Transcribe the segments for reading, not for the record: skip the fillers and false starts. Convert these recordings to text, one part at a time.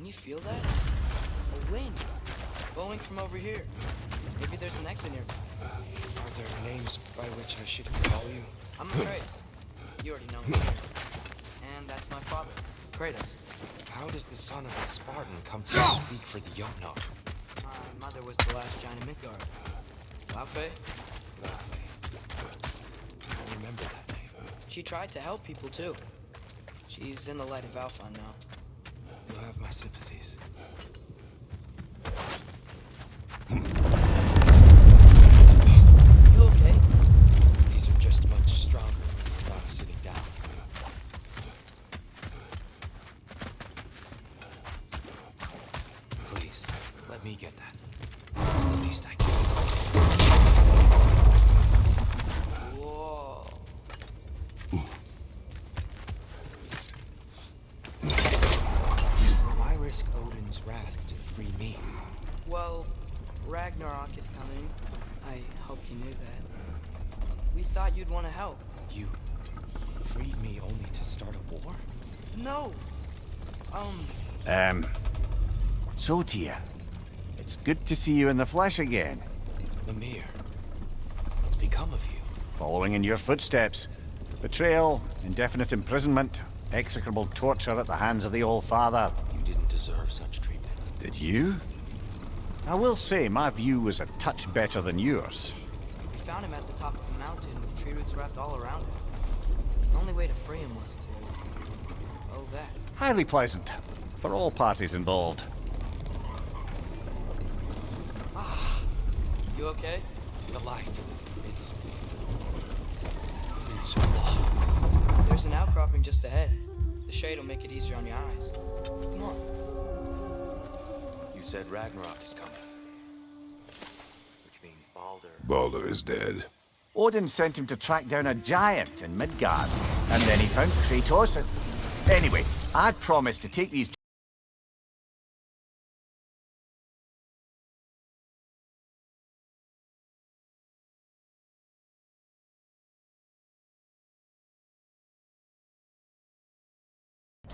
Can you feel that? A wind blowing from over here. Maybe there's an exit nearby. Are there names by which I should call you? I'm Atreus. You already know me. And that's my father, Kratos. How does the son of a Spartan come to speak for the Jotnar? My mother was the last giant in Midgard. Laufey? I remember that name. She tried to help people too. She's in the light of Alpha now. You have my sympathies. You okay? These are just much stronger not sitting down. Please, let me get that. It's the least I can do. Whoa. Why risk Odin's wrath to free me? Well, Ragnarok is coming. I hope you knew that. We thought you'd want to help. You freed me only to start a war? No! So Tia, it's good to see you in the flesh again. Mimir, what's become of you? Following in your footsteps. Betrayal, indefinite imprisonment, execrable torture at the hands of the Old Father. You didn't deserve such treatment. Did you? I will say my view was a touch better than yours. We found him at the top of a mountain with tree roots wrapped all around him. The only way to free him was to... oh, that. Highly pleasant, for all parties involved. You okay? The light. It's been so long. There's an outcropping just ahead. The shade will make it easier on your eyes. Come on. You said Ragnarok is coming. Which means Baldur. Baldur is dead. Odin sent him to track down a giant in Midgard, and then he found Kratos and... Anyway, I'd promised to take these to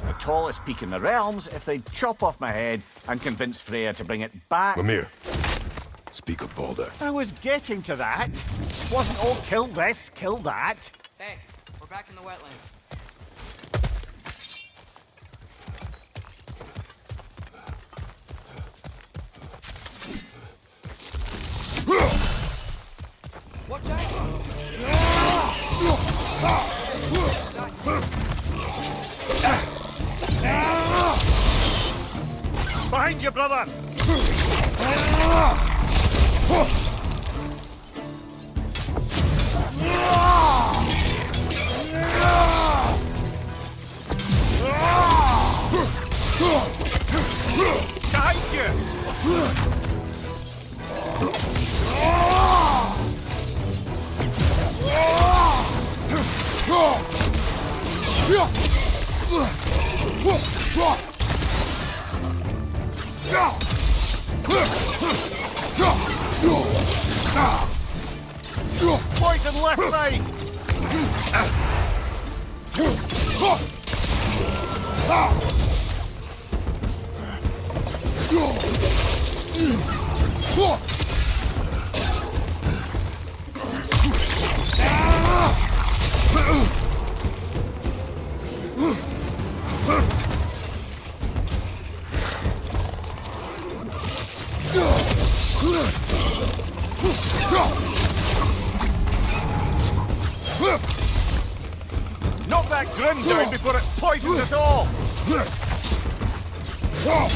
the tallest peak in the realms if they'd chop off my head and convince Freya to bring it back. Mimir, speak of Baldur. I was getting to that. Wasn't all kill this, kill that. Hey, we're back in the wetland. Watch out! Behind you, brother! Behind you! Poison left side! Knock that grim down before it poisons us all! Look out!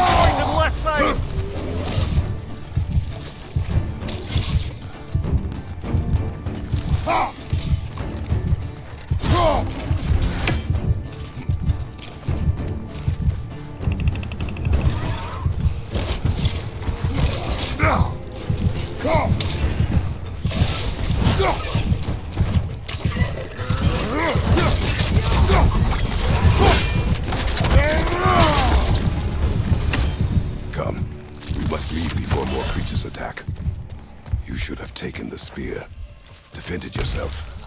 Poison left side! Come. We must leave before more creatures attack. You should have taken the spear. Defended yourself.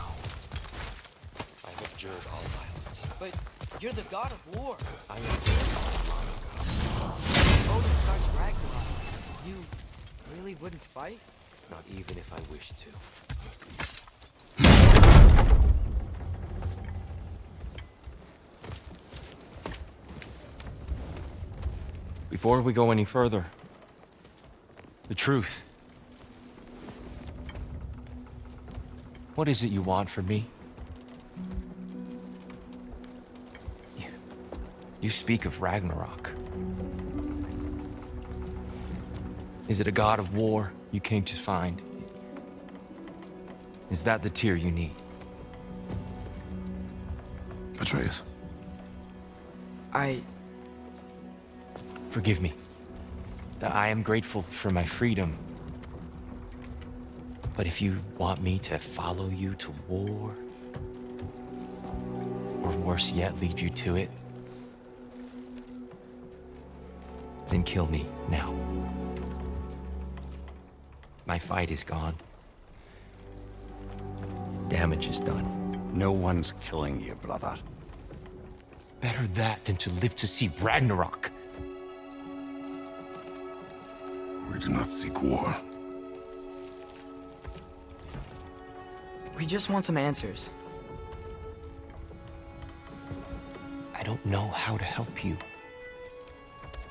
I've abjured all violence. But you're the god of war. I am dead long ago. Odin starts Ragnarok. You really wouldn't fight? Not even if I wished to. Before we go any further, the truth. What is it you want from me? You speak of Ragnarok. Is it a god of war you came to find? Is that the tear you need? Atreus. Forgive me. I am grateful for my freedom. But if you want me to follow you to war, or worse yet, lead you to it, then kill me now. My fight is gone. Damage is done. No one's killing you, brother. Better that than to live to see Ragnarok. We do not seek war. We just want some answers. I don't know how to help you.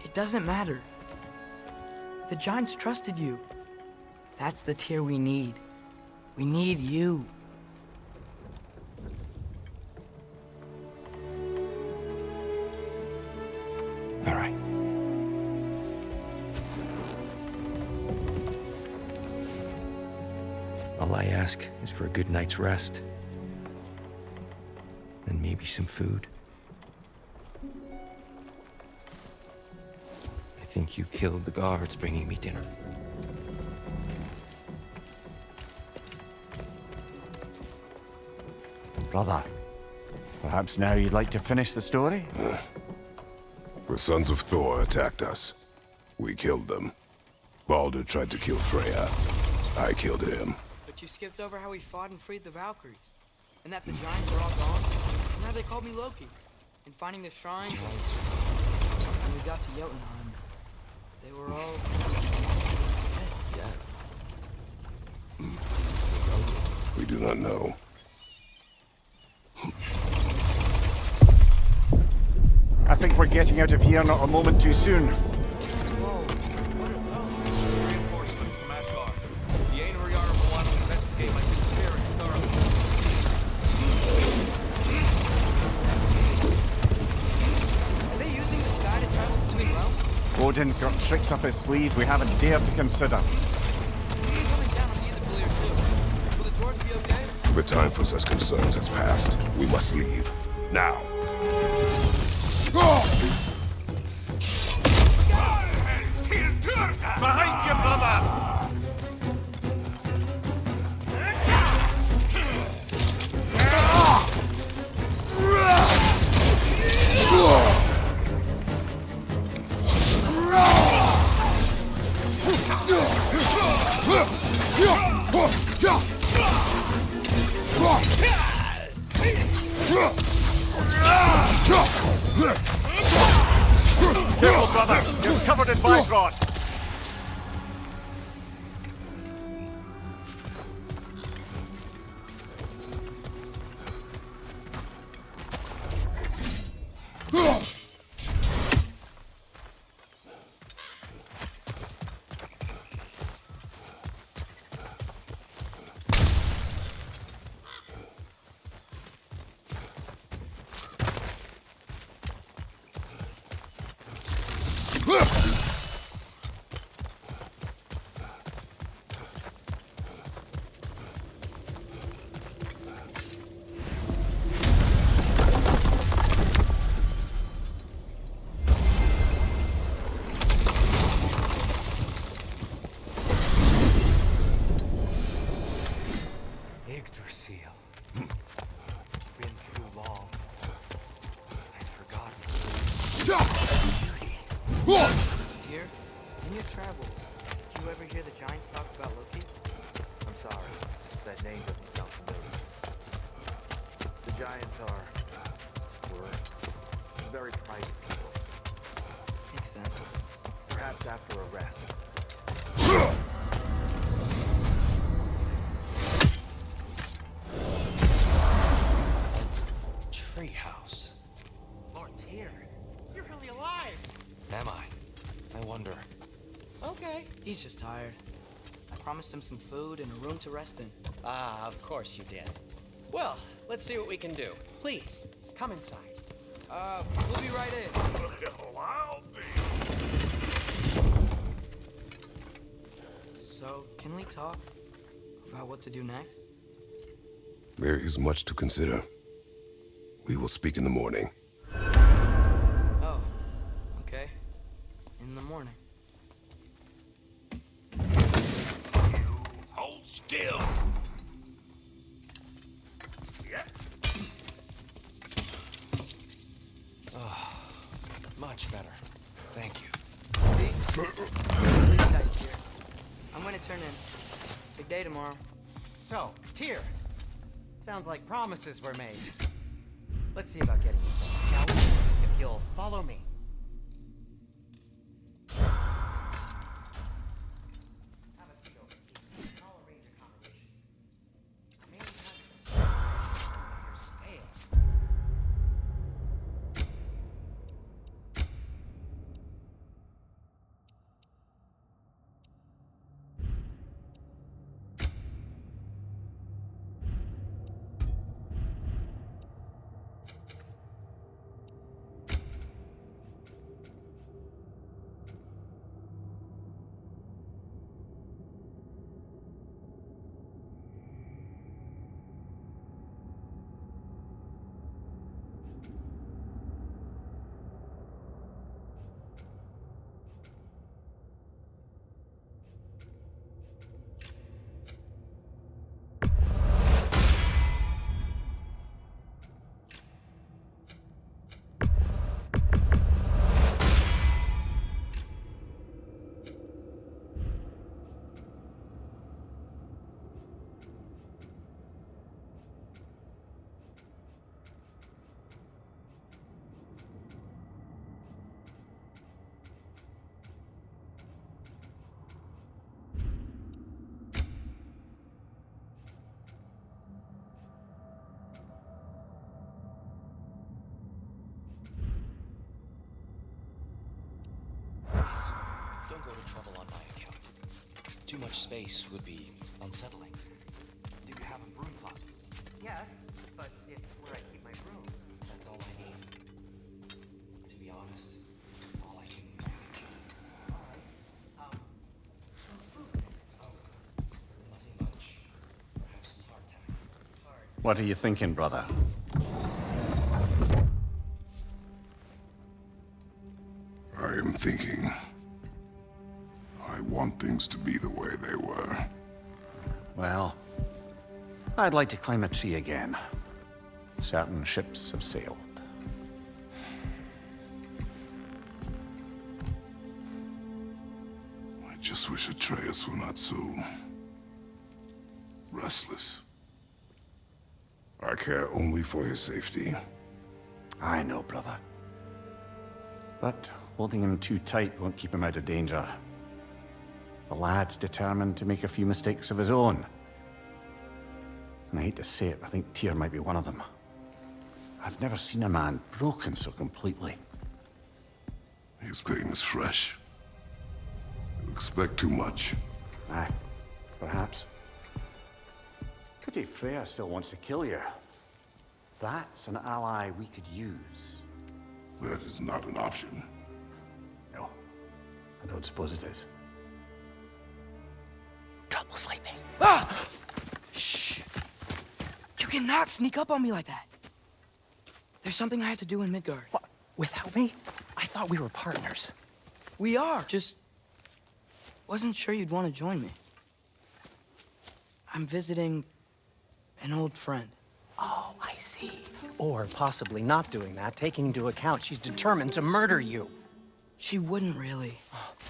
It doesn't matter. The giants trusted you. That's the tear we need. We need you. All right. All I ask is for a good night's rest. And maybe some food. I think you killed the guards bringing me dinner. Brother, perhaps now you'd like to finish the story? The sons of Thor attacked us. We killed them. Baldur tried to kill Freya. I killed him. But you skipped over how we fought and freed the Valkyries. And that the giants are all gone. And how they called me Loki. And finding the shrines. When we got to Jotunheim, they were all dead. We do not know. I think we're getting out of here not a moment too soon. Whoa, what are those? Reinforcements from Asgard. The Einherjar will want to investigate my disappearance thoroughly. Are they using the sky to travel between realms? Odin's got tricks up his sleeve we haven't dared to consider. Maybe coming down on either clear too. Will the dwarves be okay? The time for such concerns has passed. We must leave. Now. Behind you, brother! Careful, brother! You're covered in Bifrost! ever hear the Giants talk about Loki? I'm sorry. That name doesn't sound familiar. The Giants were very private people. Makes sense. Perhaps after a rest. Treehouse. Lord Tyr, you're really alive. Am I? I wonder. Okay. He's just tired. I promised him some food and a room to rest in. Ah, of course you did. Well, let's see what we can do. Please, come inside. We'll be right in. So, can we talk about what to do next? There is much to consider. We will speak in the morning. Oh, okay. In the morning. Hold still. Much better. Thank you. See? Tight here. I'm gonna turn in. Big day tomorrow. So, Tyr. Sounds like promises were made. Let's see about getting this on, shall we? If you'll follow me. Have a seat over here, and I'll arrange accommodations. Mainly your scale. Don't go to trouble on my account. Too much space would be unsettling. Do you have a broom closet? Yes, but it's where I keep my brooms. That's all I need. To be honest, it's all I can manage. Some food. Nothing much. Perhaps some hardtack. What are you thinking, brother? I am thinking. I want things to be the way they were. Well, I'd like to climb a tree again. Certain ships have sailed. I just wish Atreus were not so restless. I care only for his safety. I know, brother. But holding him too tight won't keep him out of danger. The lad's determined to make a few mistakes of his own. And I hate to say it, I think Tyr might be one of them. I've never seen a man broken so completely. His pain is fresh. You expect too much. Aye, perhaps. Pity Freya still wants to kill you. That's an ally we could use. That is not an option. No, I don't suppose it is. Trouble sleeping. Ah! Shh! You cannot sneak up on me like that. There's something I have to do in Midgard. What? Without me? I thought we were partners. We are. Just wasn't sure you'd want to join me. I'm visiting an old friend. Oh, I see. Or possibly not doing that, taking into account she's determined to murder you. She wouldn't really.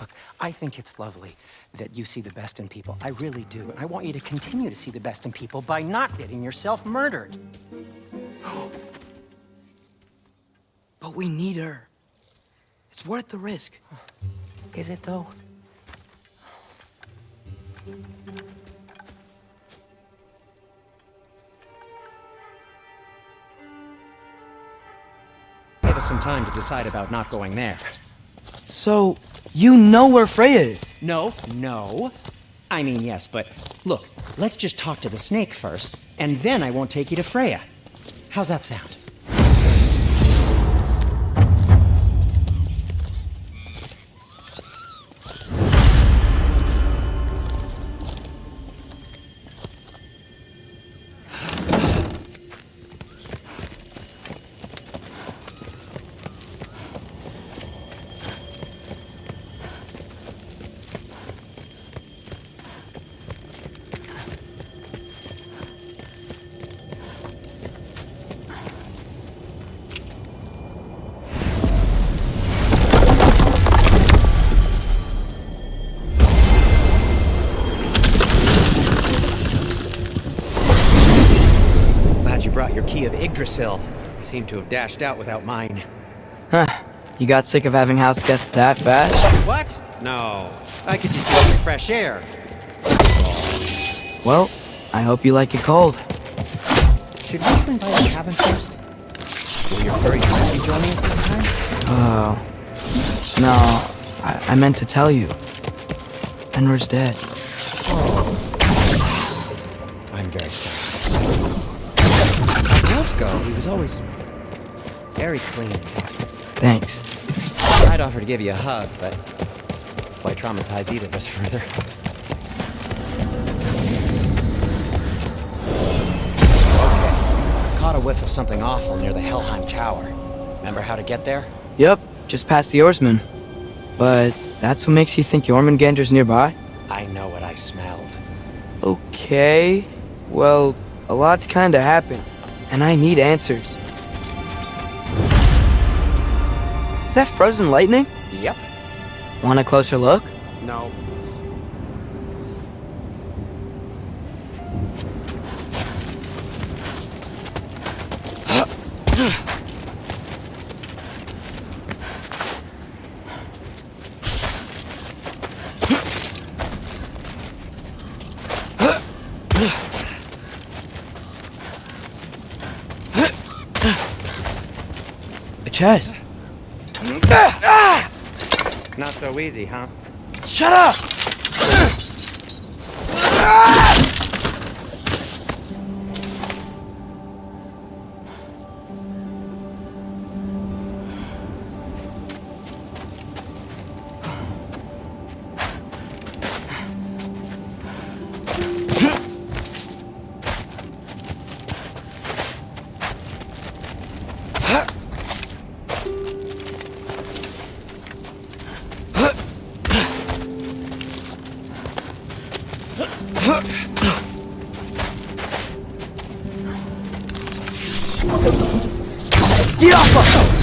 Look, I think it's lovely that you see the best in people. I really do. And I want you to continue to see the best in people by not getting yourself murdered. But we need her. It's worth the risk. Is it, though? Give us some time to decide about not going there. So, you know where Freya is? No. I mean, yes, but look, let's just talk to the snake first, and then I won't take you to Freya. How's that sound? You brought your key of Yggdrasil. You seem to have dashed out without mine. Huh. You got sick of having house guests that fast? What? No. I could just use some fresh air. Well, I hope you like it cold. Should we swing by the cabin first? Will your furry friends be joining us this time? Oh. No. I meant to tell you. Fenrir's dead. I'm very sorry. As go, he was always very clean. Thanks. I'd offer to give you a hug, but why traumatize either of us further? Okay. Caught a whiff of something awful near the Helheim Tower. Remember how to get there? Yep, just past the oarsman. But that's what makes you think Jormungandr's nearby? I know what I smelled. Okay. Well, a lot's kinda happened. And I need answers. Is that frozen lightning? Yep. Want a closer look? No. Chest. Not so easy, huh? Shut up!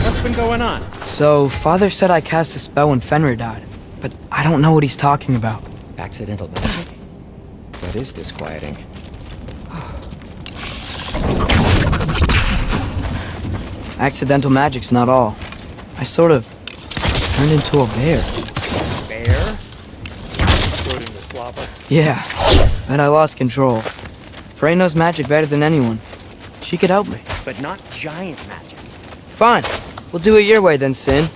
What's been going on? So, Father said I cast a spell when Fenrir died, but I don't know what he's talking about. Accidental magic? That is disquieting. Accidental magic's not all. I sort of turned into a bear. Bear? Including the slobber? Yeah, but I lost control. Frey knows magic better than anyone. She could help me. But not giant magic. Fine. We'll do it your way then, Sin.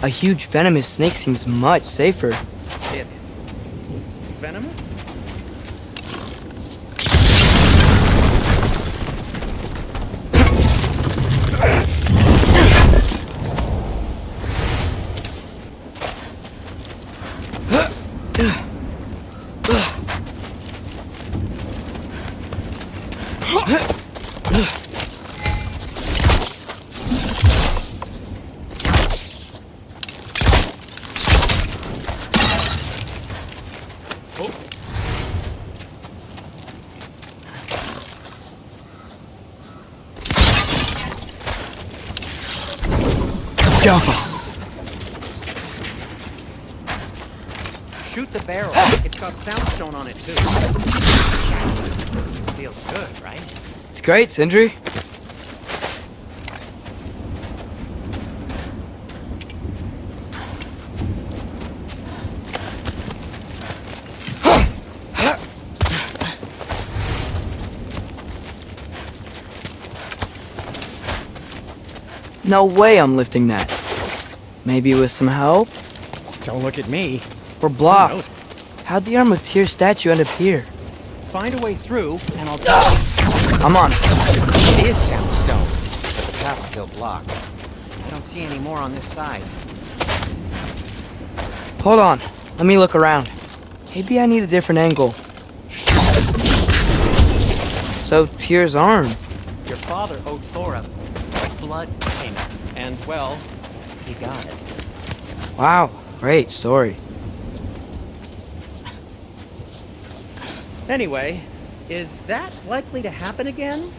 A huge venomous snake seems much safer. It's venomous? Jaffa. shoot the barrel. It's got soundstone on it, too. Feels good, right? It's great, Sindri. No way I'm lifting that. Maybe with some help? Don't look at me. We're blocked. How'd the Arm of Tyr statue end up here? Find a way through, and I'll tell you. I'm on it. It is soundstone, but the path's still blocked. I don't see any more on this side. Hold on. Let me look around. Maybe I need a different angle. So, Tyr's arm. Your father owed Thor a blood payment, and, well, he got it. Wow, great story. Anyway, is that likely to happen again?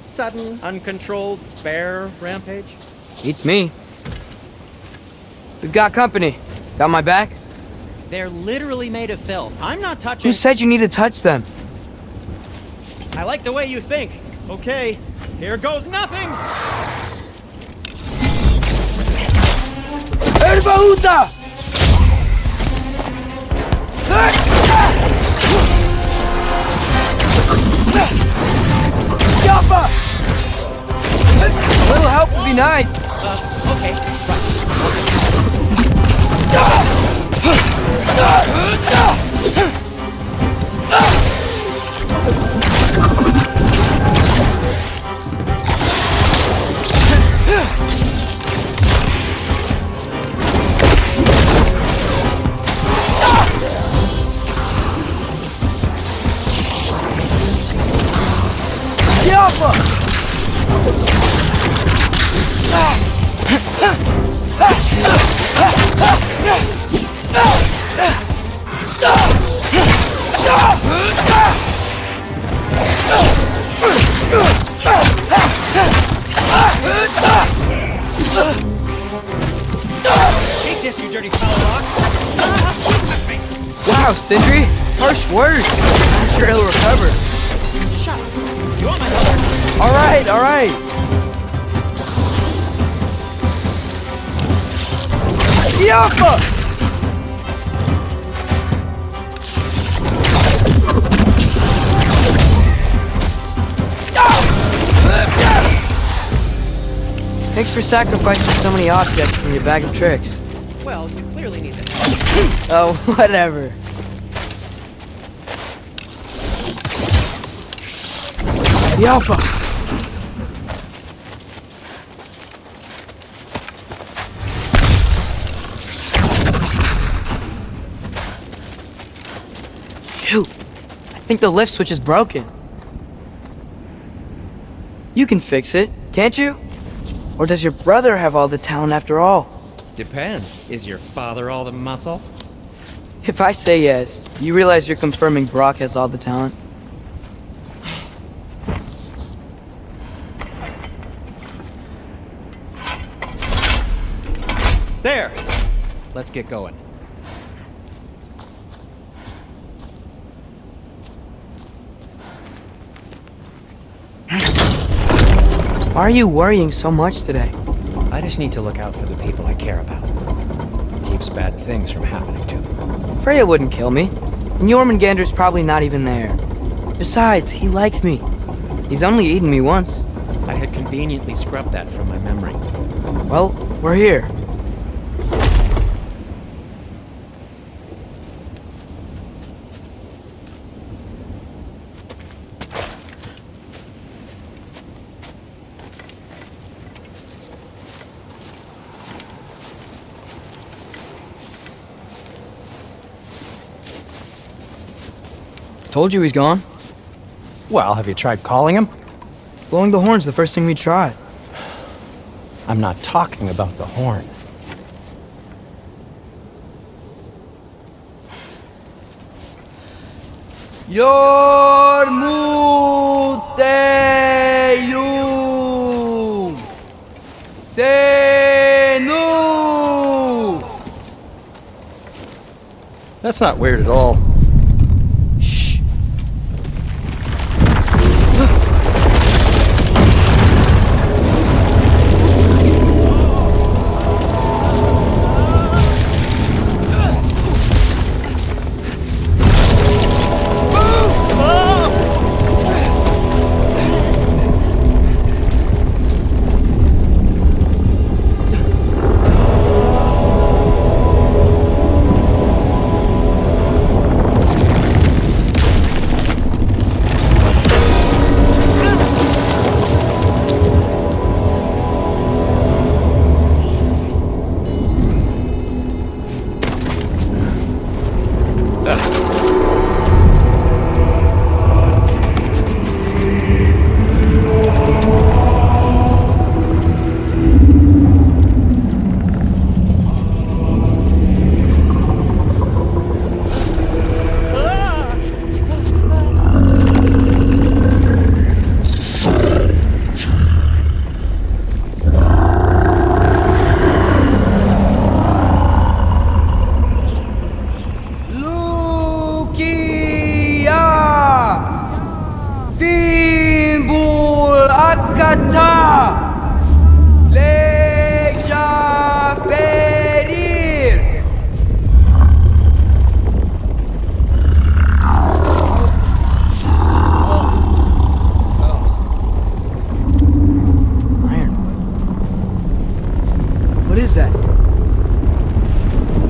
Sudden, uncontrolled bear rampage? Beats me. We've got company. Got my back? They're literally made of filth. I'm not touching... Who said you need to touch them? I like the way you think. Okay, here goes nothing! Herbaúta! Jumpa! A little help would be nice. Okay, Take this, you dirty foul rock! Wow, Sindri. Harsh words. I'm sure he'll recover. Shut up! You want my number? All right, all right. Yappa! Thanks for sacrificing so many objects in your bag of tricks. Well, you clearly need the help. Oh, whatever. Yappa! Shoot! I think the lift switch is broken. You can fix it, can't you? Or does your brother have all the talent after all? Depends. Is your father all the muscle? If I say yes, you realize you're confirming Brock has all the talent? There! Let's get going. Why are you worrying so much today? I just need to look out for the people I care about. Keeps bad things from happening to them. Freya wouldn't kill me, and Jormungandr's probably not even there. Besides, he likes me. He's only eaten me once. I had conveniently scrubbed that from my memory. Well, we're here. Told you he's gone. Well, have you tried calling him? Blowing the horn's the first thing we tried. I'm not talking about the horn. Yormuteyum Senu. That's That's not weird at all. Shh.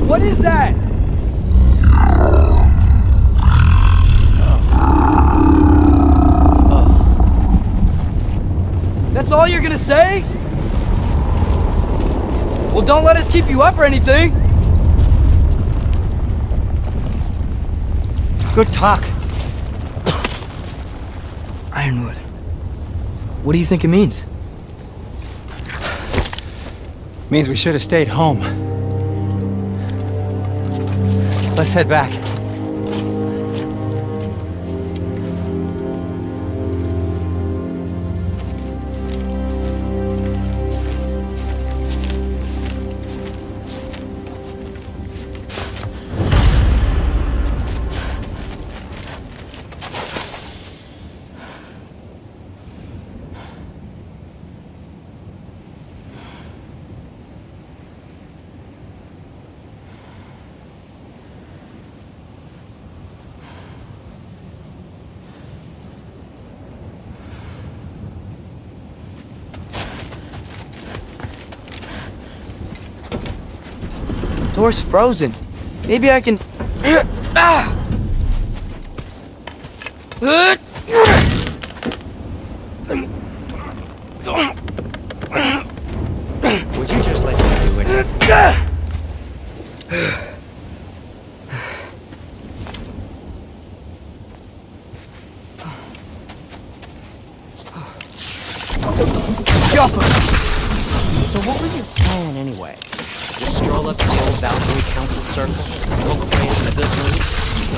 What is that? That's all you're gonna say? Well, don't let us keep you up or anything. Good talk. Ironwood. What do you think it means? Means we should have stayed home. Let's head back. Door's frozen. Maybe I can... Ah! Would you just let me do it? So what was your plan anyway? Just stroll up to the old Valkyrie Council circle, poke Freya in a good mood?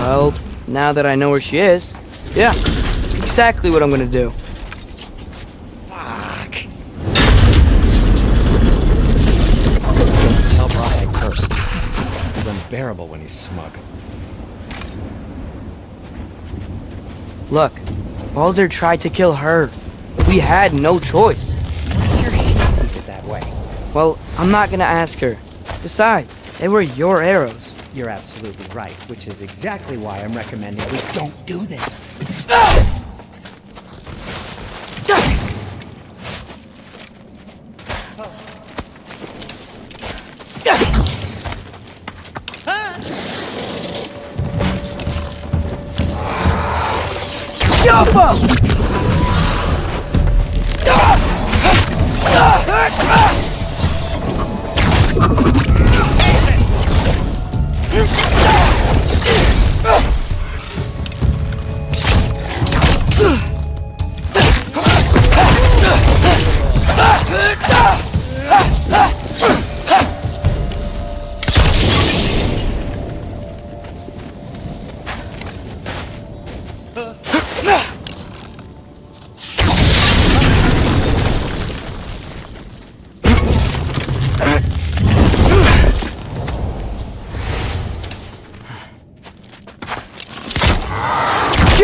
Well, now that I know where she is, yeah, exactly what I'm gonna do. Fuck. Tell Brian I cursed. He's unbearable when he's smug. Look, Baldur tried to kill her. We had no choice. I'm sure she sees it that way. Well, I'm not gonna ask her. Besides, they were your arrows. You're absolutely right, which is exactly why I'm recommending we don't do this.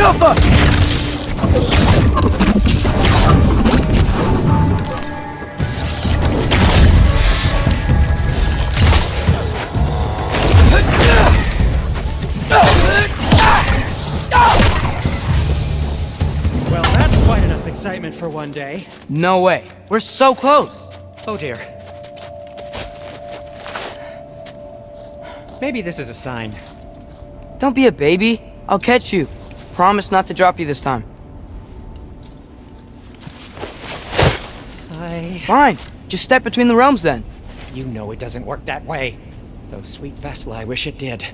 Jumpa! Well, that's quite enough excitement for one day. No way. We're so close. Oh dear. Maybe this is a sign. Don't be a baby. I'll catch you. Promise not to drop you this time. Fine. Just step between the realms then. You know it doesn't work that way. Though sweet Vesla, I wish it did.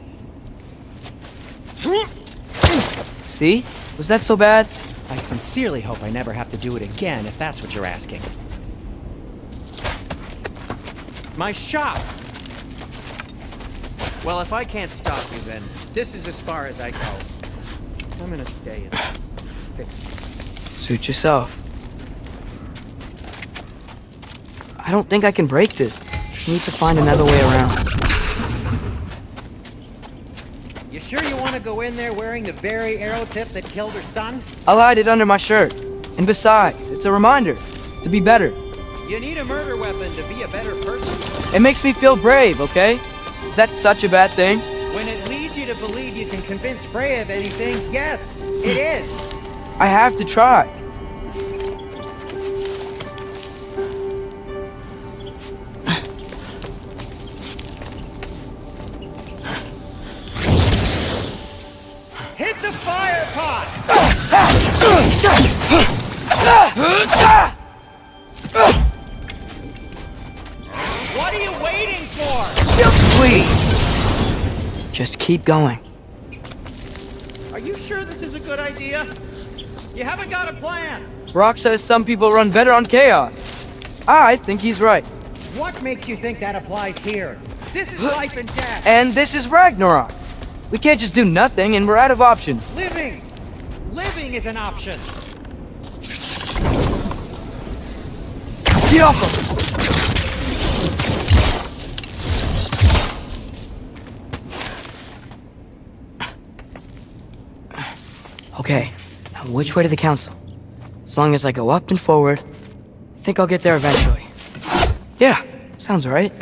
See? Was that so bad? I sincerely hope I never have to do it again, if that's what you're asking. My shop! Well, if I can't stop you, then this is as far as I go. I'm gonna stay and fix it. Suit yourself. I don't think I can break this. Need to find another way around. You sure you want to go in there wearing the very arrow tip that killed her son? I'll hide it under my shirt. And besides, it's a reminder to be better. You need a murder weapon to be a better person. It makes me feel brave, okay? Is that such a bad thing? When it leads you to believe you can convince Freya of anything, yes, it is. I have to try. Hit the fire pot! What are you waiting for? Please. Just keep going. Are you sure this is a good idea? You haven't got a plan. Brock says some people run better on chaos. I think he's right. What makes you think that applies here? This is life and death. And this is Ragnarok. We can't just do nothing and we're out of options. Living! Living is an option. Okay, now which way to the council? As long as I go up and forward, I think I'll get there eventually. Yeah, sounds right.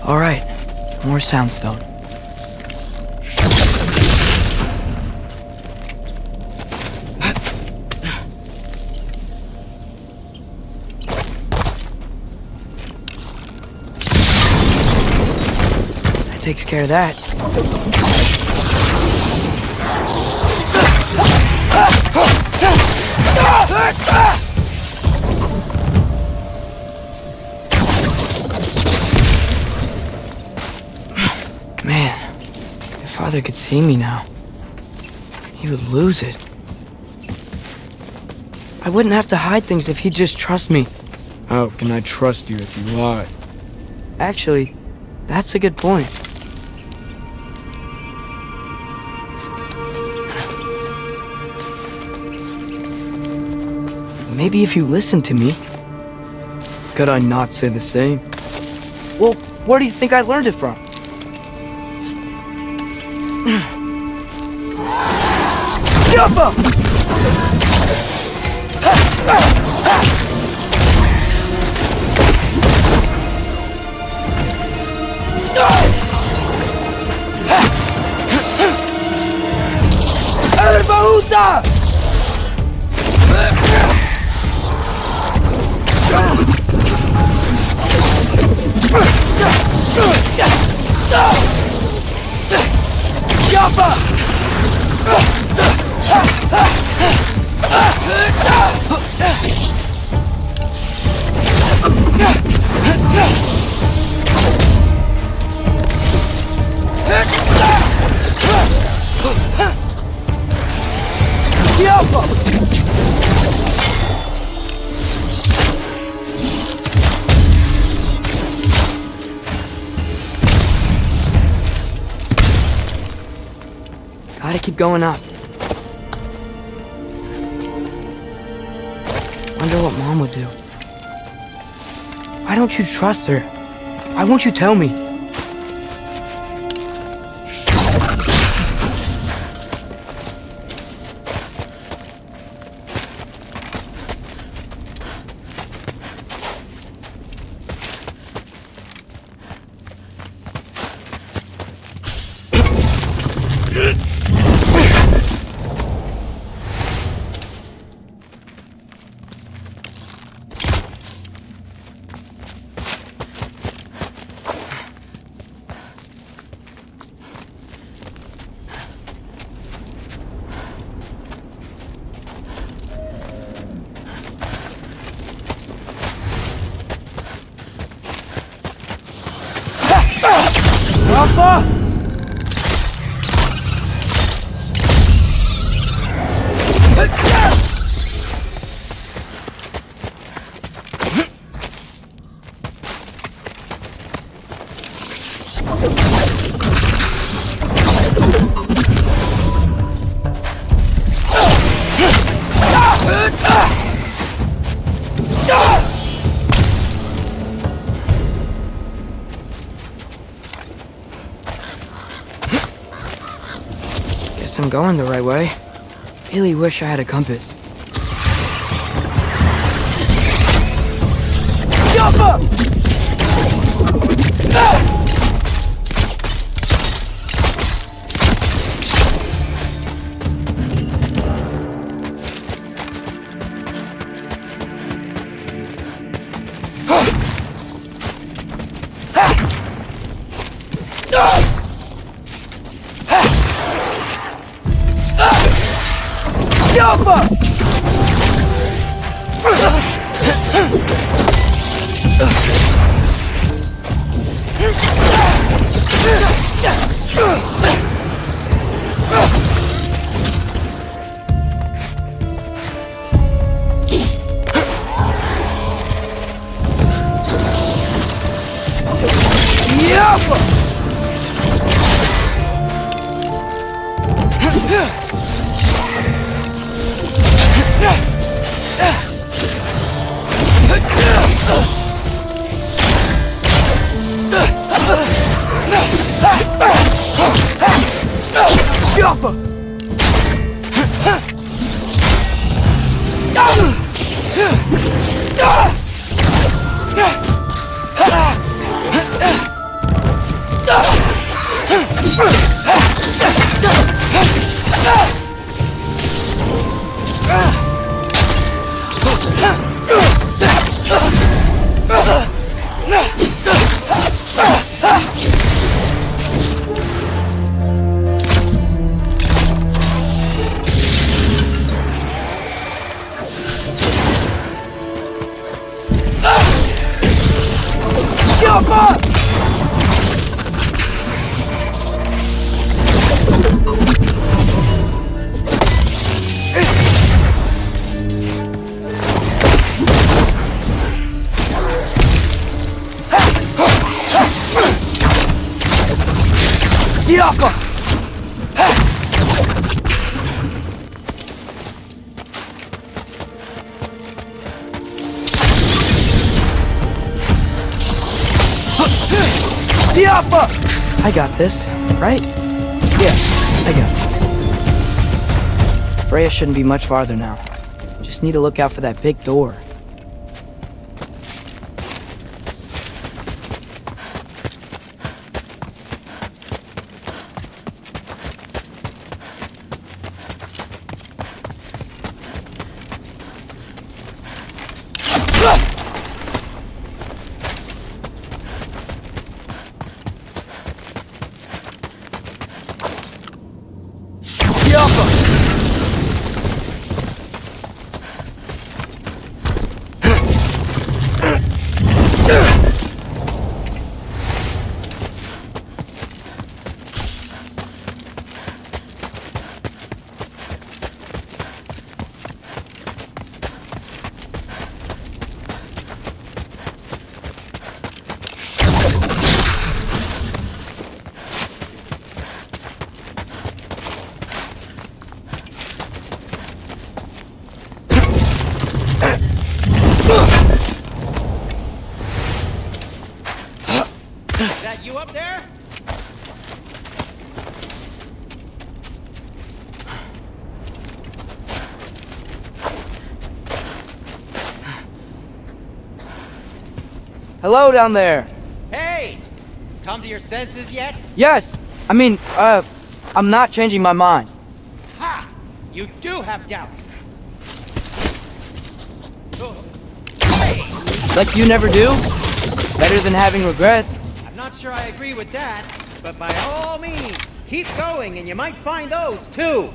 All right, more soundstone. That takes care of that. Man, if Father could see me now, he would lose it. I wouldn't have to hide things if he'd just trust me. How can I trust you if you lie? Actually, that's a good point. Maybe if you listen to me, could I not say the same? Well, where do you think I learned it from? Jump up! Gotta keep going up. Wonder what Mom would do. Why don't you trust her? Why won't you tell me? Guess I'm going the right way. Really wish I had a compass. I got this, right? Yeah, I got this. Freya shouldn't be much farther now. Just need to look out for that big door. Hello down there. Hey! Come to your senses yet? Yes. I mean, I'm not changing my mind. Ha! You do have doubts. Like you never do? Better than having regrets. I'm not sure I agree with that, but by all means, keep going and you might find those too.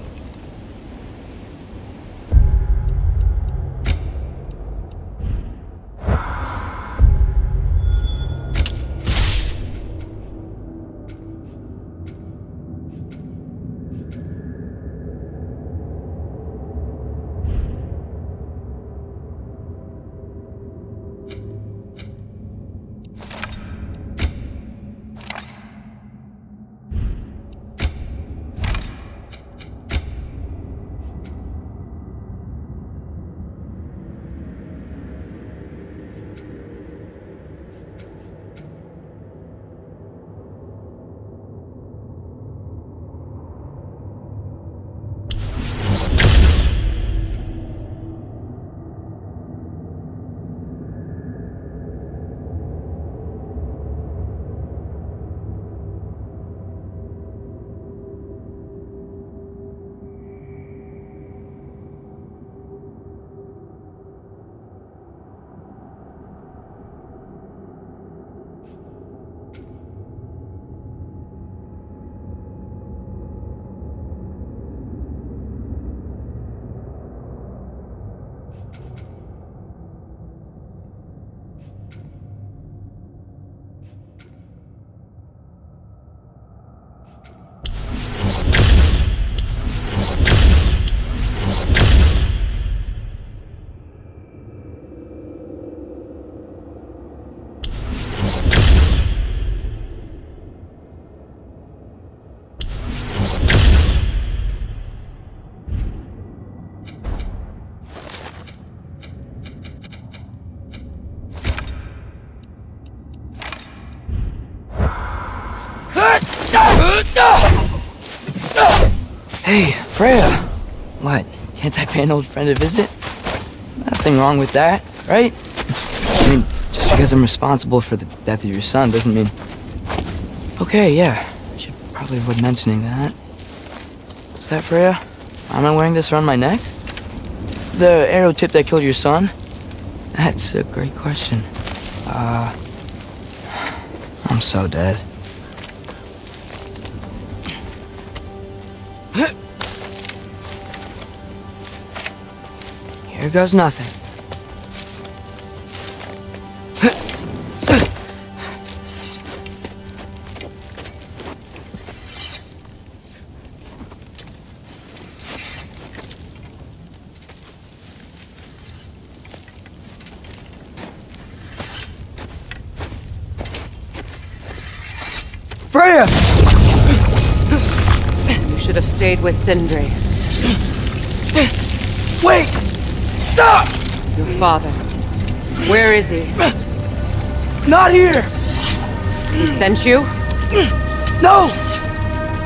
Hey, Freya. What? Can't I pay an old friend a visit? Nothing wrong with that, right? I mean, just because I'm responsible for the death of your son doesn't mean... Okay, yeah. I should probably avoid mentioning that. Is that Freya? Why am I wearing this around my neck? The arrow tip that killed your son? That's a great question. I'm so dead. Here goes nothing. Freya! You should have stayed with Sindri. Wait! Stop! Your father. Where is he? Not here! He sent you? No!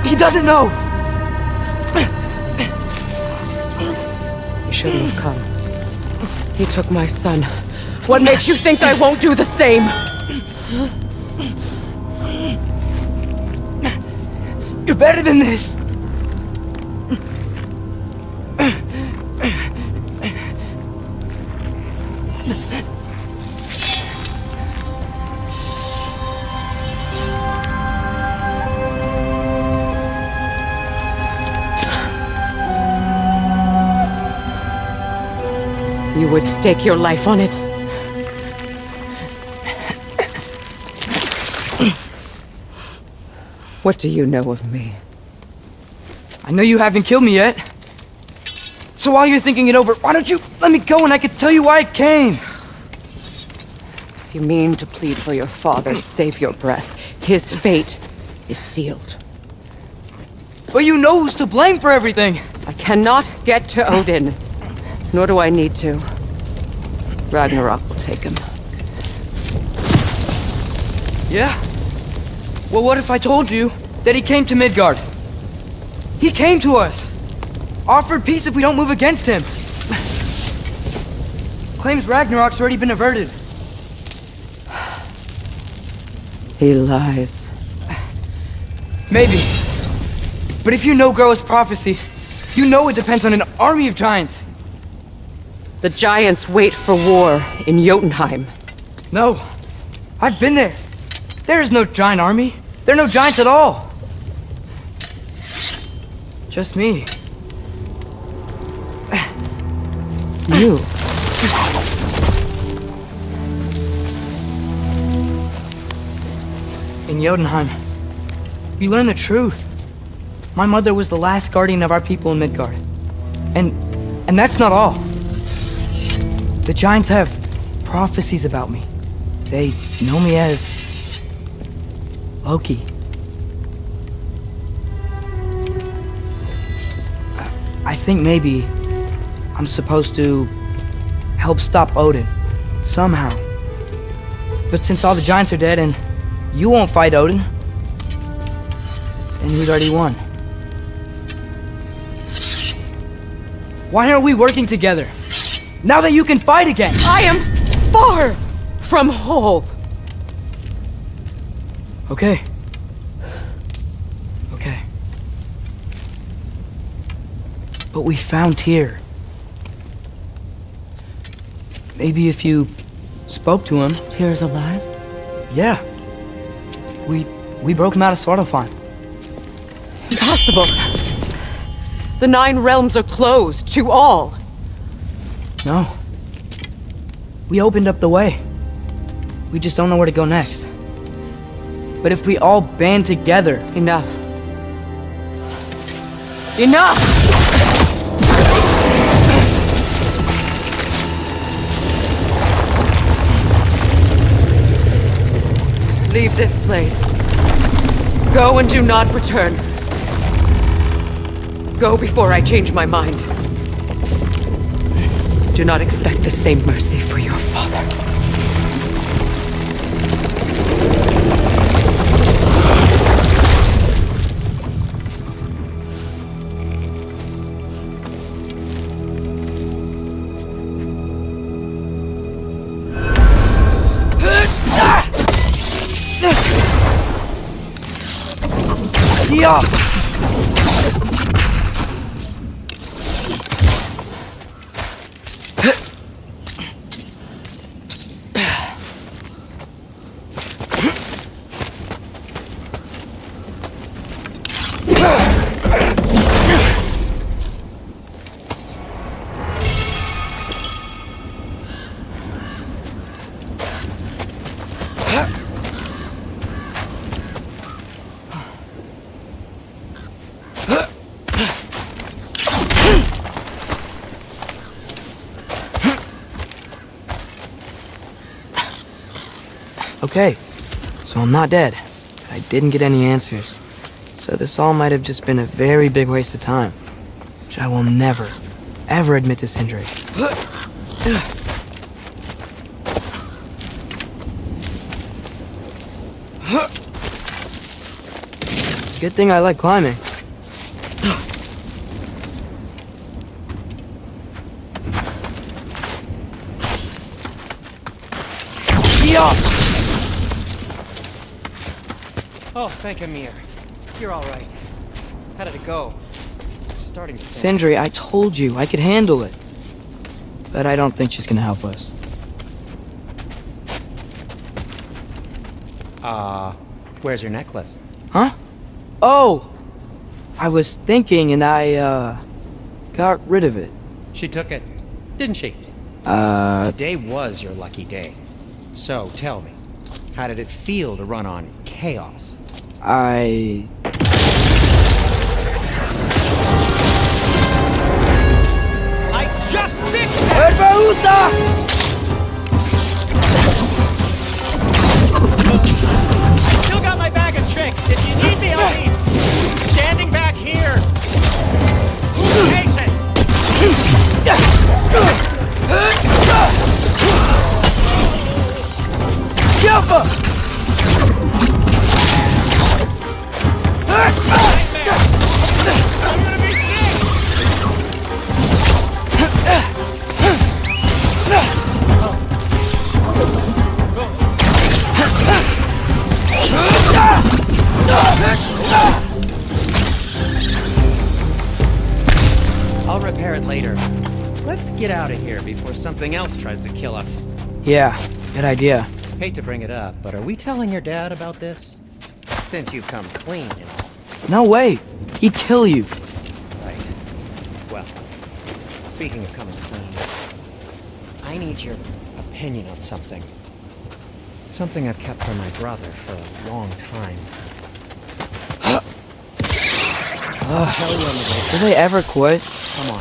He doesn't know! You shouldn't have come. He took my son. What makes you think I won't do the same? You're better than this! You would stake your life on it? What do you know of me? I know you haven't killed me yet. So while you're thinking it over, why don't you let me go and I can tell you why I came? If you mean to plead for your father, save your breath. His fate is sealed. But you know who's to blame for everything. I cannot get to Odin. Nor do I need to. Ragnarok will take him. Yeah? Well, what if I told you that he came to Midgard? He came to us. Offered peace if we don't move against him. Claims Ragnarok's already been averted. He lies. Maybe. But if you know Groa's prophecy, you know it depends on an army of giants. The giants wait for war in Jotunheim. No. I've been there. There is no giant army. There are no giants at all. Just me. You. In Jotunheim, we learn the truth. My mother was the last guardian of our people in Midgard. And that's not all. The giants have prophecies about me. They know me as Loki. I think maybe I'm supposed to help stop Odin, somehow. But since all the giants are dead and you won't fight Odin, then we'd already won. Why aren't we working together? Now that you can fight again! I am far from whole. Okay. Okay. But we found Tyr. Maybe if you spoke to him... Tyr's alive? Yeah. We broke him out of Svartalfheim. Impossible. The 9 realms are closed to all. No. We opened up the way. We just don't know where to go next. But if we all band together... Enough. Enough! Leave this place. Go and do not return. Go before I change my mind. Do not expect the same mercy for your father. Yeah. Okay, so I'm not dead. I didn't get any answers. So this all might have just been a very big waste of time. Which I will never, ever admit to Sindri. Good thing I like climbing. Oh, thank Amir. You're all right. How did it go? I'm starting to think. Sindri, I told you I could handle it. But I don't think she's gonna help us. Where's your necklace? Huh? Oh! I was thinking and I, got rid of it. She took it, didn't she? Today was your lucky day. So, tell me, how did it feel to run on chaos? I just fixed it! Still got my bag of tricks. If you need me, I'll be standing back here. Patience. I'll repair it later. Let's get out of here before something else tries to kill us. Yeah, good idea. Hate to bring it up, but are we telling your dad about this? Since you've come clean and all. No way. He'd kill you. Right. Well, speaking of coming clean, I need your opinion on something. Something I've kept from my brother for a long time. I'll tell you on the way. Do they ever quit? Come on.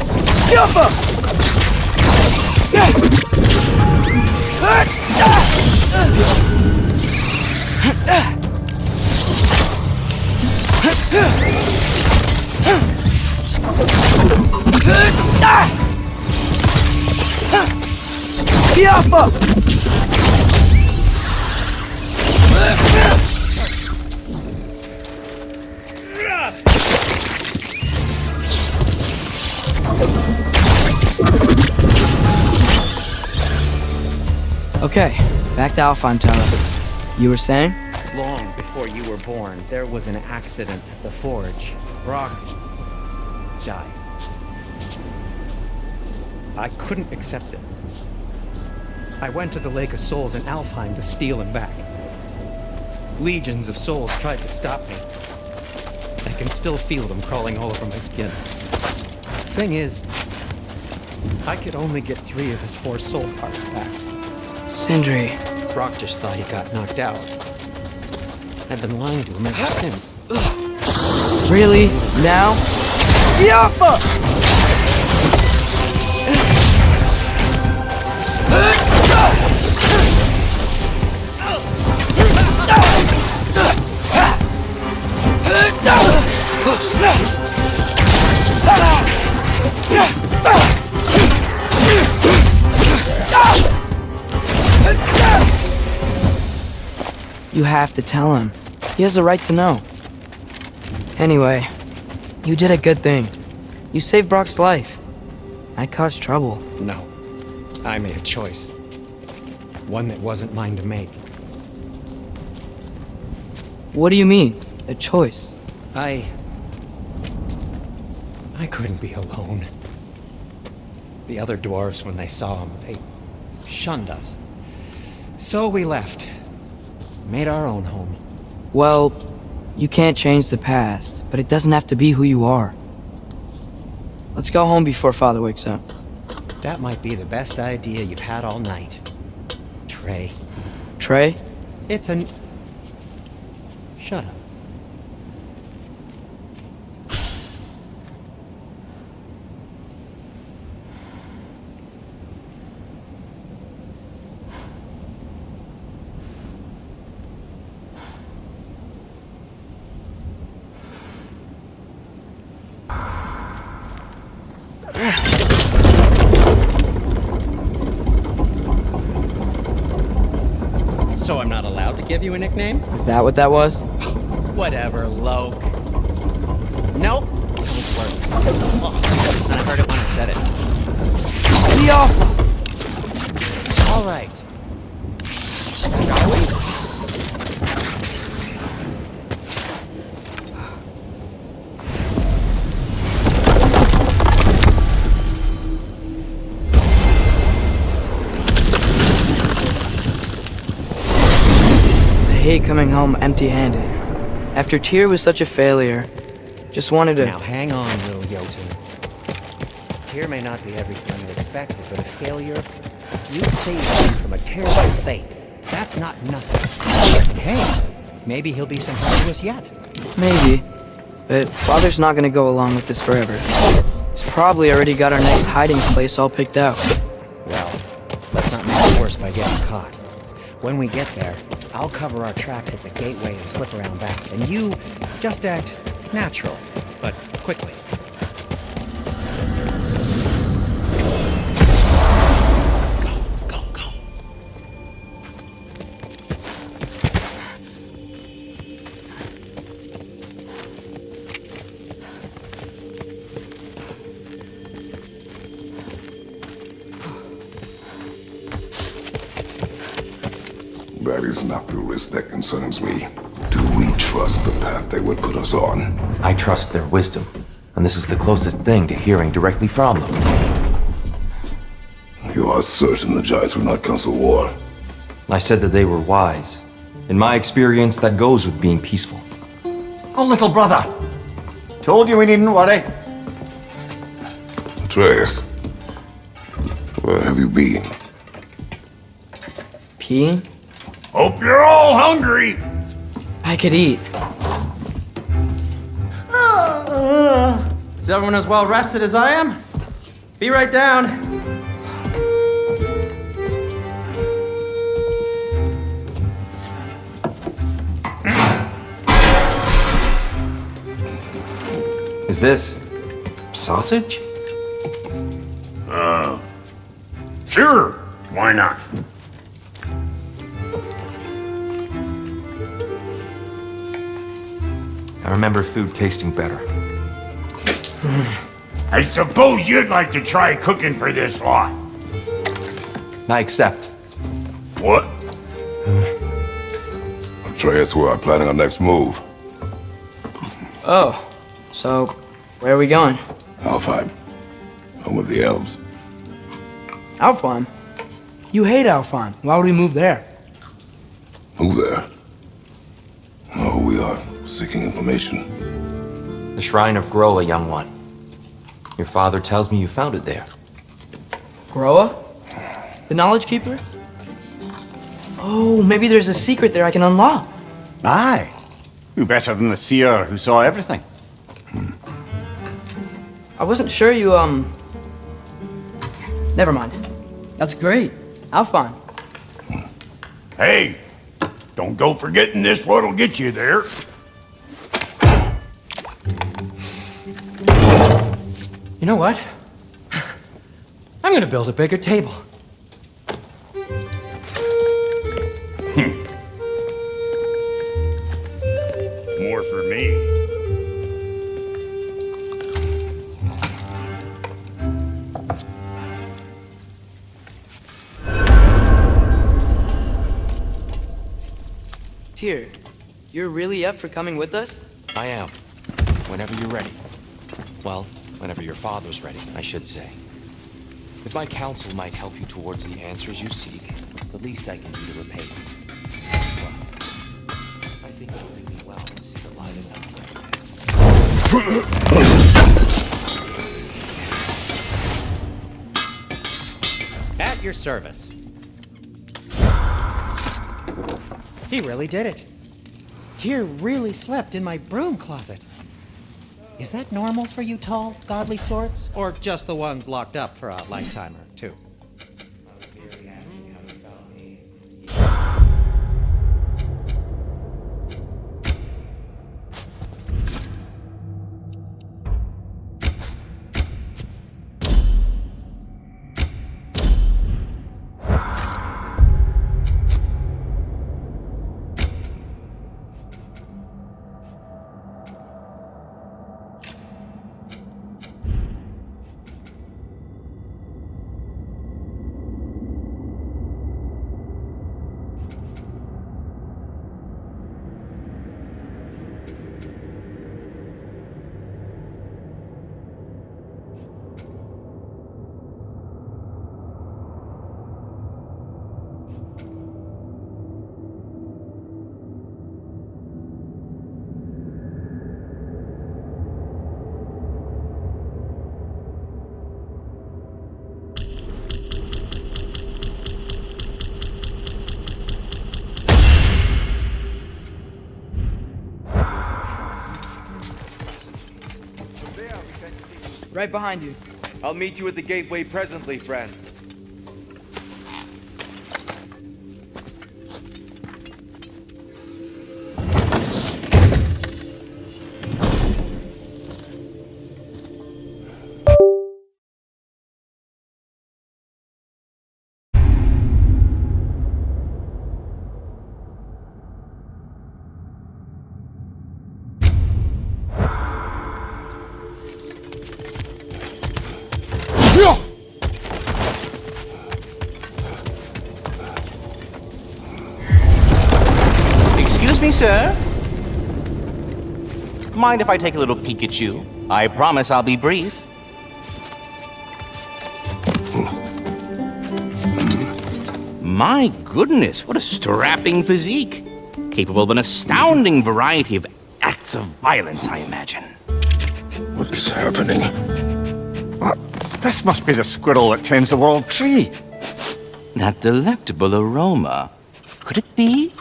Okay, back to Alfheim Tower. You were saying? Long before you were born, there was an accident at the forge. Brock died. I couldn't accept it. I went to the Lake of Souls in Alfheim to steal him back. Legions of souls tried to stop me. I can still feel them crawling all over my skin. Thing is, I could only get 3 of his 4 soul parts back. Sindri. Brock just thought he got knocked out. I've been lying to him ever since. Really? Now? Yaffa! You have to tell him. He has a right to know. Anyway, you did a good thing. You saved Brock's life. I caused trouble. No. I made a choice. One that wasn't mine to make. What do you mean? A choice? I couldn't be alone. The other dwarves, when they saw him, they shunned us. So we left. Made our own home. Well, you can't change the past, but it doesn't have to be who you are. Let's go home before Father wakes up. That might be the best idea you've had all night. Trey. Trey? It's an... Shut up. So I'm not allowed to give you a nickname? Is that what that was? Whatever, Loke. Nope. Don't work. Oh, I heard it when I said it. Yeah. All right. Shall we? I hate coming home empty-handed. After Tyr was such a failure, just wanted to... Now hang on, little Jotun. Tyr may not be everything you expected, but a failure, you saved him from a terrible fate. That's not nothing. And hey, maybe he'll be some help to us yet. Maybe. But Father's not gonna go along with this forever. He's probably already got our next hiding place all picked out. Well, let's not make it worse by getting caught. When we get there, I'll cover our tracks at the gateway and slip around back, and you just act natural, but quickly. Go, go, go. That is not the risk that concerns me. Do we trust the path they would put us on. I trust their wisdom, and this is the closest thing to hearing directly from them. You are certain the Giants would not counsel war? I said that they were wise. In my experience, that goes with being peaceful. Oh, little brother. Told you we needn't worry. Atreus, where have you been? Peeing? Hope you're all hungry. I could eat. Is everyone as well rested as I am? Be right down. Is this sausage? Sure, why not? I remember food tasting better. I suppose you'd like to try cooking for this lot. I accept. What? Atreus, we are planning our next move. Oh, so where are we going? Alfheim, home of the elves. Alfheim? You hate Alfheim. Why would we move there? Move there? No, we are seeking information. The Shrine of Groa, young one. Your father tells me you found it there. Groa? The Knowledge Keeper? Oh, maybe there's a secret there I can unlock. Aye. Who better than the seer who saw everything? I wasn't sure you, Never mind. That's great. Alfheim. Hey, don't go forgetting this what'll get you there. You know what? I'm gonna build a bigger table. More for me. Tyr, you're really up for coming with us? I am. Whenever you're ready. Well, whenever your father's ready, I should say. If my counsel might help you towards the answers you seek, it's the least I can do to repay you. Plus, I think it would do me well to see the light of At your service. He really did it. Tyr really slept in my broom closet. Is that normal for you tall, godly sorts? Or just the ones locked up for a lifetime or two? Right behind you. I'll meet you at the gateway presently, friends. Excuse me, sir. Mind if I take a little peek at you? I promise I'll be brief. My goodness, what a strapping physique. Capable of an astounding variety of acts of violence, I imagine. What is happening? This must be the squirrel that tends the world tree. That delectable aroma. Could it be?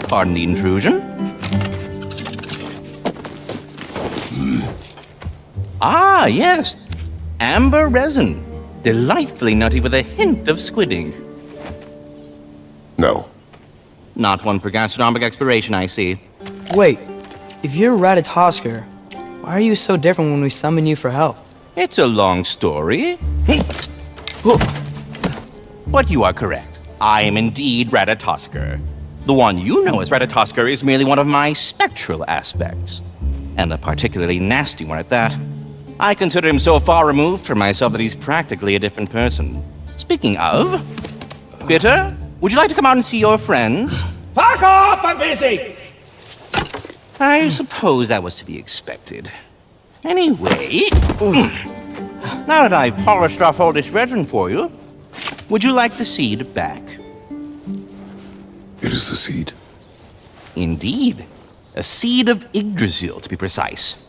Pardon the intrusion. Ah, yes. Amber resin. Delightfully nutty with a hint of squidding. No. Not one for gastronomic exploration, I see. Wait, if you're Ratatosker, why are you so different when we summon you for help? It's a long story. But you are correct. I am indeed Ratatosker. The one you know as Ratatosker is merely one of my spectral aspects. And a particularly nasty one at that. I consider him so far removed from myself that he's practically a different person. Speaking of... Bitter, would you like to come out and see your friends? Fuck off! I'm busy! I suppose that was to be expected. Anyway... Now that I've polished off all this resin for you, would you like the seed back? It is the seed. Indeed. A seed of Yggdrasil, to be precise.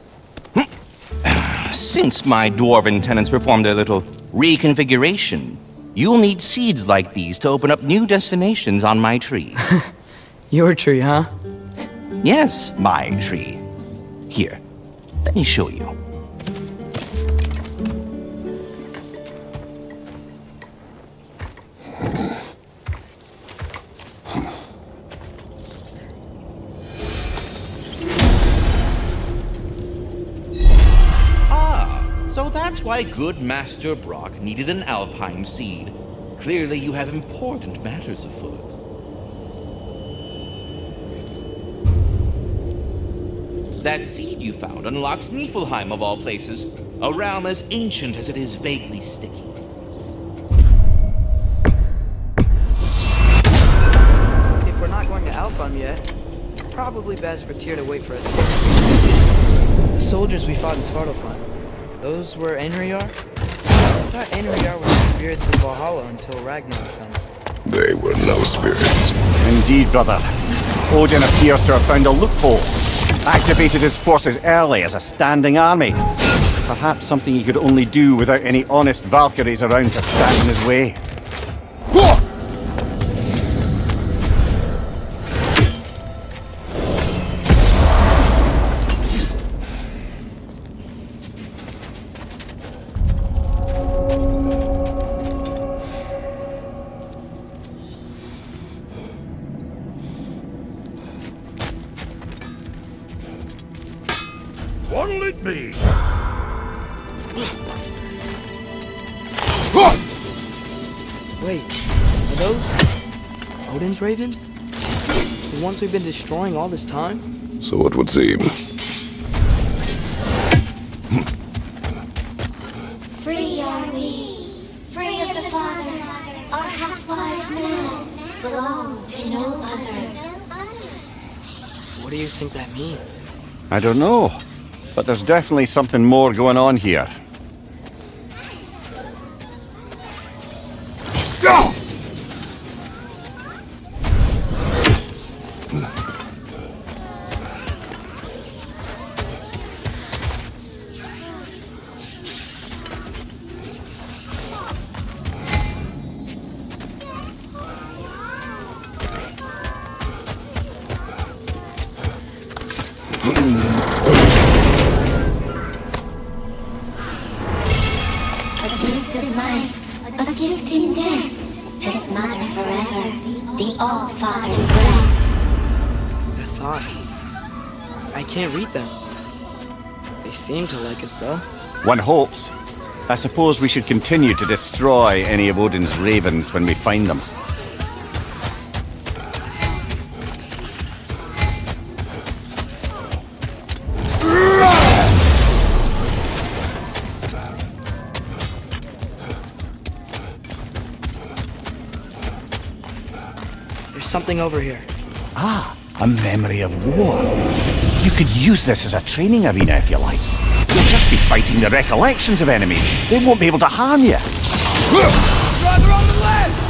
Since my dwarven tenants performed their little reconfiguration, you'll need seeds like these to open up new destinations on my tree. Your tree, huh? Yes, my tree. Here, let me show you. So that's why good Master Brock needed an Alpine seed. Clearly you have important matters afoot. That seed you found unlocks Niflheim of all places, a realm as ancient as it is vaguely sticky. If we're not going to Alfheim yet, it's probably best for Tyr to wait for us. The soldiers we fought in Svartalfheim. Those were Einherjar? I thought Einherjar were the spirits of Valhalla until Ragnarok comes. They were no spirits. Indeed, brother. Odin appears to have found a loophole. Activated his forces early as a standing army. Perhaps something he could only do without any honest Valkyries around to stand in his way. What'll it be? Wait, are those Odin's ravens? The ones we've been destroying all this time? So it would seem. Free are we, free of the Father. Our half-lives now belong to no other. What do you think that means? I don't know, but there's definitely something more going on here. Seem to like us, though. One hopes. I suppose we should continue to destroy any of Odin's ravens when we find them. There's something over here. Ah, a memory of war. You could use this as a training arena if you like. You'll just be fighting the recollections of enemies. They won't be able to harm you. Brother on the left!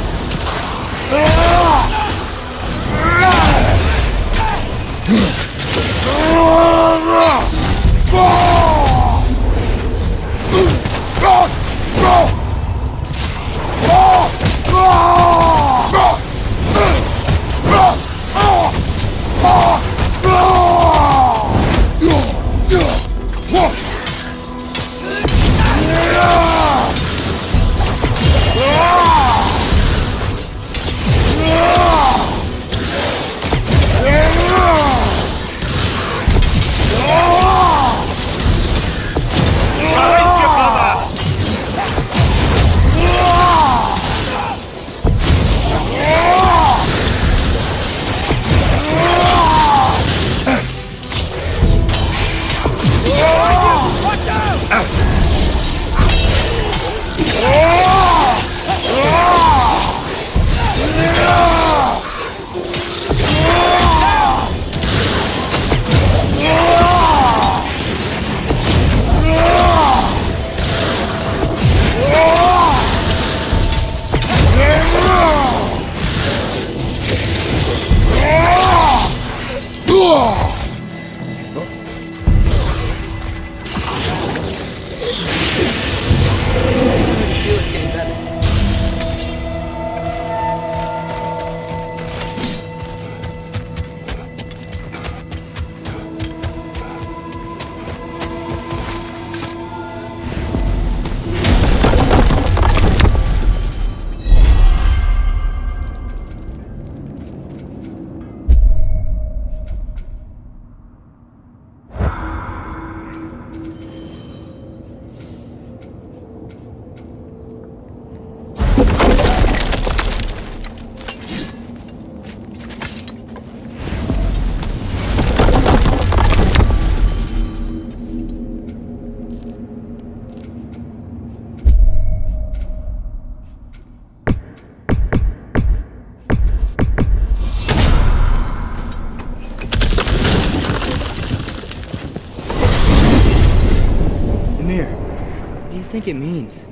What do you think it means?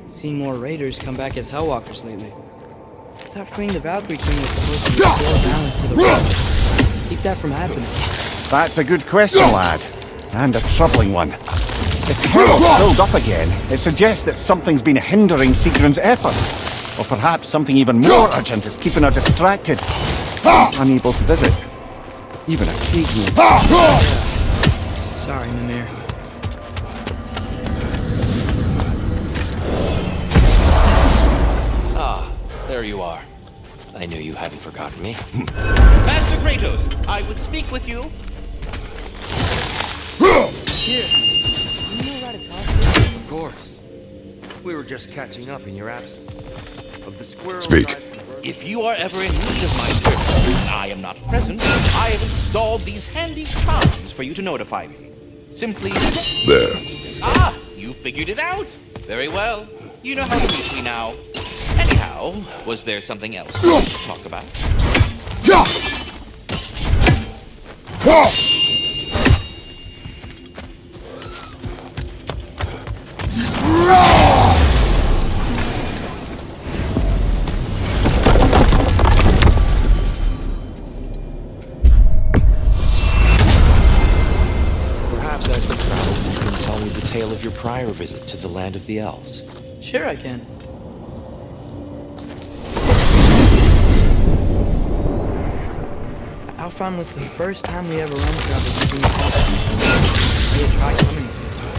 Seeing more raiders come back as Hellwalkers lately. I thought freeing the Valkyrie Queen was supposed to restore balance to the world. Keep that from happening. That's a good question, lad. And a troubling one. If hell's filled up again, it suggests that something's been hindering Sigrun's effort. Or perhaps something even more urgent is keeping her distracted. Unable to visit. Even occasionally. Sorry, Mimir. There you are. I knew you hadn't forgotten me. Master Kratos, I would speak with you. Here. You know how to talk? Of course. We were just catching up in your absence. Of the squirrels. Speak. If you are ever in need of my services and I am not present, I have installed these handy charms for you to notify me. Simply... There. Ah, you figured it out. Very well. You know how to reach me now. Anyhow, was there something else to talk about? Perhaps as we travel, you can tell me the tale of your prior visit to the land of the elves. Sure I can. Alfheim was the first time we ever roam traveled using the Jetpack. We had tried coming to this way.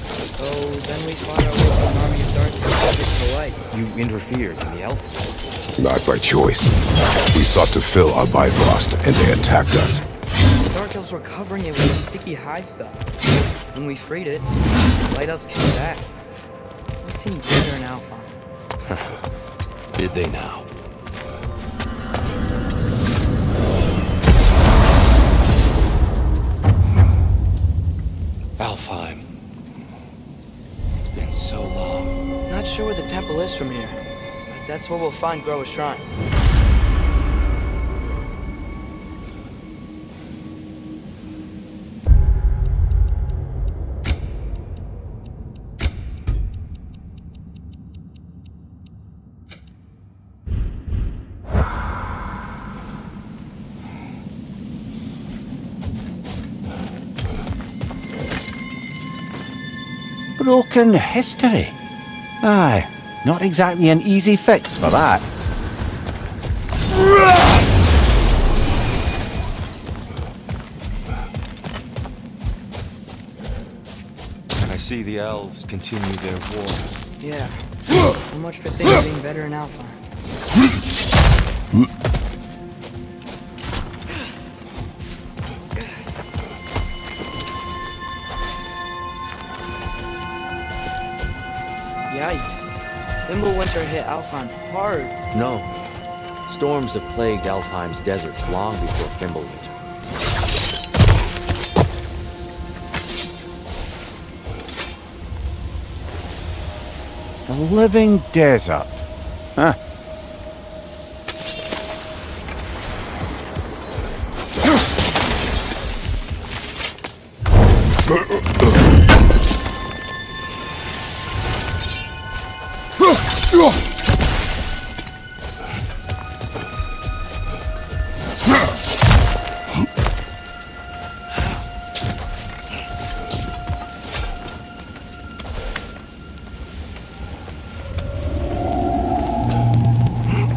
So then we fought our way through an army of darkness to the light. You interfered in the elf. Not by choice. We sought to fill our Bifrost, and they attacked us. The Dark Elves were covering it with sticky hive stuff. When we freed it, the Light Elves came back. We seemed better in Alfheim. Did they now? Alfheim. It's been so long. Not sure where the temple is from here, but that's where we'll find Groa's shrine. Broken history. Aye, not exactly an easy fix for that. I see the elves continue their war. Yeah. So much for things being better in Alfheim. Yikes. Fimbulwinter hit Alfheim hard. No. Storms have plagued Alfheim's deserts long before Fimbulwinter. The living desert. Huh.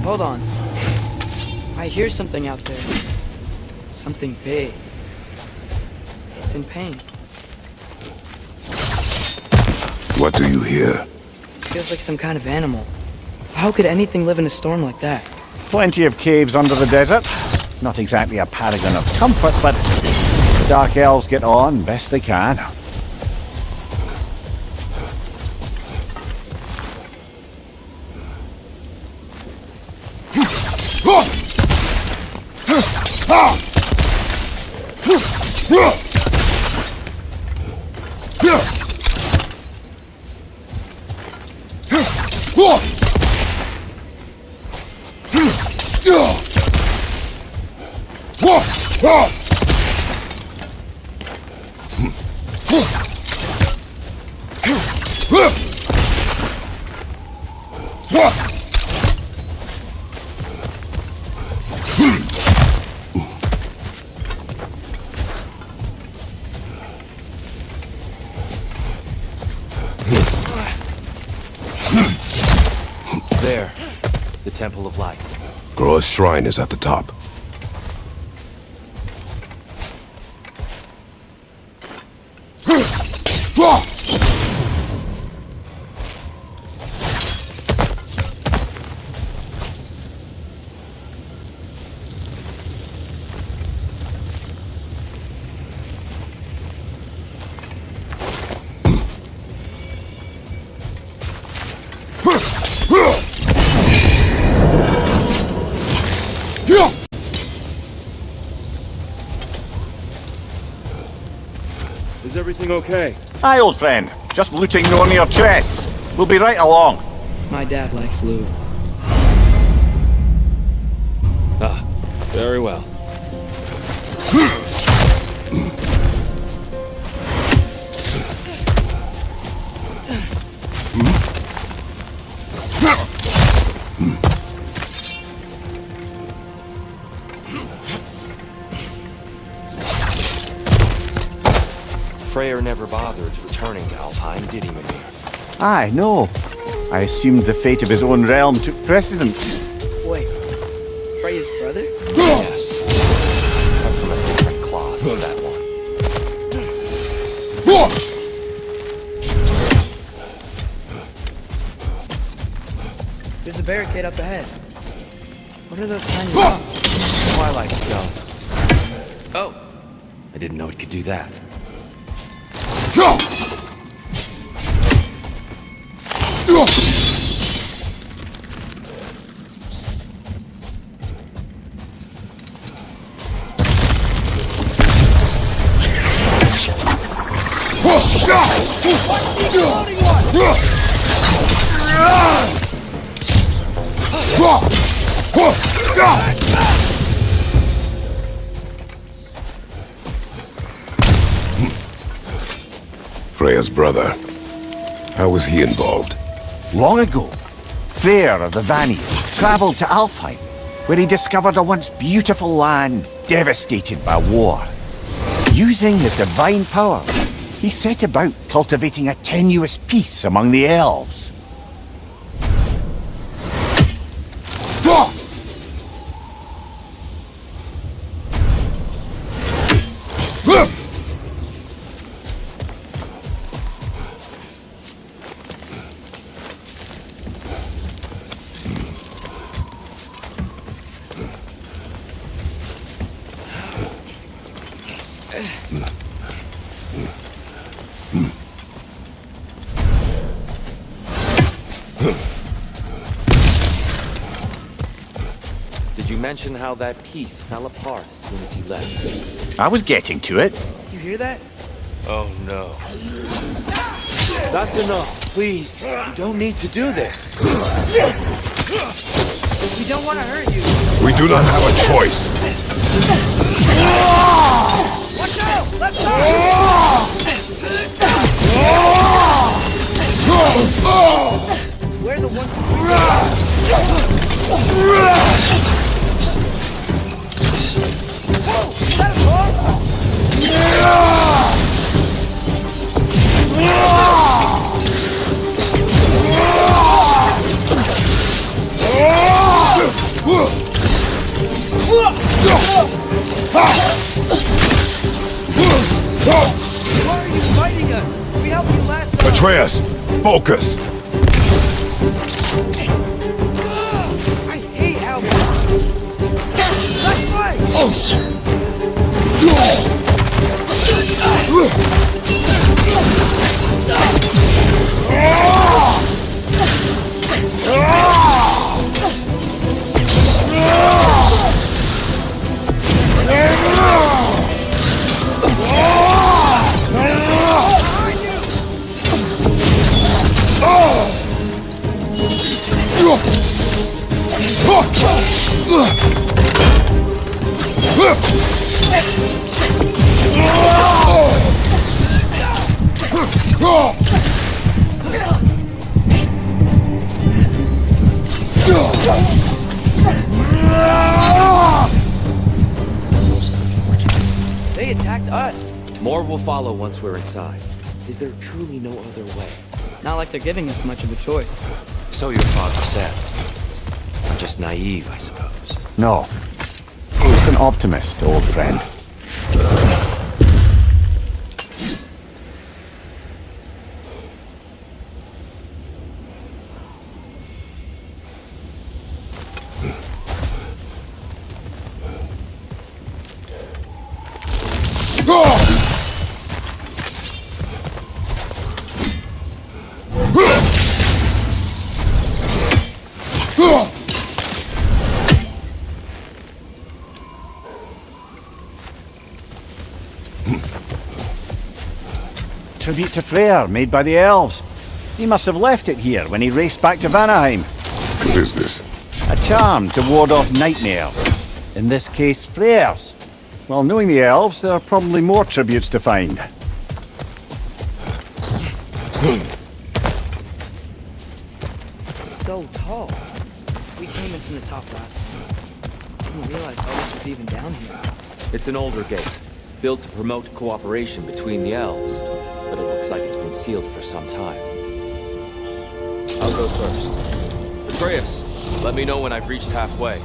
Hold on. I hear something out there. Something big. It's in pain. What do you hear? It feels like some kind of animal. How could anything live in a storm like that? Plenty of caves under the desert. Not exactly a paragon of comfort, but the Dark Elves get on best they can. There, the Temple of Light. Groa's shrine is at the top. Is everything okay? Aye, old friend. Just looting no near chests. We'll be right along. My dad likes loot. Ah, very well. Freyr never bothered returning to Alfheim, did he, Mimir? Aye, no. I assumed the fate of his own realm took precedence. Wait, Freya's brother? Yes. Cut from a different cloth than that one. There's a barricade up ahead. What are those tiny rocks? Twilight Stone. Oh! I didn't know it could do that. Freya's brother. How was he involved? Long ago, Freyr of the Vanir traveled to Alfheim, where he discovered a once beautiful land devastated by war. Using his divine power, he set about cultivating a tenuous peace among the elves. Did you mention how that piece fell apart as soon as he left? I was getting to it. You hear that? Oh no. That's enough, please. You don't need to do this. We don't want to hurt you. We do not have a choice. Watch out! Let's go! We're the ones who... Why are you fighting us? We helped you last time. Atreus, focus. I hate how... Let's fight! They attacked us. More will follow once we're inside. Is there truly no other way? Not like they're giving us much of a choice. So your father said. I'm just naive, I suppose. No. Just an optimist, old friend. Tribute to Freyr, made by the elves. He must have left it here when he raced back to Vanaheim. What is this? A charm to ward off nightmares. In this case, Freyr's. Well, knowing the elves, there are probably more tributes to find. So tall. We came in from the top last time. Didn't realize all this was even down here. It's an older gate, built to promote cooperation between the elves, but it looks like it's been sealed for some time. I'll go first. Atreus, let me know when I've reached halfway.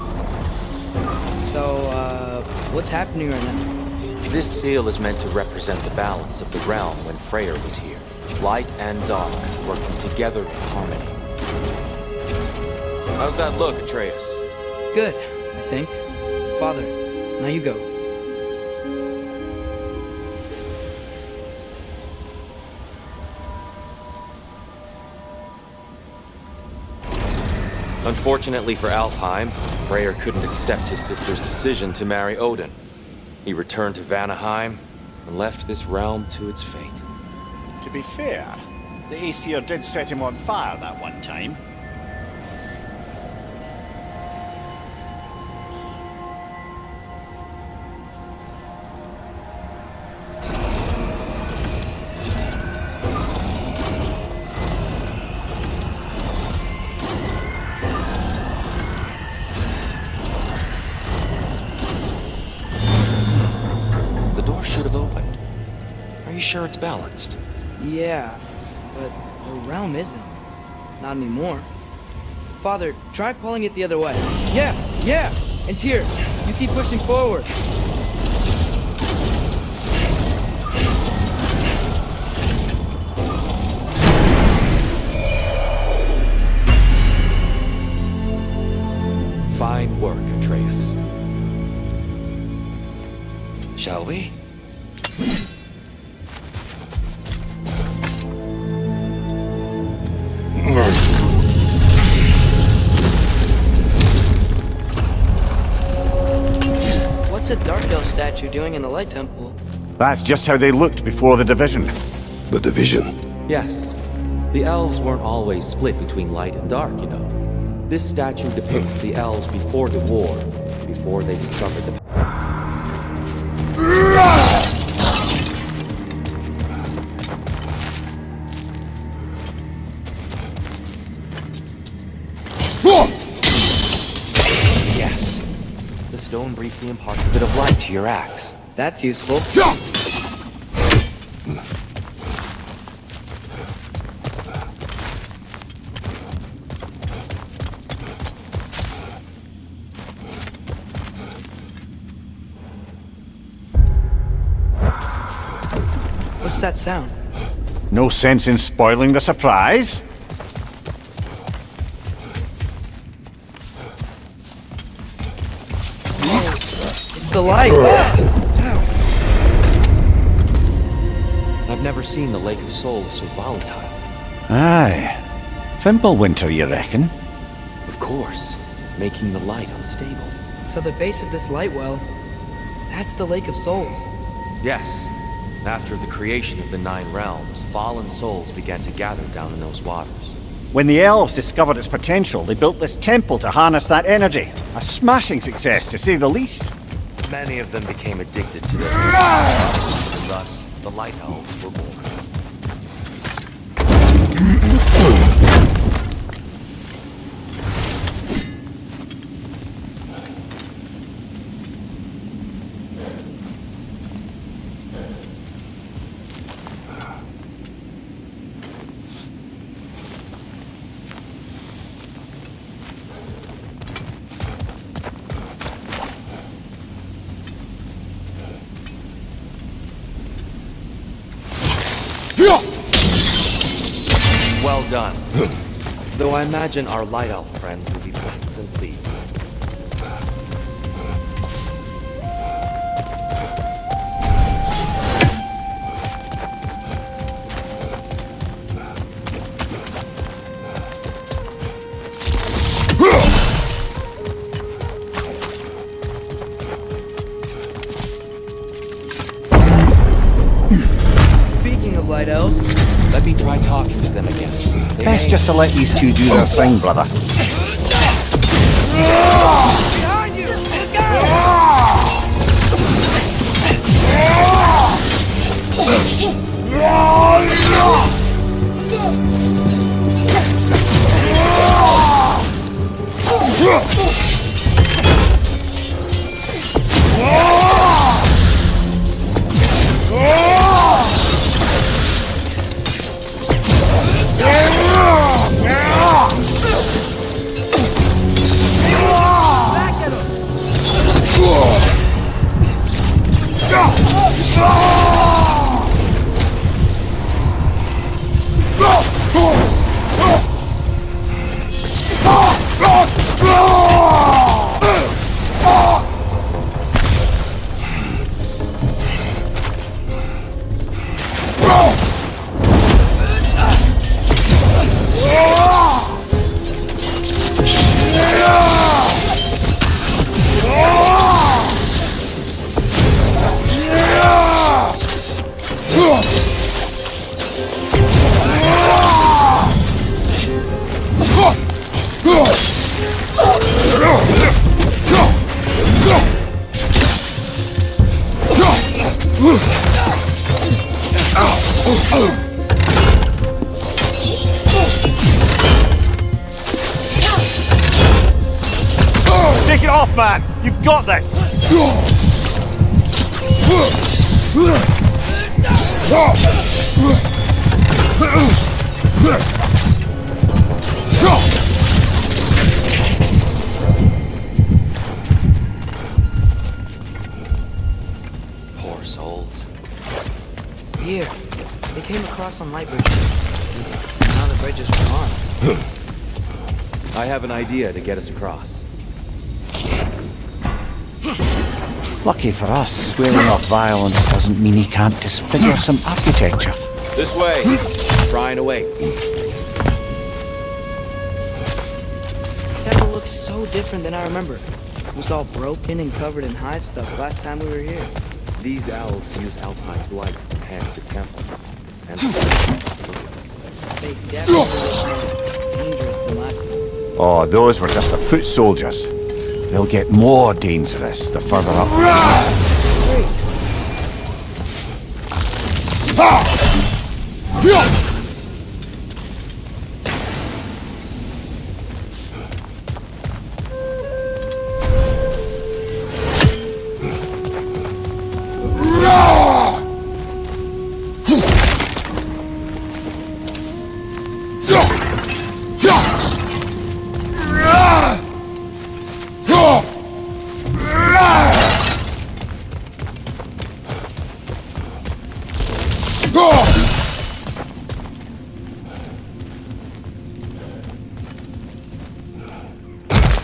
So, what's happening right now? This seal is meant to represent the balance of the realm when Freyr was here. Light and dark, working together in harmony. How's that look, Atreus? Good, I think. Father, now you go. Unfortunately for Alfheim, Freyr couldn't accept his sister's decision to marry Odin. He returned to Vanaheim and left this realm to its fate. To be fair, the Aesir did set him on fire that one time. door should have opened. Are you sure it's balanced? Yeah, but the realm isn't. Not anymore. Father, try pulling it the other way. Yeah! And Tyr, you keep pushing forward. Fine work, Atreus. Shall we? What's a Dark Elf statue doing in the Light Temple? That's just how they looked before the division. The division? Yes. The elves weren't always split between light and dark, you know. This statue depicts the elves before the war, before they discovered the... Yes. The stone briefly imparts a bit of light to your axe. That's useful. What's that sound? No sense in spoiling the surprise. It's the light! I've never seen the Lake of Souls so volatile. Aye. Fimbulwinter, you reckon? Of course, making the light unstable. So the base of this light well, that's the Lake of Souls. Yes. After the creation of the 9 realms, fallen souls began to gather down in those waters. When the elves discovered its potential, they built this temple to harness that energy. A smashing success, to say the least. Many of them became addicted to their and thus the Light Elves were born. Well done. Though I imagine our Light Elf friends will be less than pleased. Speaking of Light Elves, let me try talking to them again. Best just to let these two do their thing, brother. behind you! Look Take it off, man! You've got this! Poor souls. Here, they came across on light bridges. Now the bridge is gone. I have an idea to get us across. Lucky for us, swearing off violence doesn't mean he can't disfigure some architecture. This way. Shrine awaits. This temple looks so different than I remember. It was all broken and covered in hive stuff last time we were here. These elves use Alfheim's light to enhance the temple. And They definitely look more dangerous than last time. Oh, those were just the foot soldiers. They'll get more dangerous the further up.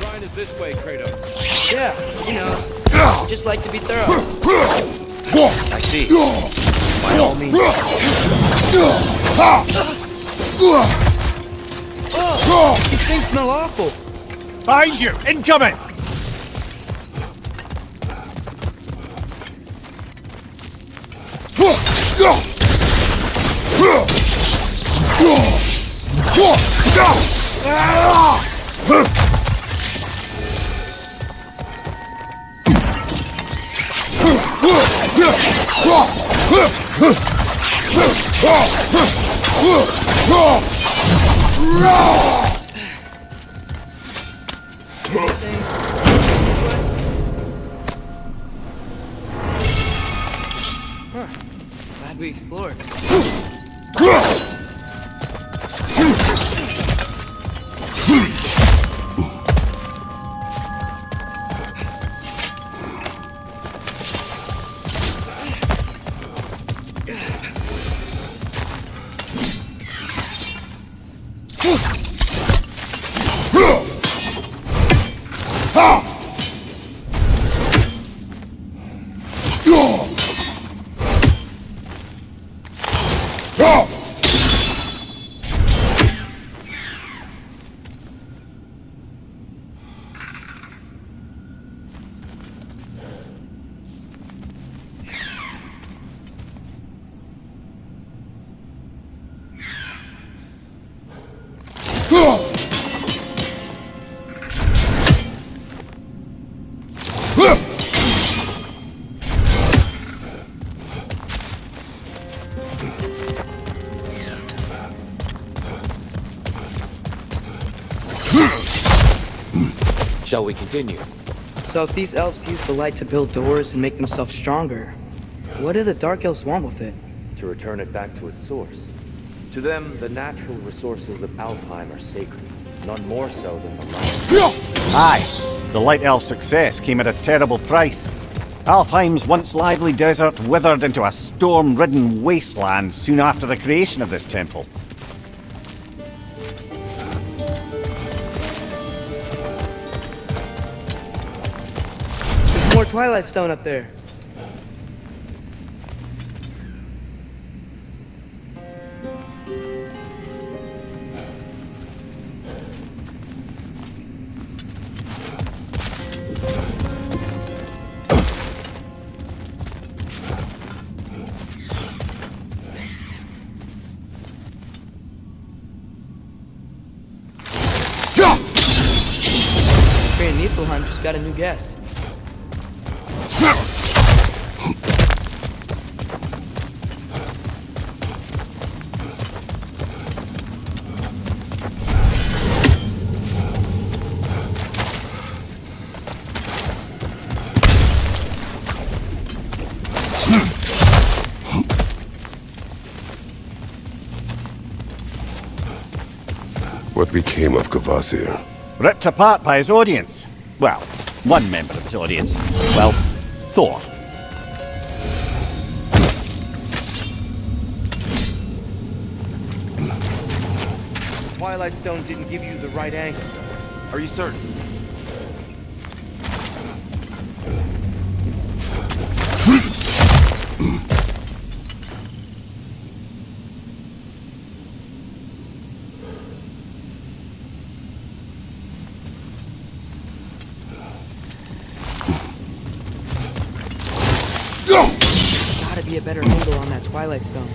Shrine is this way, Kratos. Yeah, you know, just like to be thorough. I see. By all means. These things smell awful. Behind you! Incoming! Huh. Glad we explored. Shall we continue? So if these elves use the light to build doors and make themselves stronger, what do the dark elves want with it? To return it back to its source. To them, the natural resources of Alfheim are sacred, none more so than the light. Aye, the Light Elf success came at a terrible price. Alfheim's once lively desert withered into a storm-ridden wasteland soon after the creation of this temple. There's more Twilight Stone up there. Niflheim just got a new guest. What became of Kvasir? Ripped apart by his audience. Well, one member of his audience. Well, Thor. Twilight Stone didn't give you the right angle. Are you certain? Gotta be a better angle on that Twilight Stone.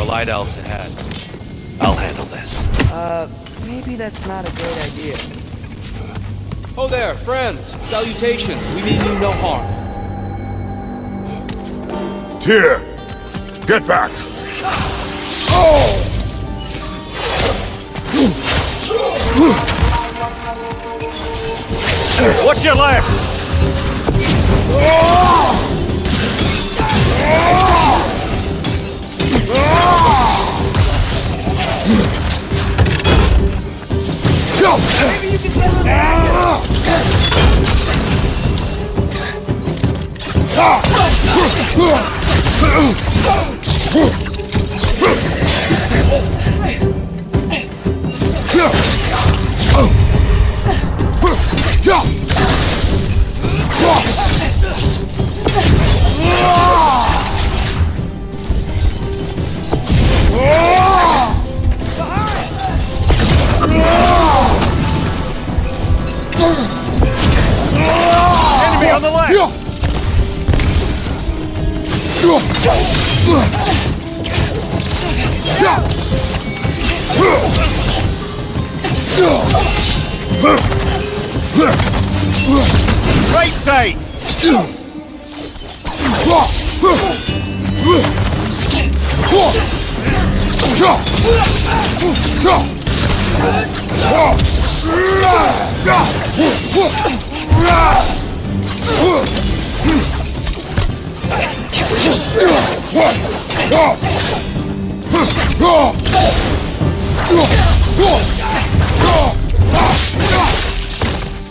Light elves ahead. I'll handle this. Maybe that's not a great idea. Oh there, friends. Salutations. We mean you no harm. Tyr! Get back! Oh! Watch your left! Maybe you can get him back. Enemy on the left! Right side!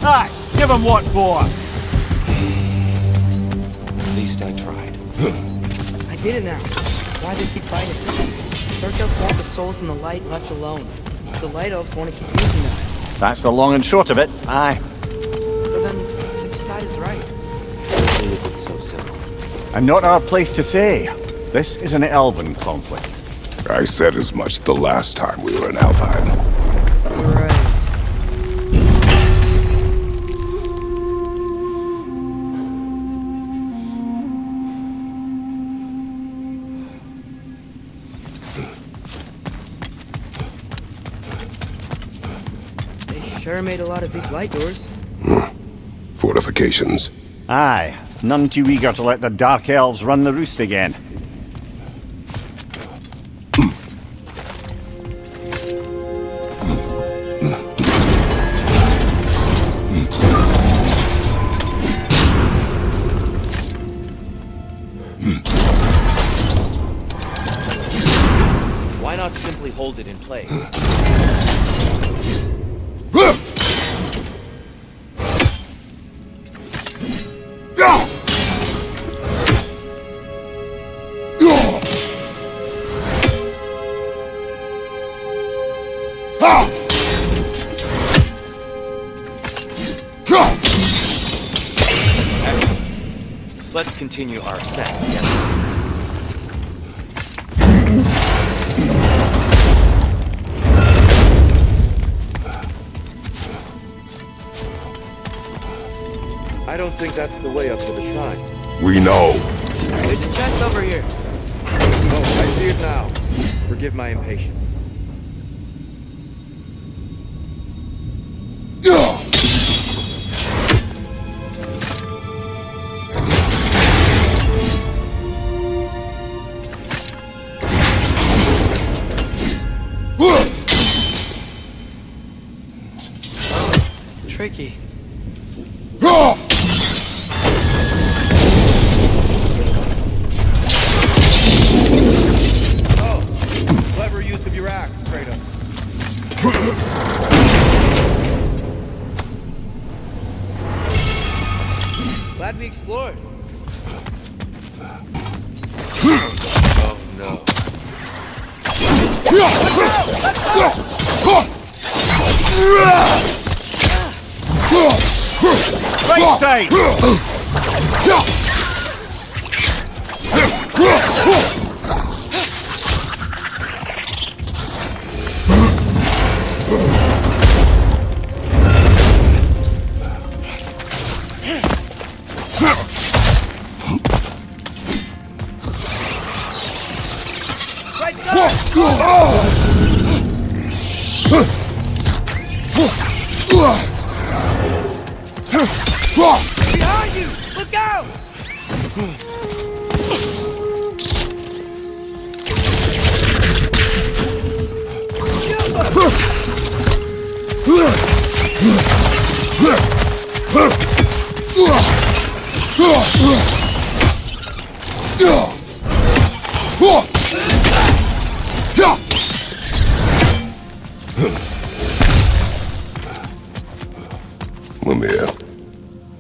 Aye, give him what for. At least I tried. I get it now. Why they keep fighting? Dark elves want the souls in the light left alone. The light elves want to keep using them. That's the long and short of it. Aye. So then, which side is right? It isn't so simple. And not our place to say. This is an elven conflict. I said as much the last time we were in Alfheim. Right. Sure made a lot of these light doors. Fortifications. Aye, none too eager to let the Dark Elves run the roost again. Why not simply hold it in place? Let's continue our ascent. Yes? I don't think that's the way up to the shrine. We know. There's a chest over here. Oh, I see it now. Forgive my impatience. Tricky. Clever use of your axe, Kratos. Glad we explored. Oh no. Right side! Behind you! Look out! Mimir,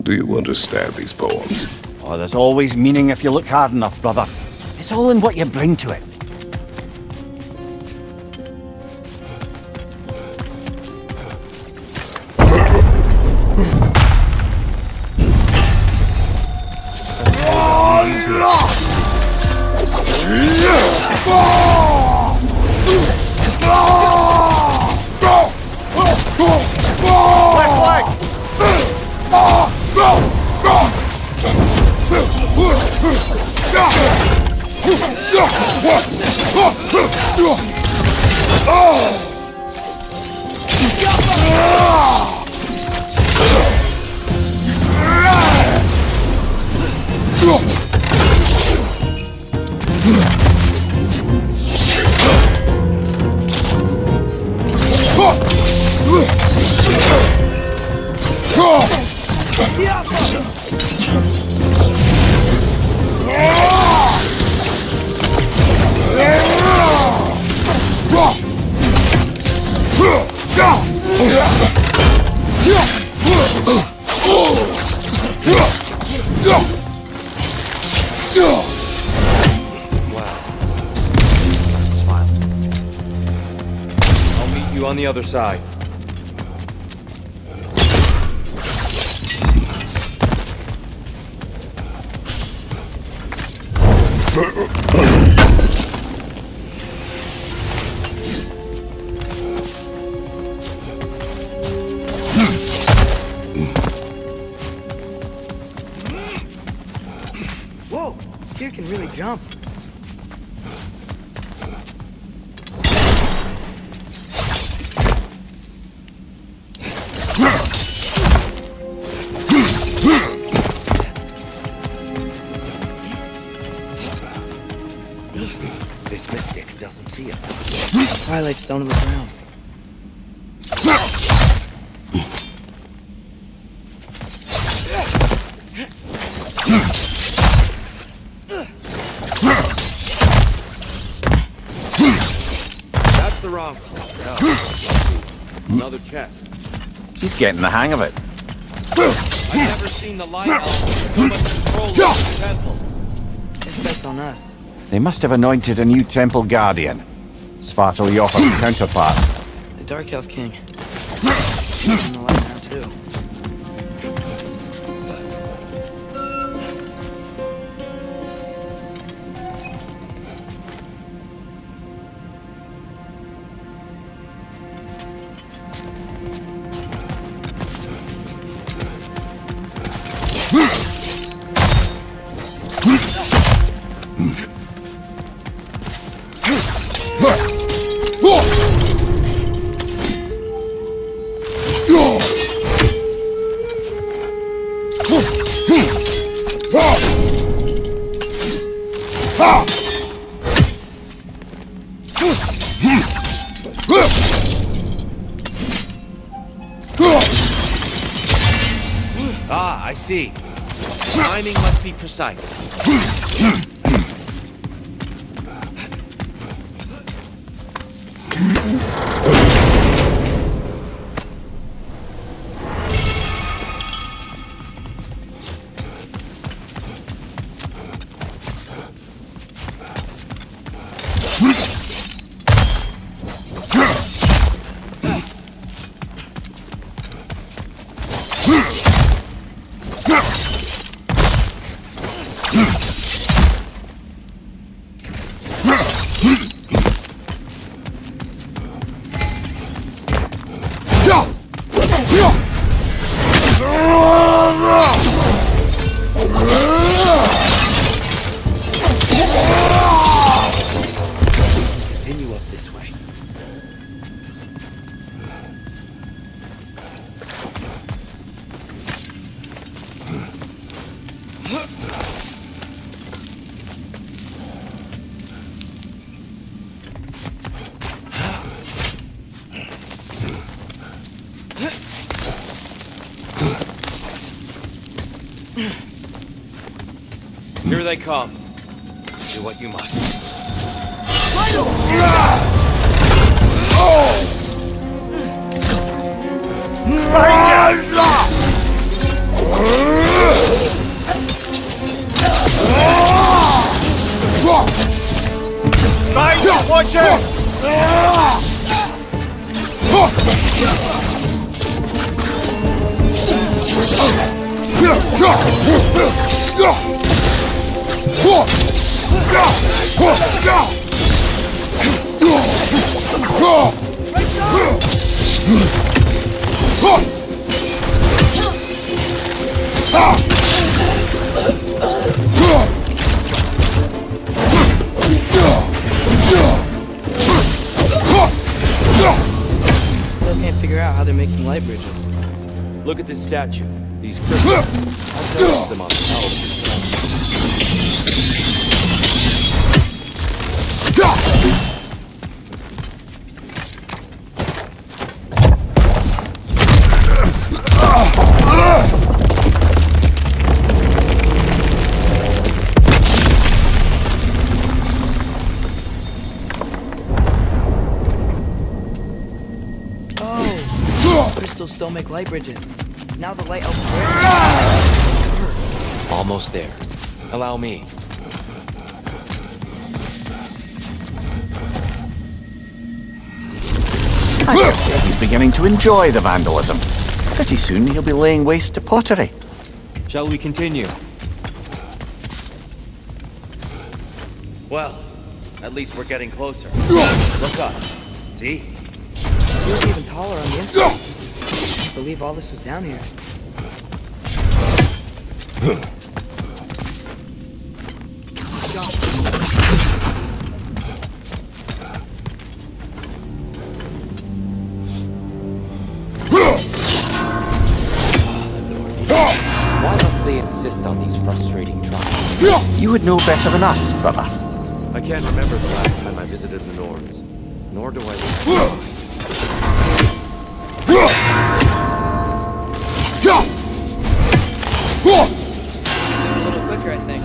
do you understand these poems? Oh, there's always meaning if you look hard enough, brother. It's all in what you bring to it. On the other side. Whoa! Deer can really jump. This mystic doesn't see us. Twilight stone on the ground. That's the wrong one. Another chest. He's getting the hang of it. I've never seen the light elf with so much control over the temple. Guess that's on us. They must have anointed a new temple guardian. Svartal Yoffa's counterpart. The Dark Elf King. He's in the light now, too. Ah, I see. Timing must be precise. Continue up this way. Here they come. Do what you must. Still can't figure out how they're making light bridges. Look at this statue. These crystals. I'll tell them on the Crystals still make light bridges. Now the light elf. Almost there. Allow me. I dare say he's beginning to enjoy the vandalism. Pretty soon he'll be laying waste to pottery. Shall we continue? Well, at least we're getting closer. Look up. See? He was even taller on the inside. I can't believe all this was down here. Why must they insist on these frustrating trials? You would know better than us, brother. I can't remember the last time I visited the Norns, nor do I... A little quicker, I think.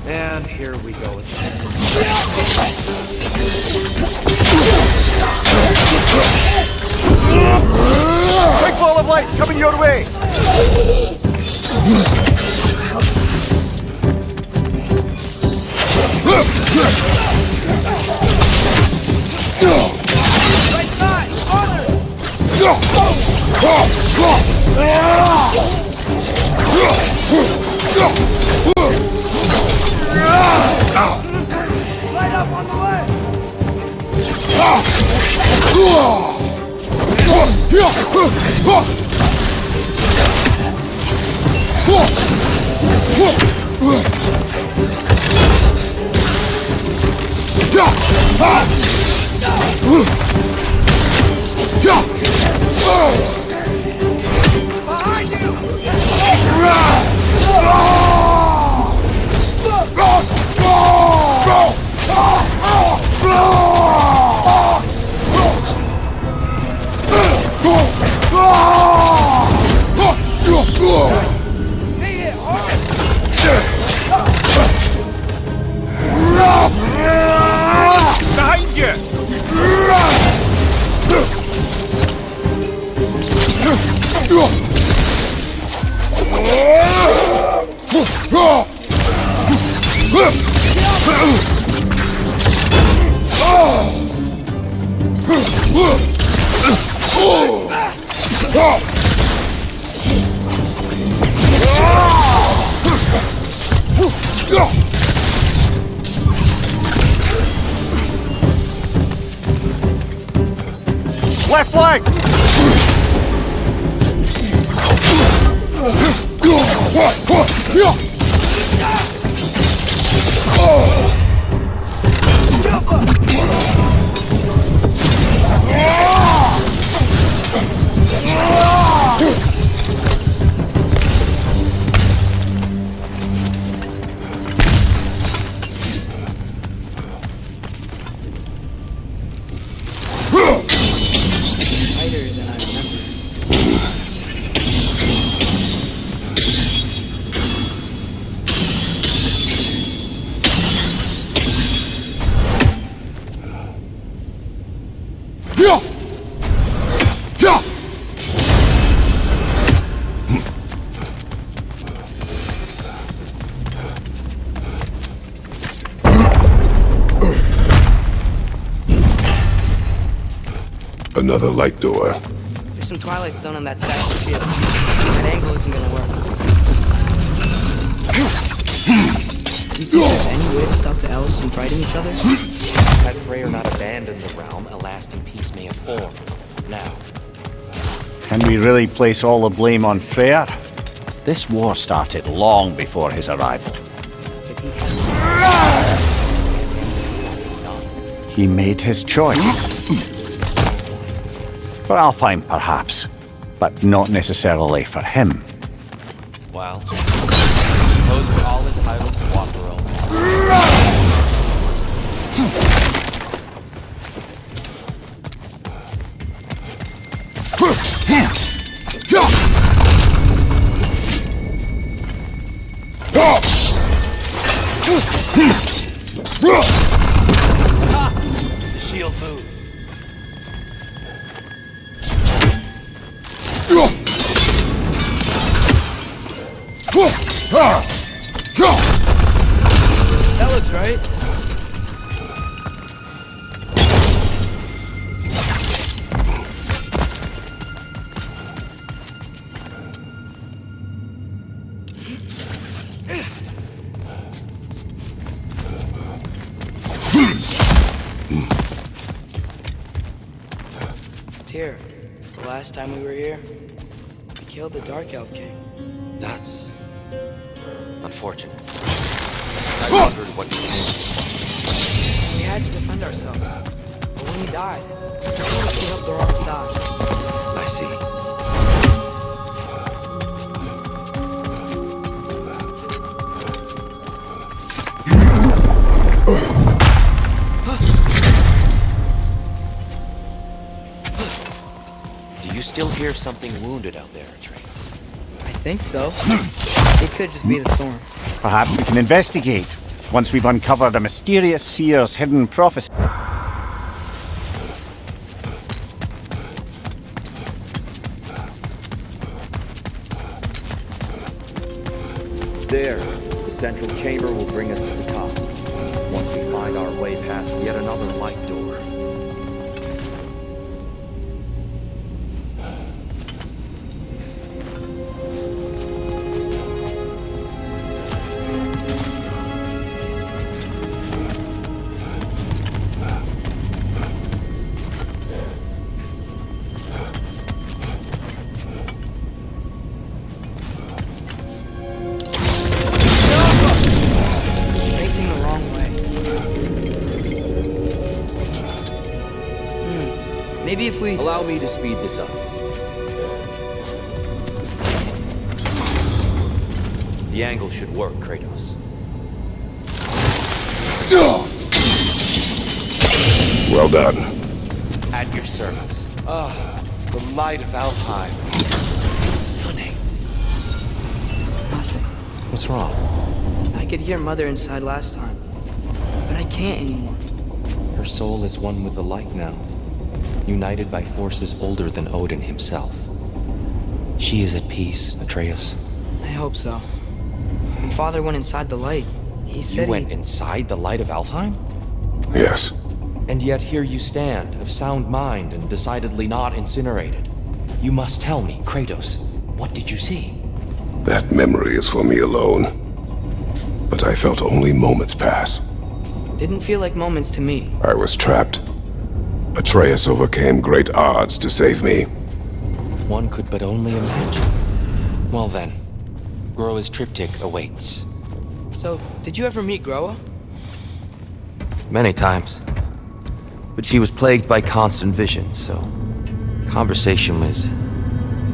And here we go again. Quick ball of light coming your way! Right side! Honor! Right up on the way! Behind you! Behind you! Left flank! Tighter than I remember. Another light door. There's some Twilight Stone on that side of the shield. That angle isn't gonna work. You think there's any way to stop the elves from fighting each other? Had Freyr not abandoned the realm, a lasting peace may have formed. Now, Can we really place all the blame on Freyr? This war started long before his arrival. He made his choice. For Alfheim, perhaps, but not necessarily for him. well, suppose we're all entitled to walk our own Move. That looks right. Tyr, the last time we were here, we killed the Dark Elf King. That's unfortunate. I wondered what you did. We had to defend ourselves. But when he died, we helped the wrong side. I see. Do you still hear something wounded out there, Atreus? I think so. It could just be the storm. Perhaps we can investigate once we've uncovered a mysterious seer's hidden prophecy. There, the central chamber will bring us to the top. Once we find our way past yet another light door. Facing the wrong way. Maybe if we... Allow me to speed this up. The angle should work, Kratos. Well done. At your service. Ah, the light of Alfheim. Stunning. Nothing. What's wrong? I could hear Mother inside last time, but I can't anymore. Her soul is one with the light now, united by forces older than Odin himself. She is at peace, Atreus. I hope so. When Father went inside the light, he said You went inside the light of Alfheim? Yes. And yet here you stand, of sound mind and decidedly not incinerated. You must tell me, Kratos, what did you see? That memory is for me alone. But I felt only moments pass. Didn't feel like moments to me. I was trapped. Atreus overcame great odds to save me. One could but only imagine. Well then, Groa's triptych awaits. So, did you ever meet Groa? Many times. But she was plagued by constant visions, so conversation was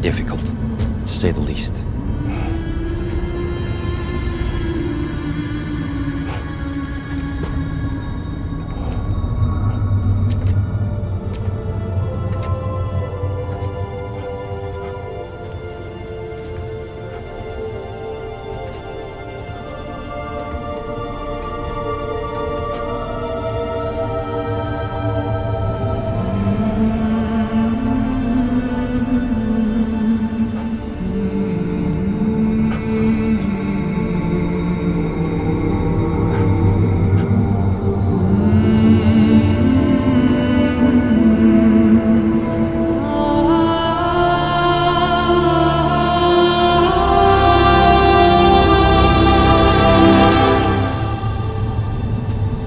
difficult, to say the least.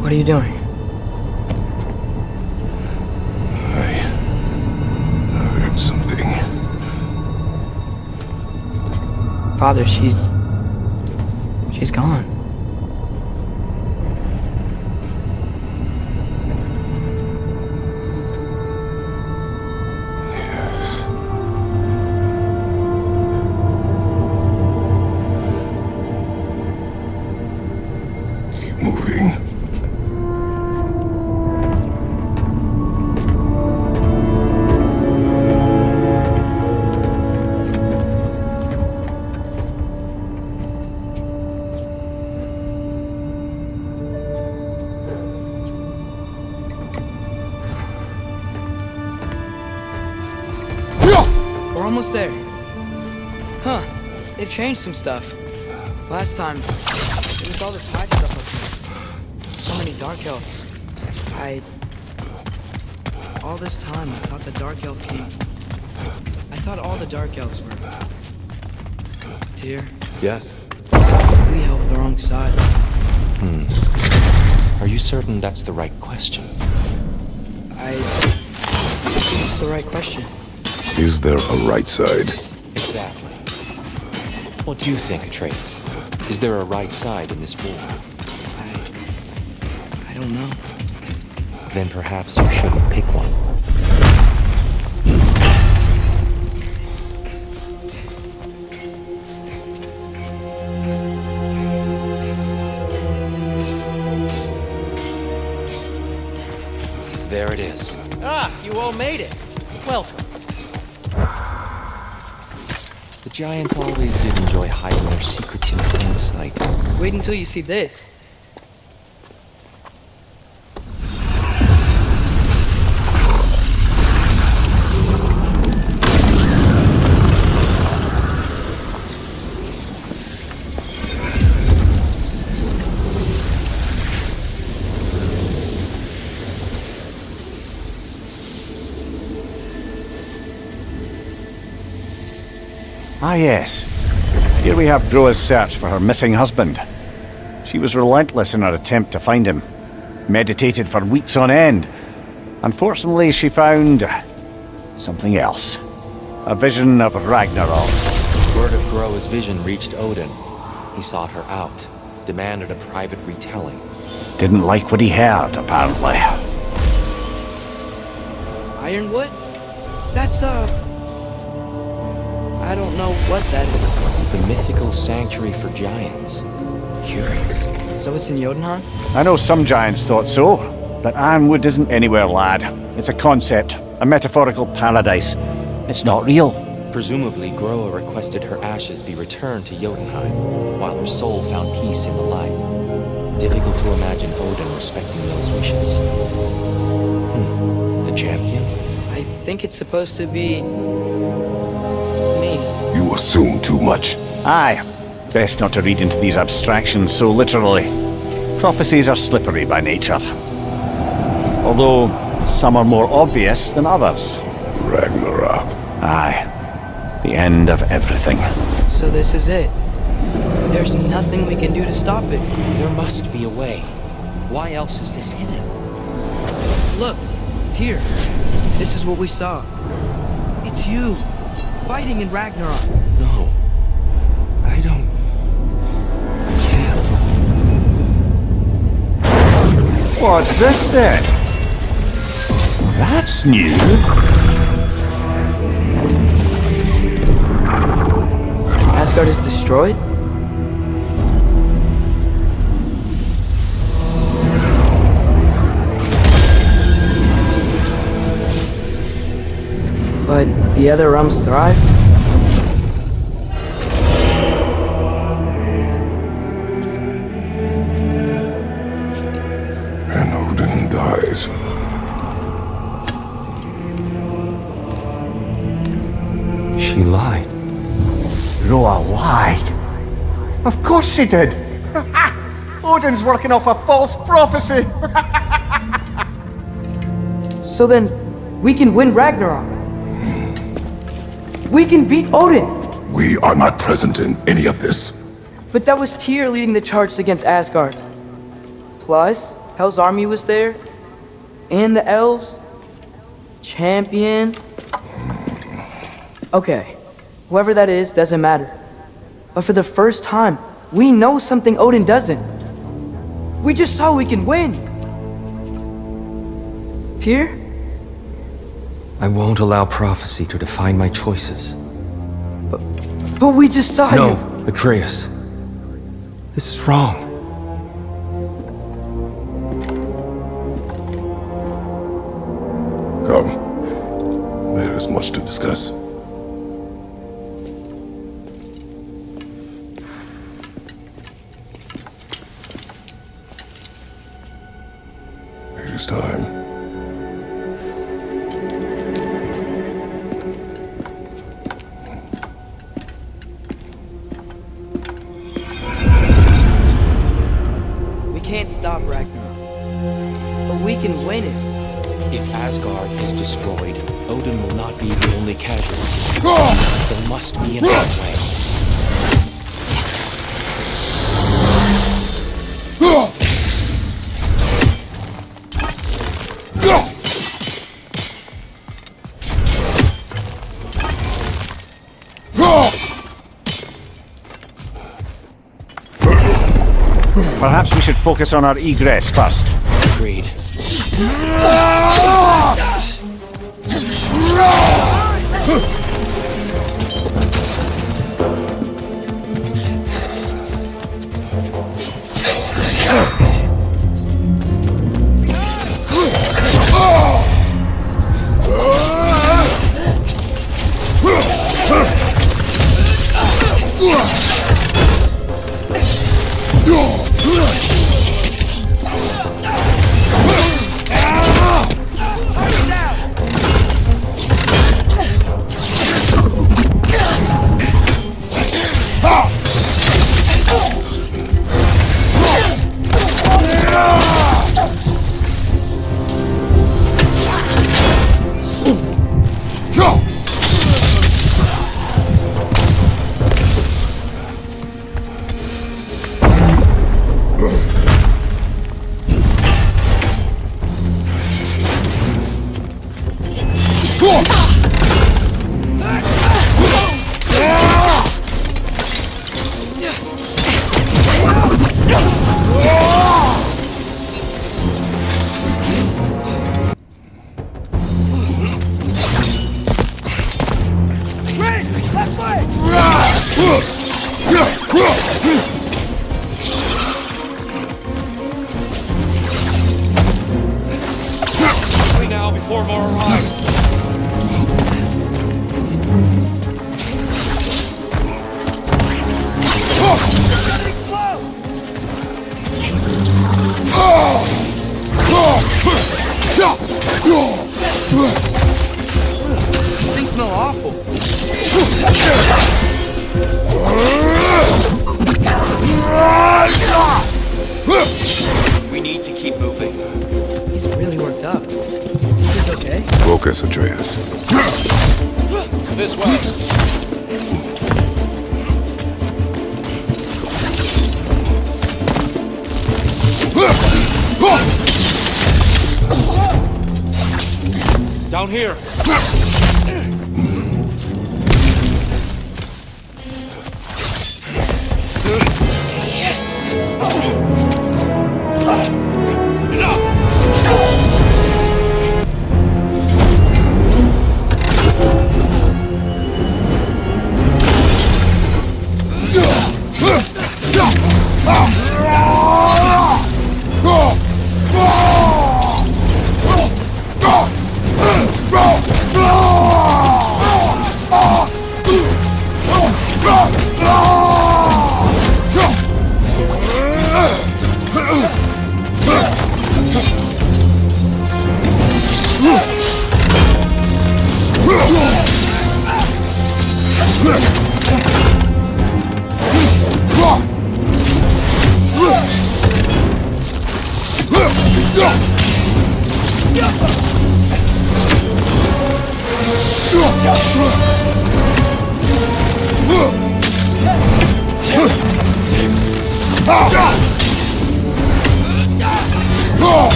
What are you doing? I heard something. Father, she's gone. Yes. Keep moving. We're almost there. Huh. They've changed some stuff. Last time, there was all this high stuff up here. So many Dark Elves. All this time, I thought the Dark Elf King... I thought all the Dark Elves were... Tyr, Yes? we helped the wrong side. Are you certain that's the right question? It's the right question. Is there a right side? Exactly. What do you think, Atreus? Is there a right side in this war? I don't know. Then perhaps you shouldn't pick one. There it is. Ah, you all made it. Welcome. The giants always did enjoy hiding their secrets in plain sight. Wait until you see this. Ah, yes. Here we have Groa's search for her missing husband. She was relentless in her attempt to find him. Meditated for weeks on end. Unfortunately, she found... something else. A vision of Ragnarok. Word of Groa's vision reached Odin. He sought her out, demanded a private retelling. Didn't like what he heard, apparently. Ironwood? That's the... I don't know what that is. The mythical sanctuary for giants. Curious. So it's in Jotunheim? I know some giants thought so, but Ironwood isn't anywhere, lad. It's a concept, a metaphorical paradise. It's not real. Presumably, Groa requested her ashes be returned to Jotunheim, while her soul found peace in the light. Difficult to imagine Odin respecting those wishes. The champion? I think it's supposed to be... You assume too much. Aye. Best not to read into these abstractions so literally. Prophecies are slippery by nature. Although, some are more obvious than others. Ragnarok. Aye. The end of everything. So this is it. There's nothing we can do to stop it. There must be a way. Why else is this hidden? Look, Tyr. This is what we saw. It's you. Fighting in Ragnarok. No. I don't... I can't. What's this then? That's new. Asgard is destroyed? But the other realms thrive? And Odin dies. She lied. Groa lied. Of course she did. Odin's working off a false prophecy. So then, we can win Ragnarok. We can beat Odin. We are not present in any of this. But that was Tyr leading the charge against Asgard. Plus, Hell's army was there. And the elves. Champion. Okay, whoever that is doesn't matter. But for the first time, we know something Odin doesn't. We just saw we can win. Tyr? I won't allow prophecy to define my choices. But we just saw No, Atreus. This is wrong. Come. There is much to discuss. It is time. can't stop Ragnarok, but we can win it. If Asgard is destroyed, Odin will not be the only casualty. There must be another way. Perhaps we should focus on our egress first. Agreed. Now before more arrive. Things smell awful. We need to keep moving. He's really worked up. He's okay. Focus, Atreus. This way. Down here.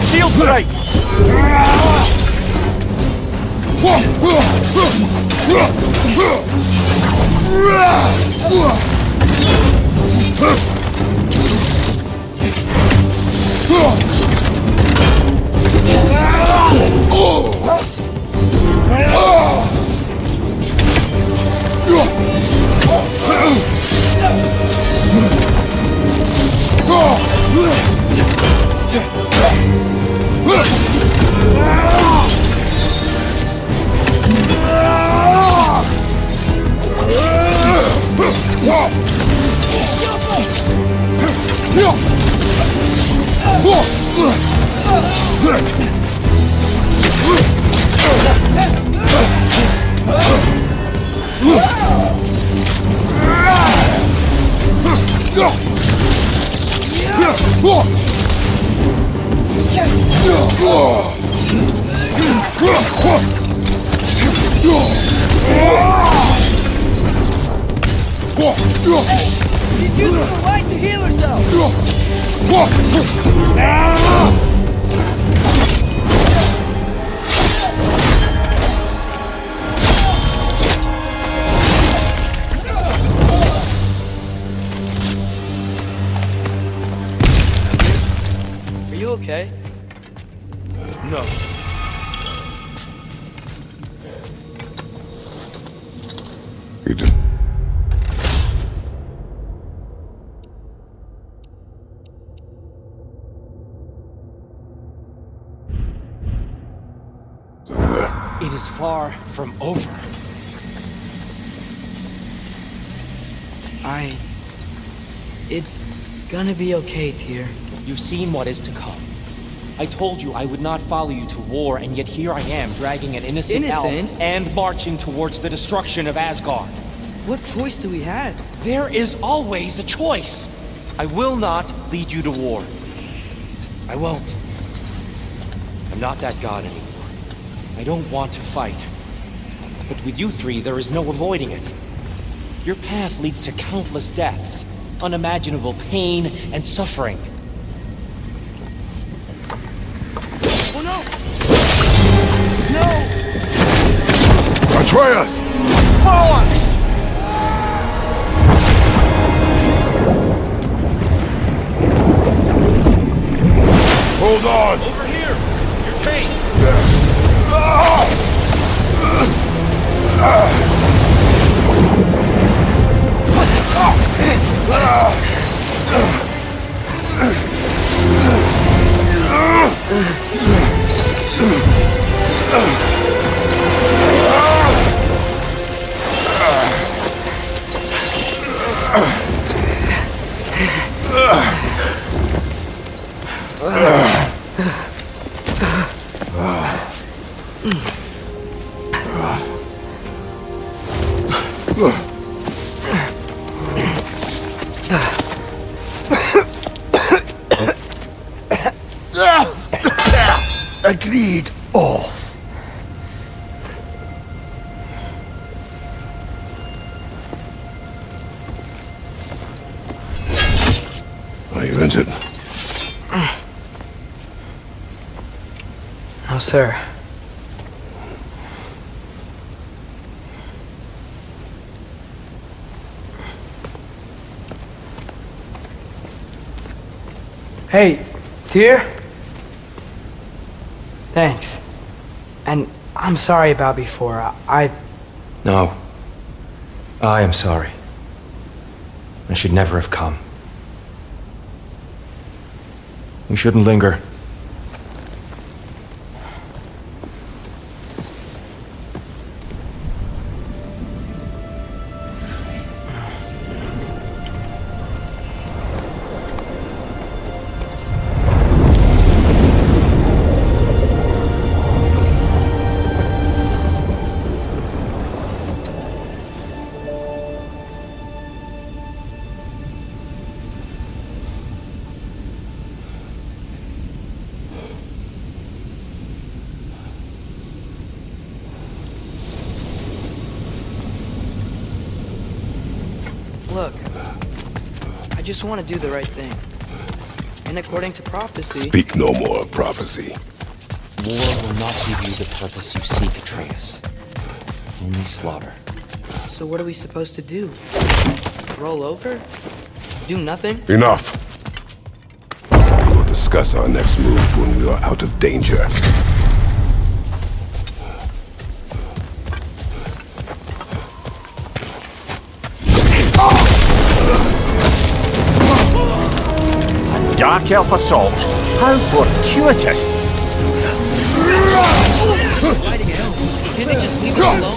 Shield strike! Yeah! She's using the light to heal herself! Are you okay? No. You did. It is far from over. It's gonna be okay, Tyr. You've seen what is to come. I told you I would not follow you to war, and yet here I am, dragging an innocent elf and marching towards the destruction of Asgard. What choice do we have? There is always a choice. I will not lead you to war. I won't. I'm not that god anymore. I don't want to fight. But with you three, there is no avoiding it. Your path leads to countless deaths, unimaginable pain and suffering. Oh no! No! Atreus! Hold on! Over here! You're chained! Agreed. Oh. Are you injured? No, sir. Hey, Tyr? Thanks. And I'm sorry about before. No. I am sorry. I should never have come. We shouldn't linger. Look, I just want to do the right thing. And according to prophecy... Speak no more of prophecy. War will not give you the purpose you seek, Atreus. Only slaughter. So what are we supposed to do? Roll over? Do nothing? Enough! We will discuss our next move when we are out of danger. Dark Elf assault. How fortuitous. Fighting elf. Can't they just leave us alone?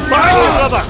Behind you, brother!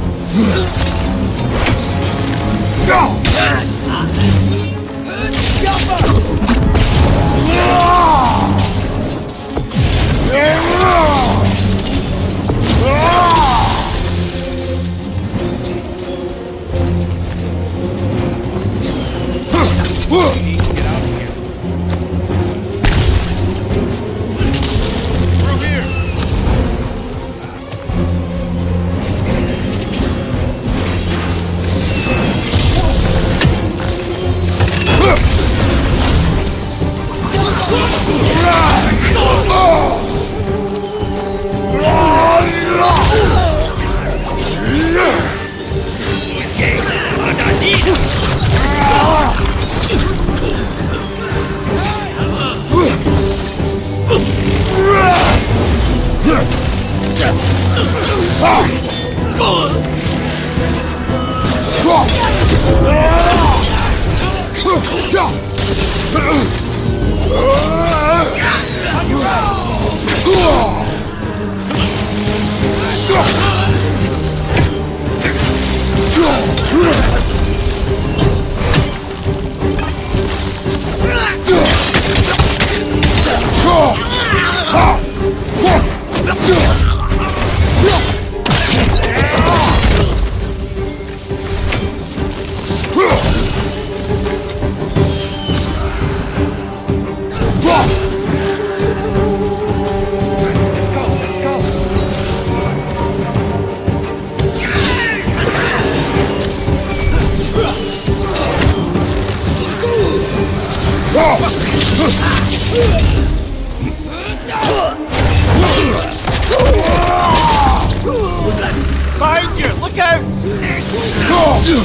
Behind you! Look out! Behind you!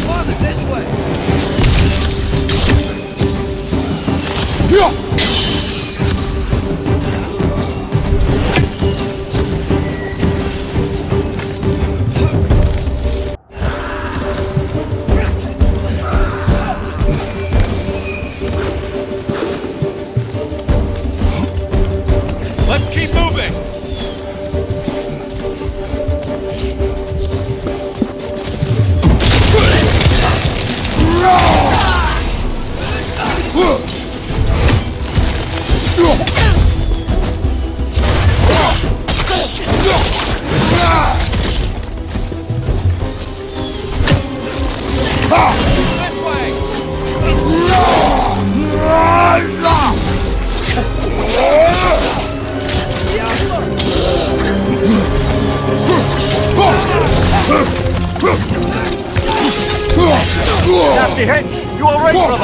Father, this way! Let's keep moving! This way! Nasty hit! You alright, brother?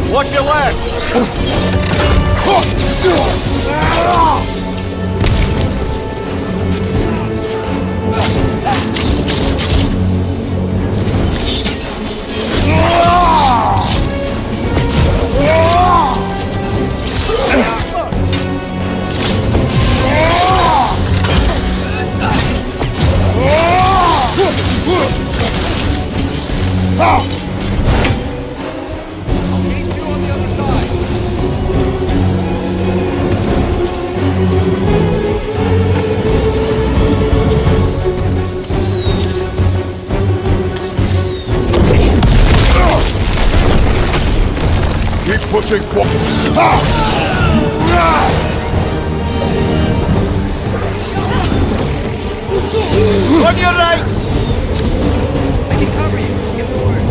Watch your leg! Keep pushing forward. On your right! I can cover you. Get forward.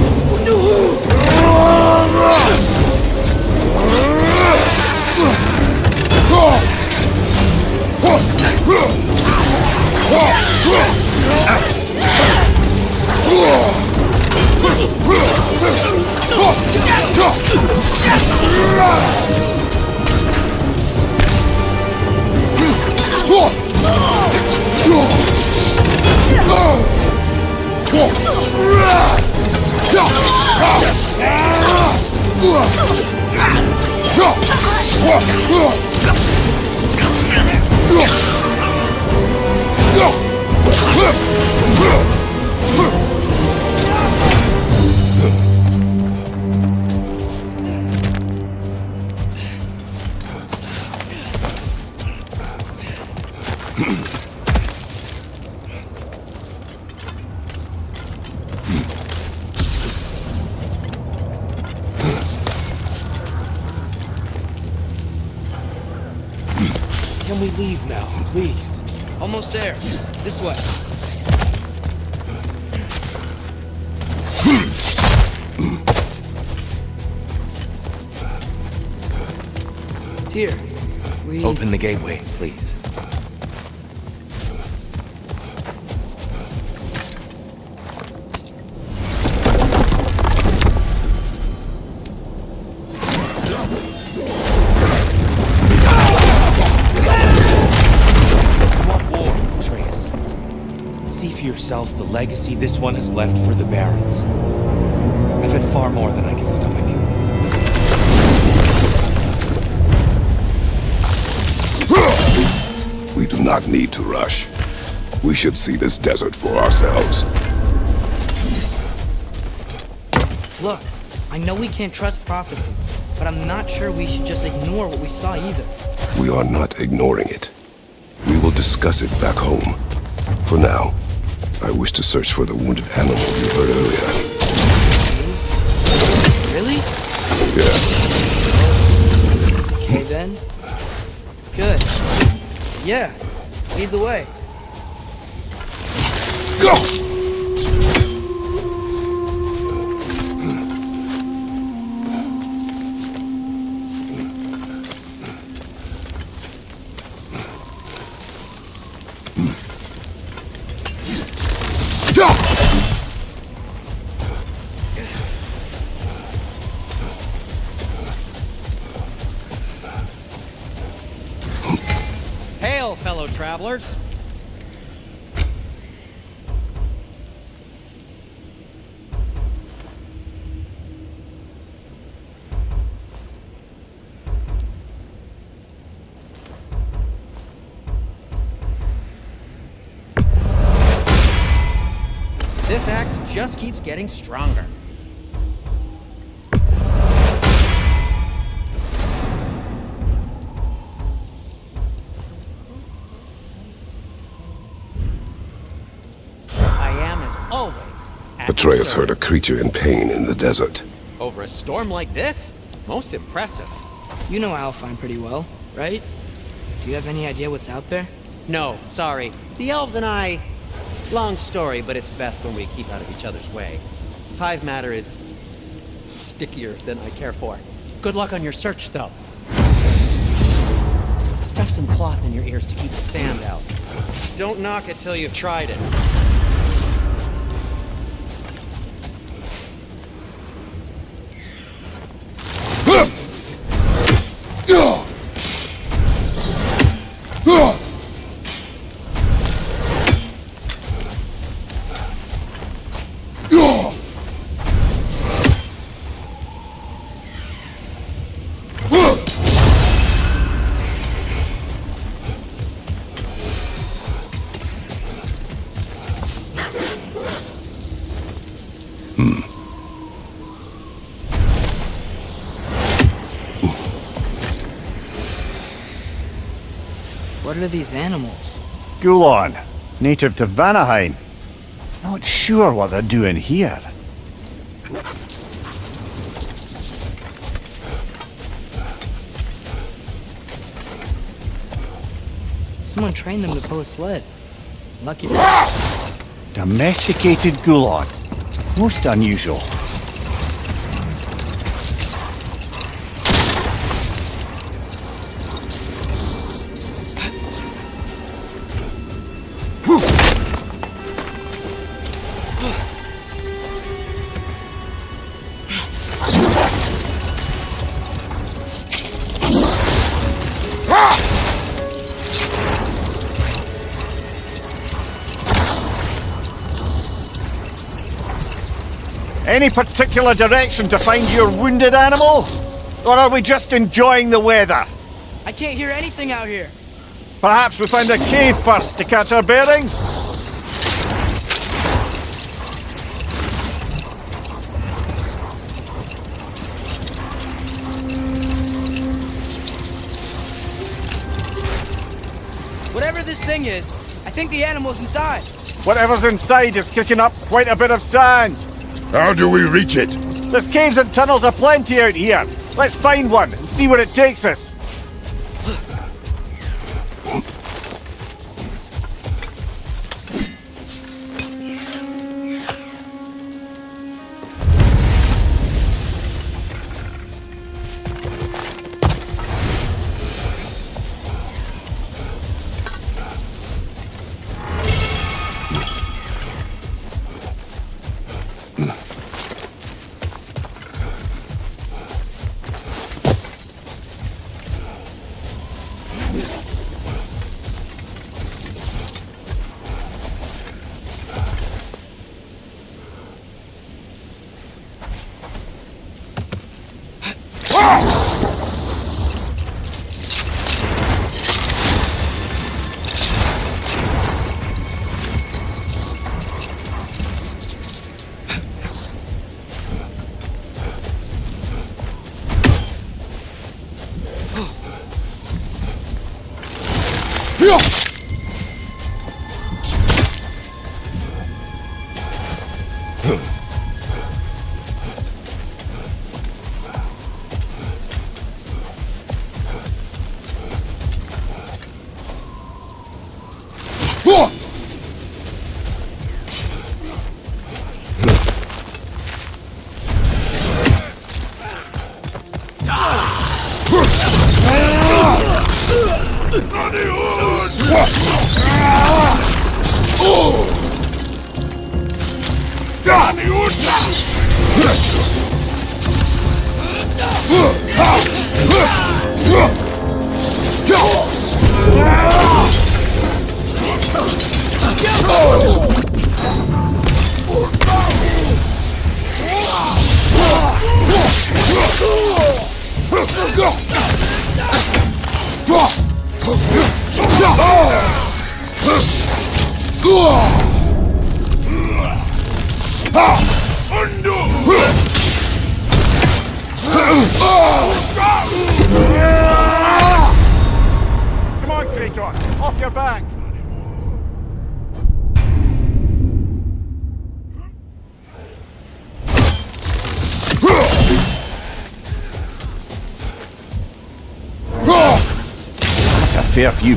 Can we leave now, please? Almost there. This way. Here. We... Open the gateway, please. Yourself the legacy this one has left for the Barons. I've had far more than I can stomach. We do not need to rush. We should see this desert for ourselves. Look, I know we can't trust prophecy, but I'm not sure we should just ignore what we saw either. We are not ignoring it. We will discuss it back home. For now, I wish to search for the wounded animal you heard earlier. Really? Yes. Okay then. Good. Yeah. Lead the way. Go! Hail, fellow travelers! This axe just keeps getting stronger. Always. Atreus heard a creature in pain in the desert. Over a storm like this? Most impressive. You know Alfheim pretty well, right? Do you have any idea what's out there? No, sorry. The elves and I... Long story, but it's best when we keep out of each other's way. Hive matter is... stickier than I care for. Good luck on your search, though. Stuff some cloth in your ears to keep the sand out. Don't knock it till you've tried it. What are these animals? Gulon, native to Vanaheim. Not sure what they're doing here. Someone trained them to pull a sled. Lucky for Domesticated gulag. Most unusual. Any particular direction to find your wounded animal? Or are we just enjoying the weather? I can't hear anything out here. Perhaps we find a cave first to catch our bearings? Whatever this thing is, I think the animal's inside. Whatever's inside is kicking up quite a bit of sand. How do we reach it? There's caves and tunnels aplenty out here. Let's find one and see where it takes us. Come on, Kratos, off your back! That's a fair few.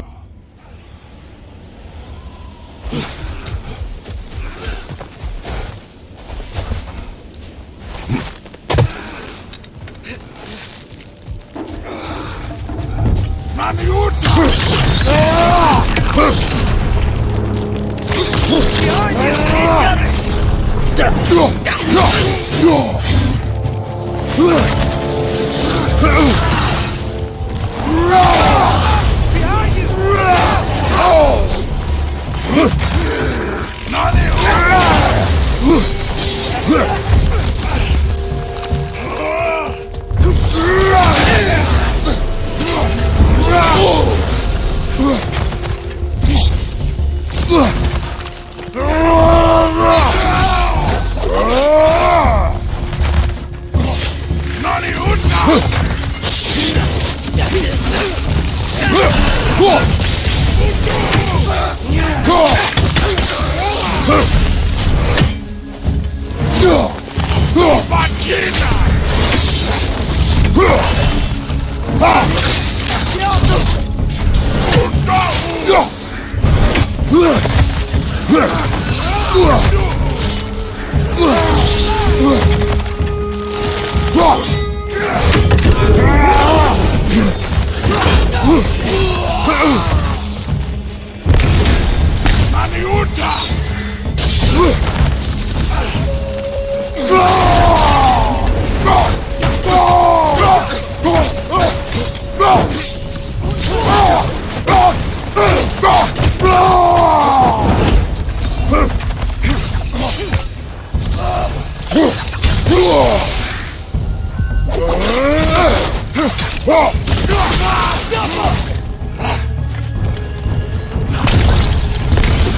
Go!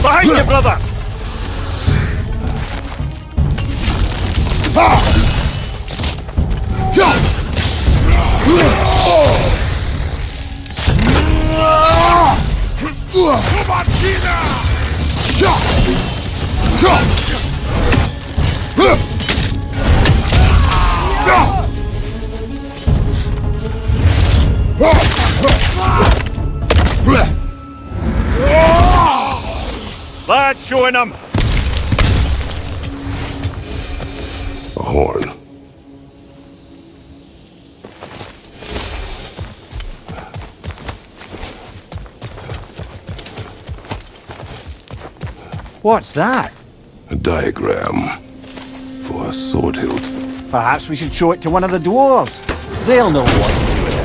Behind you, brother! Lads, showing them! A horn. What's that? A diagram for a sword hilt. Perhaps we should show it to one of the dwarves. They'll know what to do with it.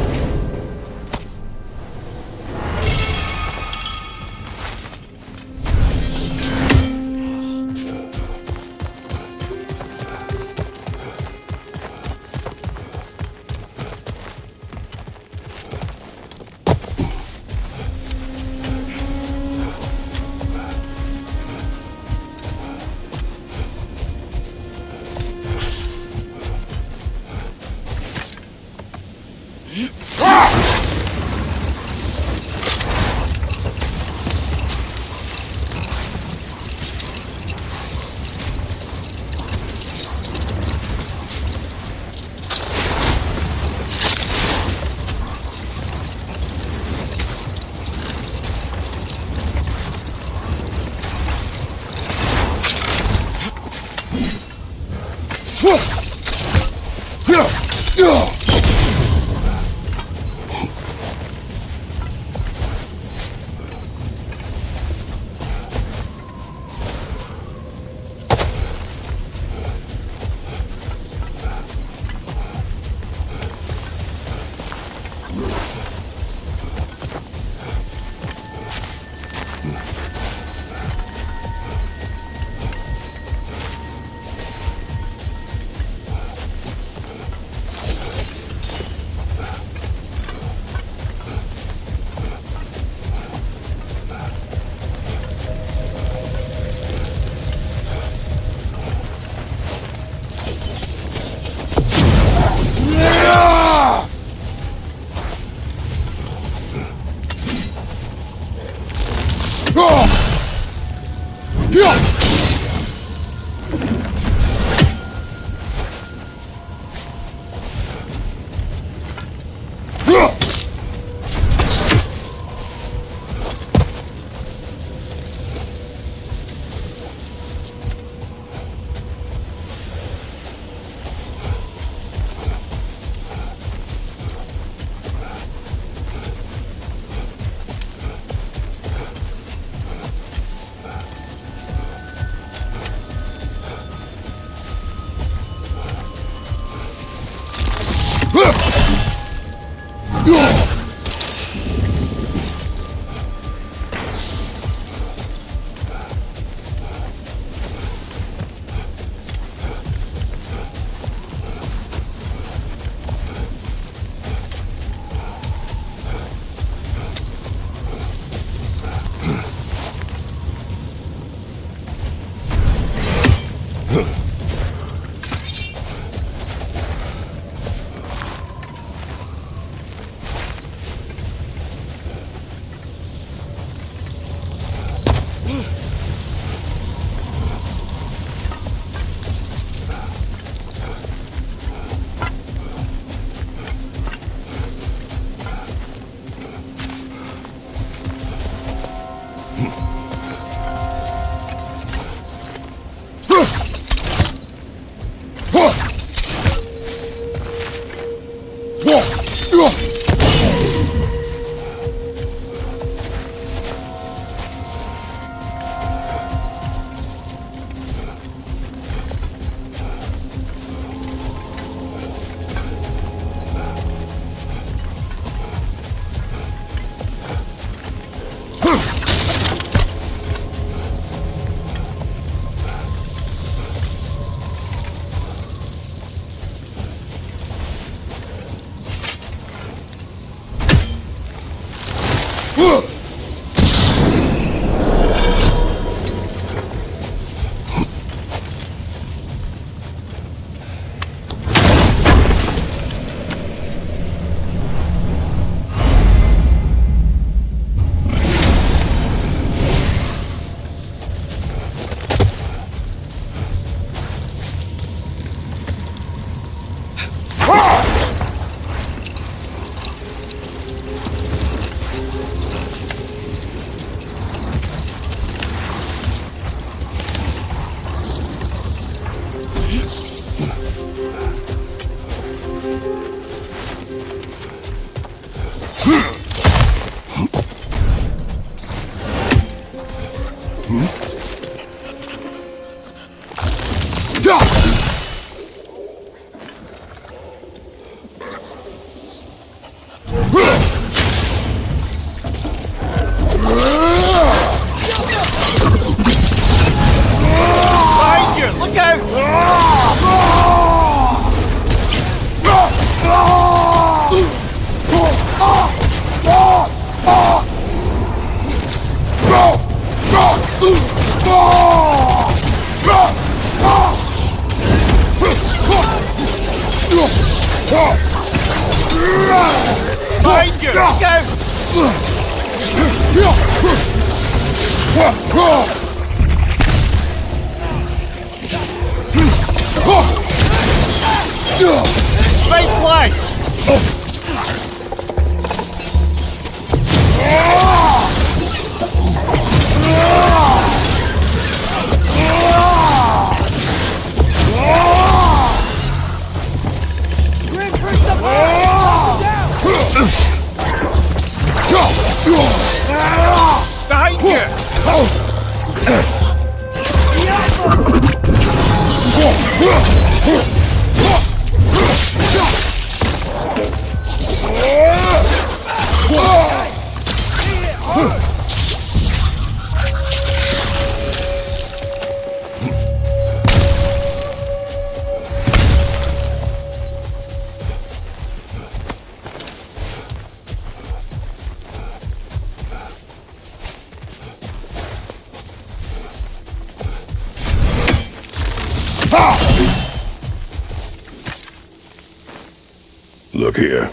Look here.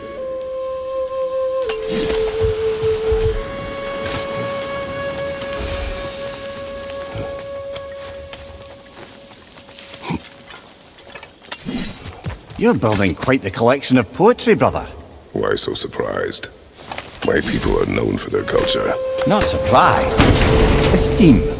You're building quite the collection of poetry, brother. Why so surprised? My people are known for their culture. Not surprised. Esteem.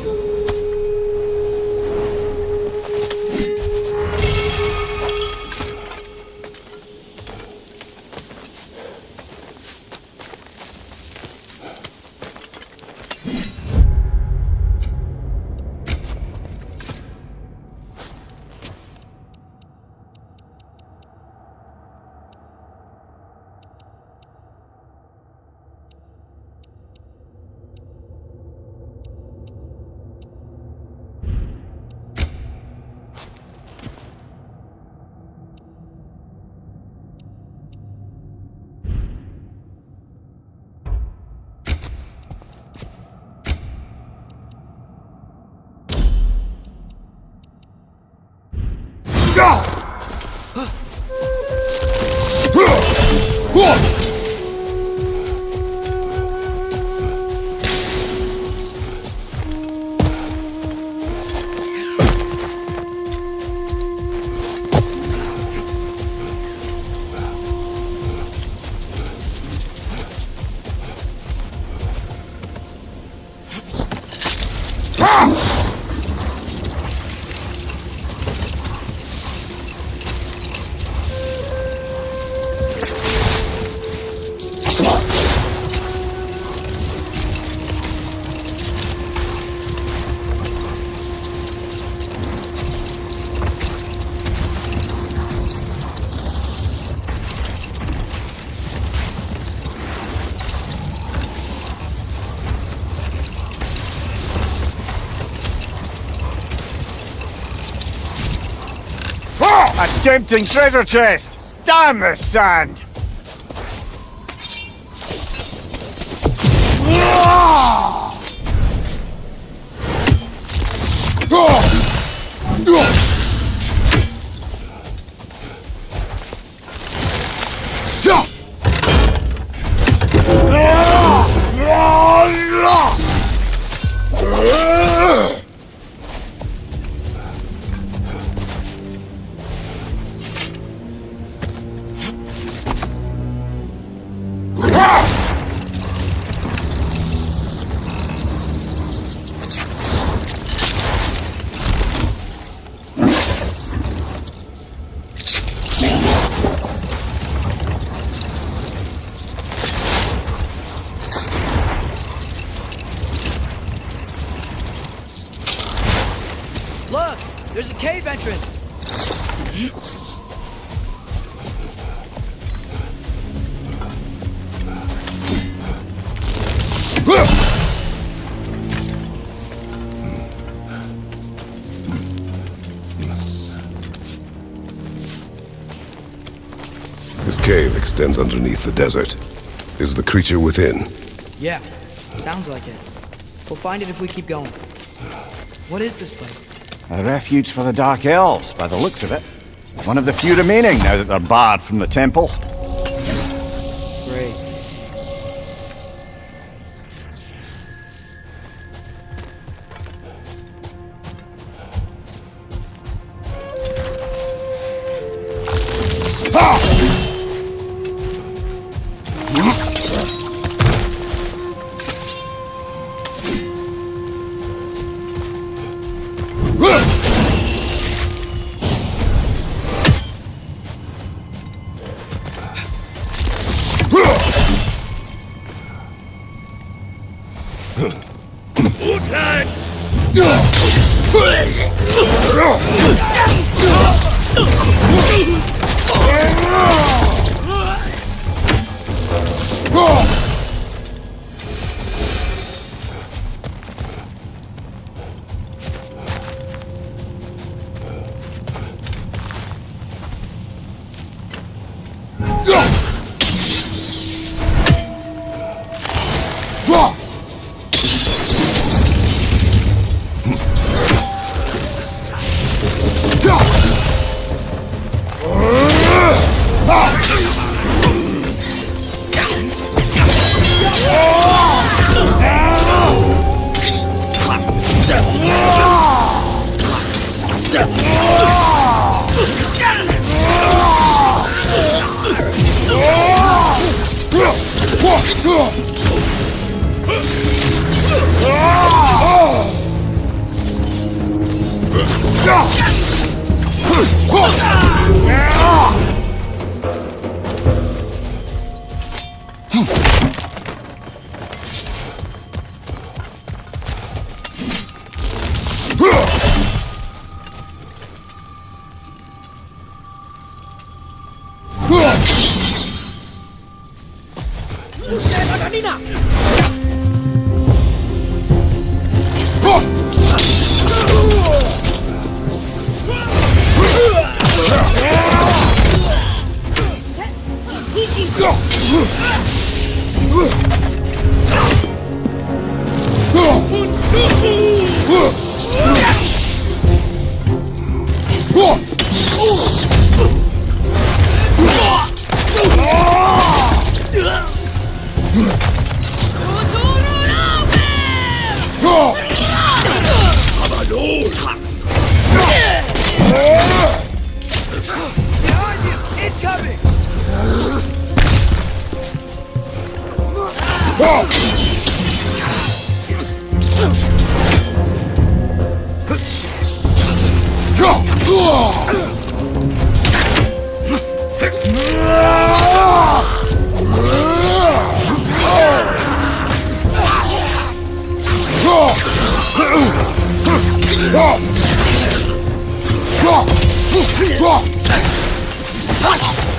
A tempting treasure chest! Damn the sand! There's a cave entrance! This cave extends underneath the desert. Is the creature within? Yeah, sounds like it. We'll find it if we keep going. What is this place? A refuge for the Dark Elves, by the looks of it. One of the few remaining now that they're barred from the temple. Great.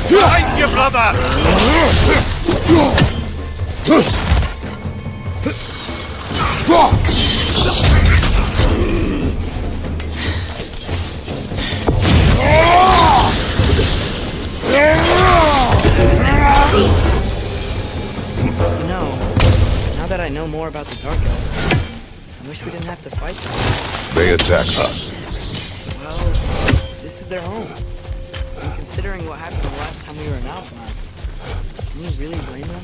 Behind you, brother! You know, now that I know more about the Dark Elves, I wish we didn't have to fight them. They attack us. Well, this is their home. And considering what happened the last time we were in Alphenheim, can you really blame them?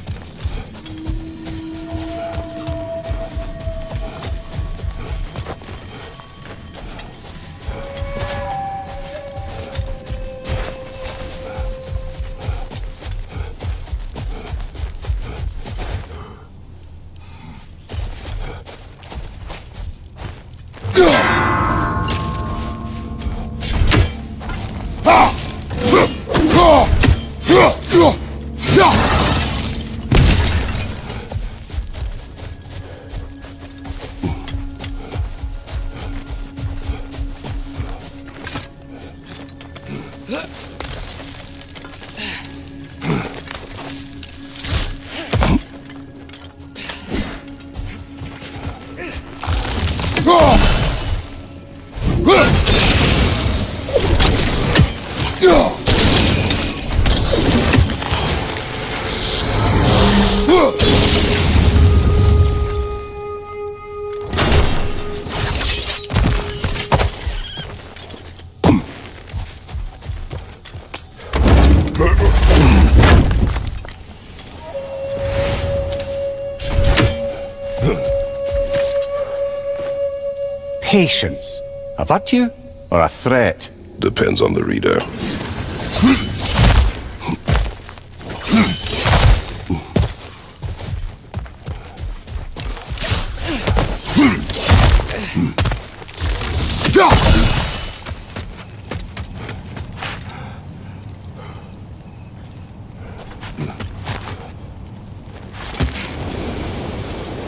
patience a virtue or a threat? Depends on the reader.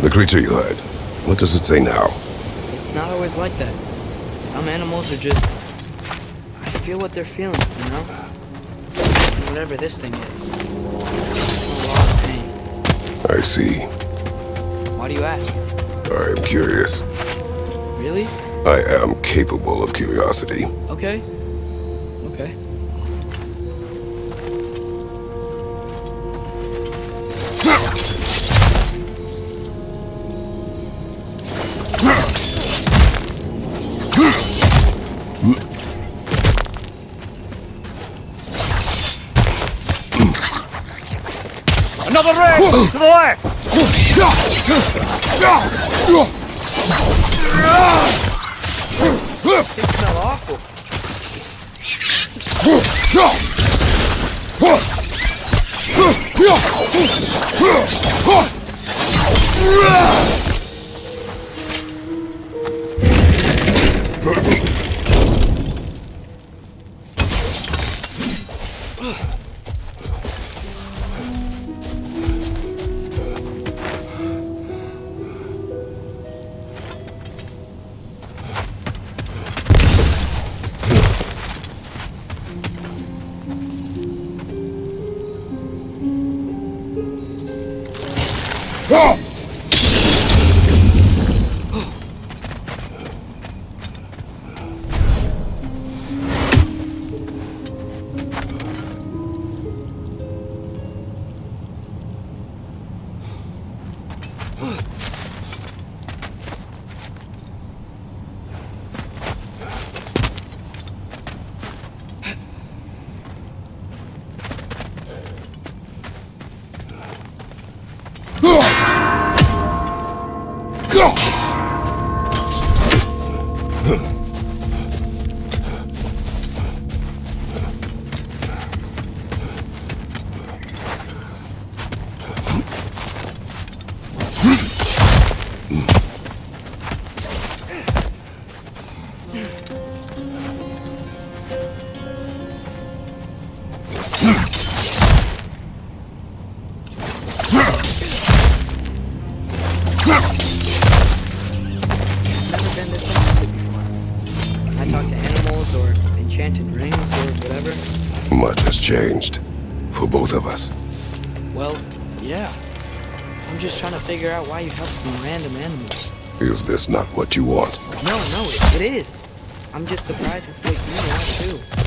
The creature you heard, what does it say now? It's not always like that. Some animals are just... I feel what they're feeling, you know? Whatever this thing is. It's a lot of pain. I see. Why do you ask? I am curious. Really? I am capable of curiosity. Okay. Okay. Another red! To the left! It smell awful. Changed. For both of us. Well, yeah. I'm just trying to figure out why you help some random animals. Is this not what you want? No, it is. I'm just surprised it's what you want too.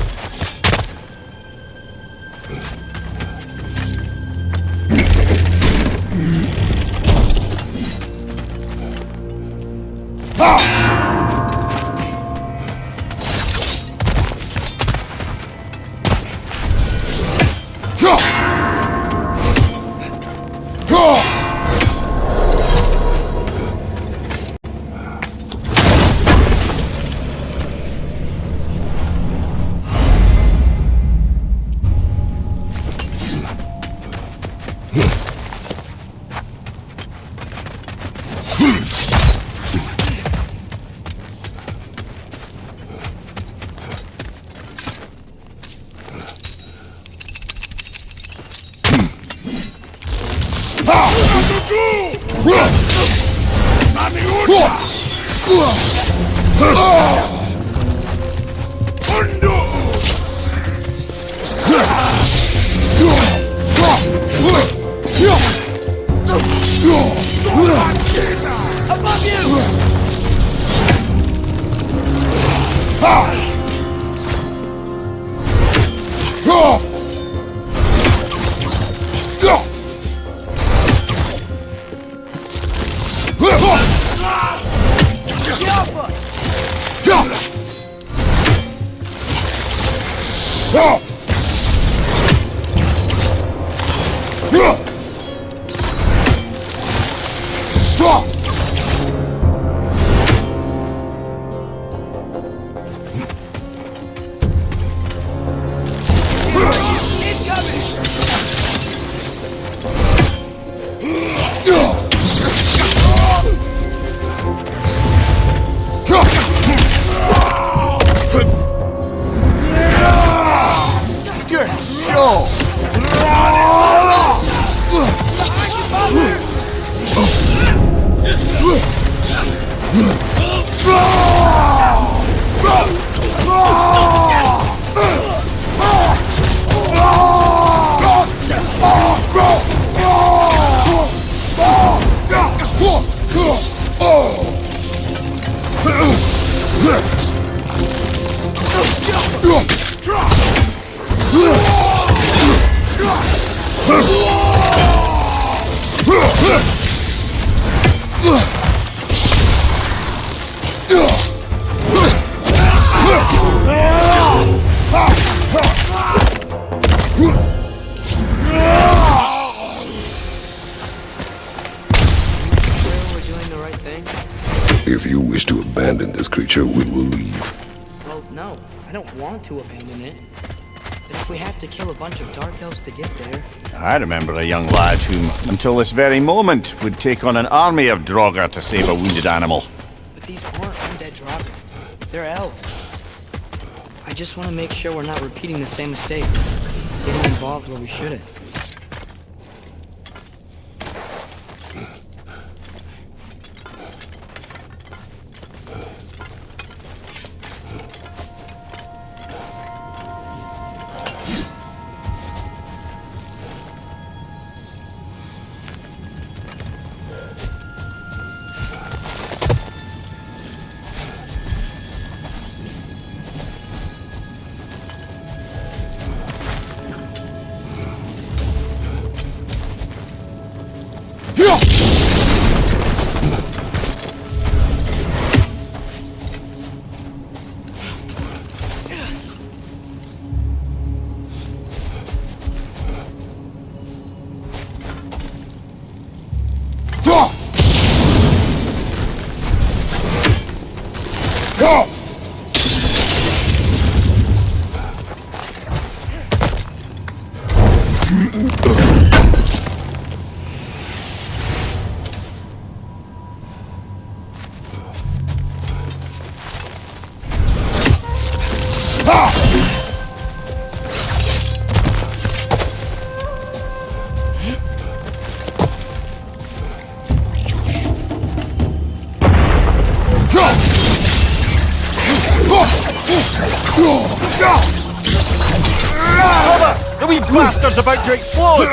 If you wish to abandon this creature, we will leave. Well, no, I don't want to abandon it. But if we have to kill a bunch of Dark Elves to get there... I remember a young lad who, until this very moment, would take on an army of Draugr to save a wounded animal. But these aren't undead Draugr. They're elves. I just want to make sure we're not repeating the same mistakes. Getting involved where we shouldn't. The wee bastard's about to explode!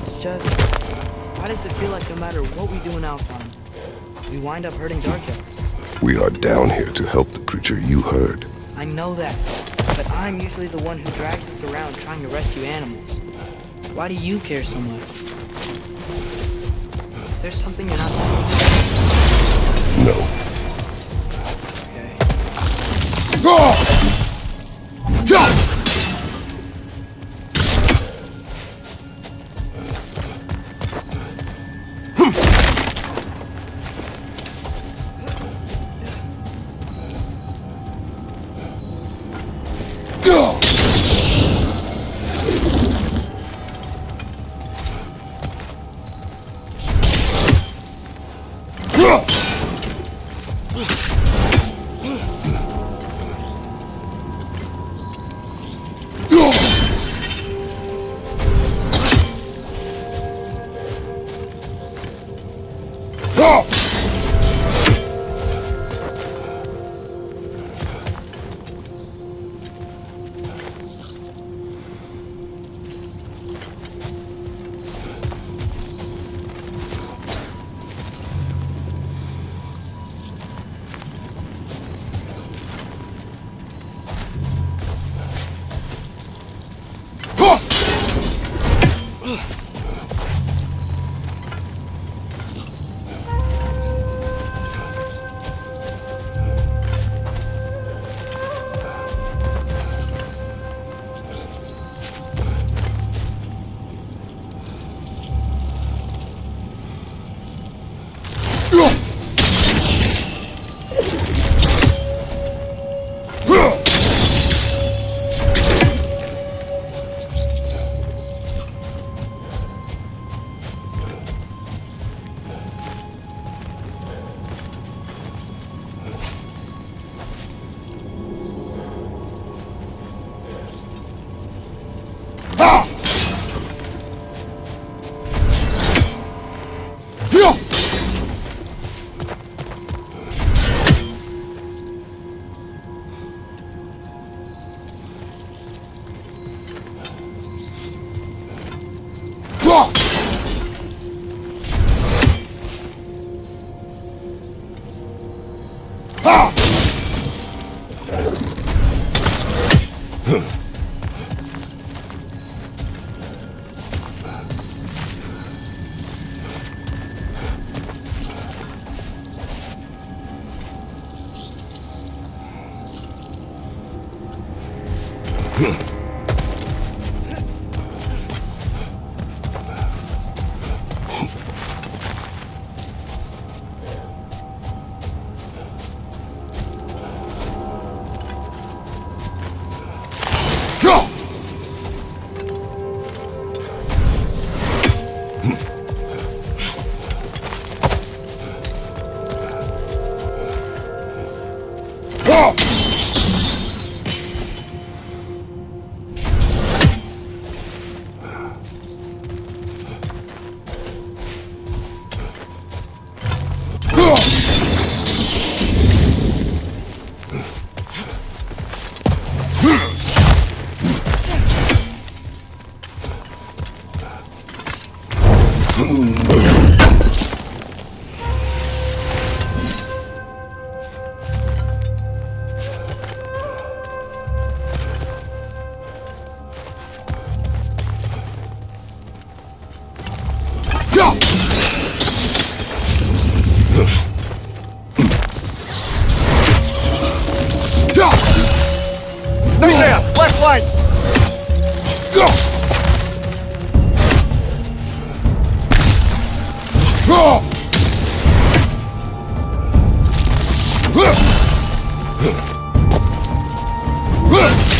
It's just... why does it feel like no matter what we do in Alfheim, we wind up hurting Dark Elves? We are down here to help the creature you heard. I know that, but but I'm usually the one who drags us around trying to rescue animals. Why do you care so much? Is there something you're not saying? No.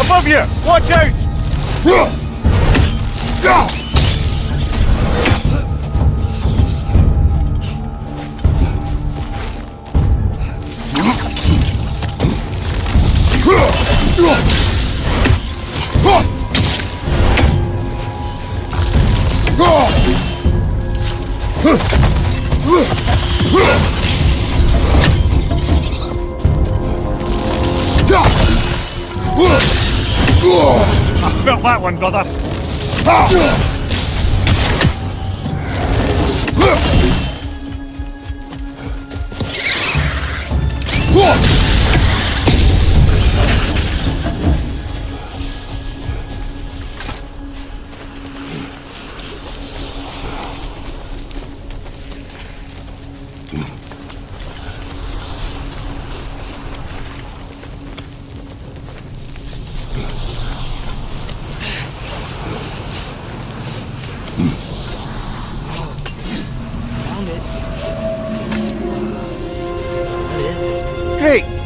Above you! Watch out! I felt that one, brother.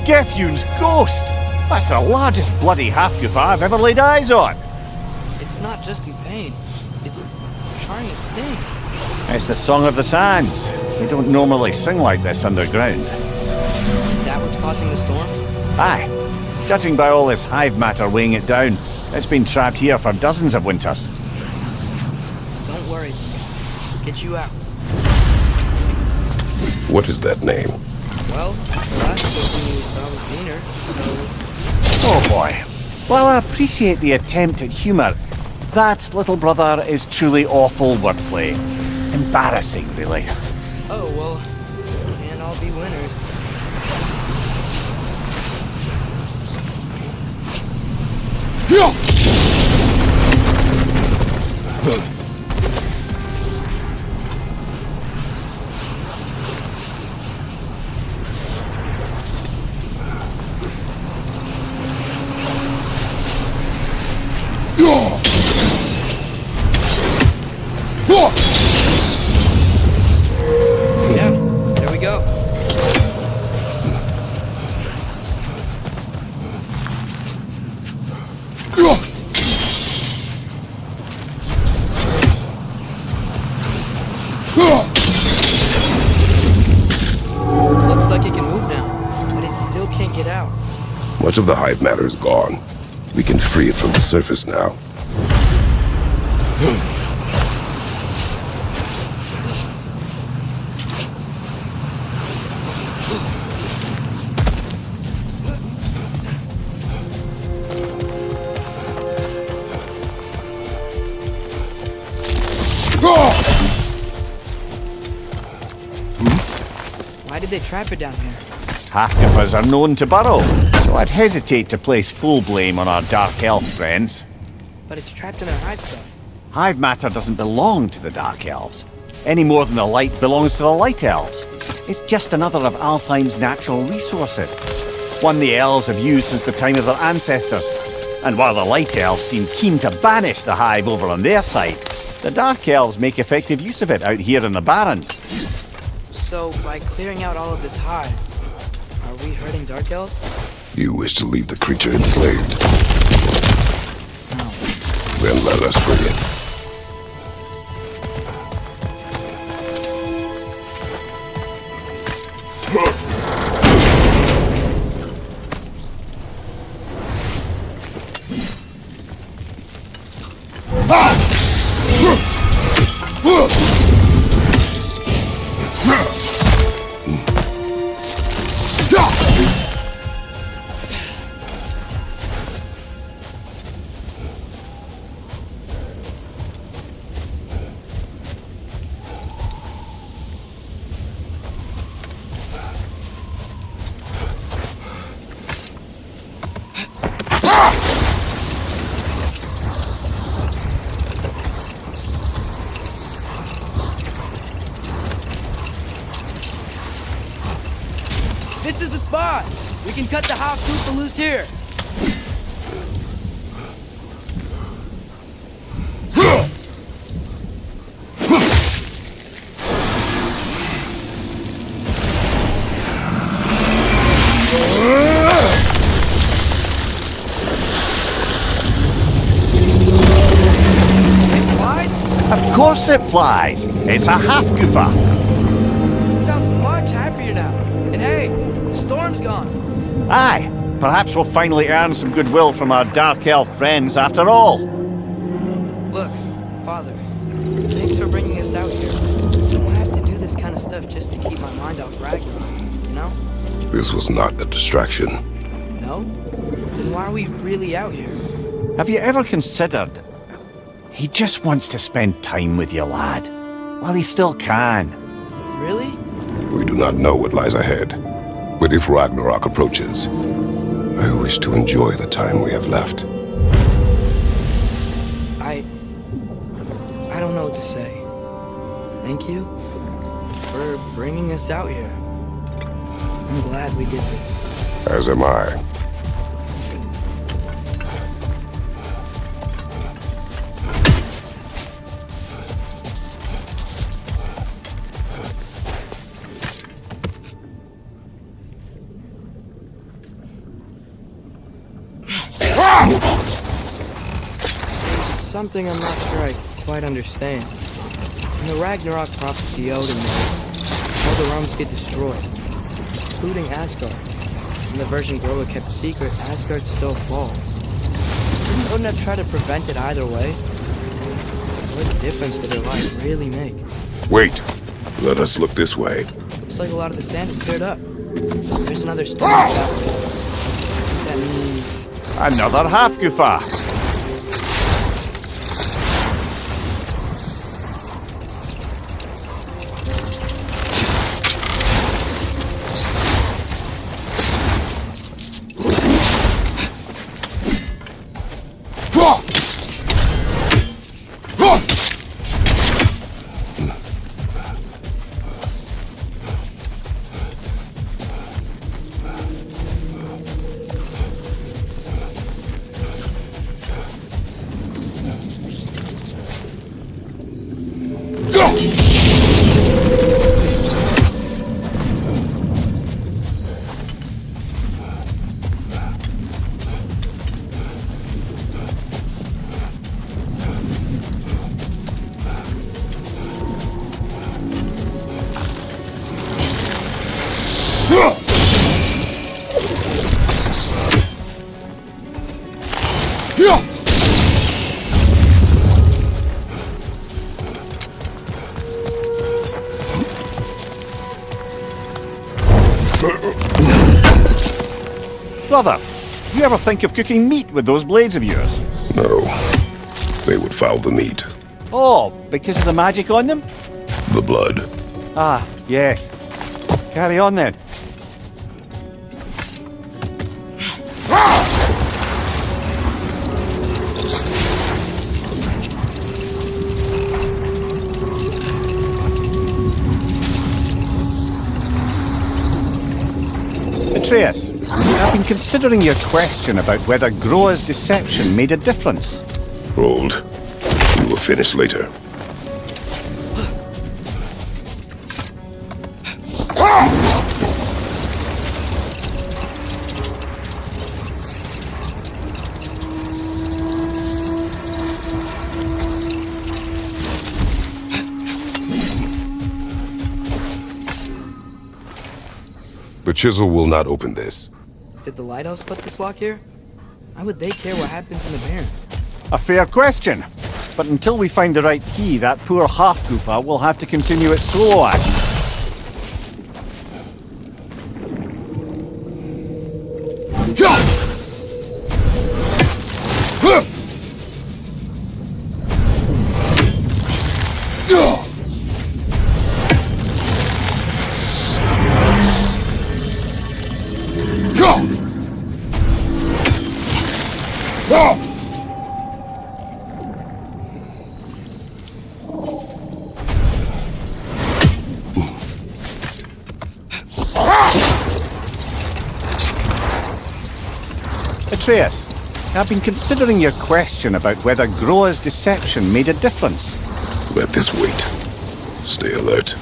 Gefjun's ghost! That's the largest bloody half-goof I've ever laid eyes on. It's not just in pain. It's trying to sing. It's the Song of the Sands. They don't normally sing like this underground. Is that what's causing the storm? Aye. Judging by all this hive matter weighing it down, it's been trapped here for dozens of winters. Don't worry. Get you out. What is that name? Well, the last person you saw was Wiener, so... Oh boy. Well, I appreciate the attempt at humour. That, little brother, is truly awful wordplay. Embarrassing, really. Oh, well, can't all be winners. Yeah, there we go. Looks like it can move now, but it still can't get out. Much of the hive matter is gone. We can free it from the surface now. Why did they trap it down here? Half-goofers are known to burrow, so I'd hesitate to place full blame on our dark elf friends. But it's trapped in their hive stuff. Hive matter doesn't belong to the dark elves, any more than the light belongs to the light elves. It's just another of Alfheim's natural resources, one the elves have used since the time of their ancestors. And while the light elves seem keen to banish the hive over on their side, the dark elves make effective use of it out here in the Barrens. So, by clearing out all of this hive, are we hurting dark elves? You wish to leave the creature enslaved. Then let us free it. This is the spot! We can cut the half-goof loose here! It flies? Of course it flies! It's a half-goofer! Sounds much happier now. And hey, the storm's gone. Aye, perhaps we'll finally earn some goodwill from our dark elf friends after all. Look, Father, thanks for bringing us out here. I don't have to do this kind of stuff just to keep my mind off Ragnarok, you know? This was not a distraction. No? Then why are we really out here? Have you ever considered... He just wants to spend time with you, lad. While he still can. Really? We do not know what lies ahead. But if Ragnarok approaches, I wish to enjoy the time we have left. I don't know what to say. Thank you for bringing us out here. I'm glad we did this. As am I. something I'm not sure I quite understand. In the Ragnarok prophecy Odin made, all the realms get destroyed, including Asgard. In the version Groa kept secret, Asgard still falls. Didn't Odin have tried to prevent it either way? What difference did their life really make? Wait. Let us look this way. Looks like a lot of the sand is cleared up. There's another stone that way. That means... Another half goofa. Brother, you ever think of cooking meat with those blades of yours? No. They would foul the meat. Oh, because of the magic on them? The blood. Ah, yes. Carry on then. Atreus, I've been considering your question about whether Groa's deception made a difference. Hold. We will finish later. The chisel will not open this. Did the lighthouse put this lock here? Why would they care what happens in the Barrens? A fair question. But until we find the right key, that poor half-goofa will have to continue its slow act. Atreus, I've been considering your question about whether Groa's deception made a difference. Let this wait. Stay alert.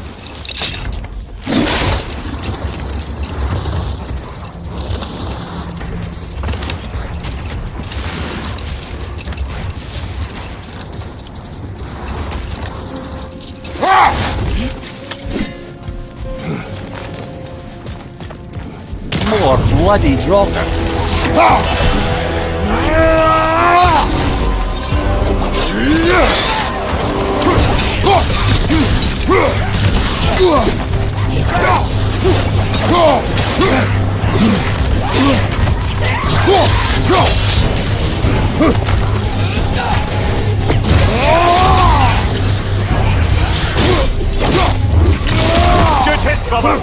More bloody Draugr. Good hit, brother!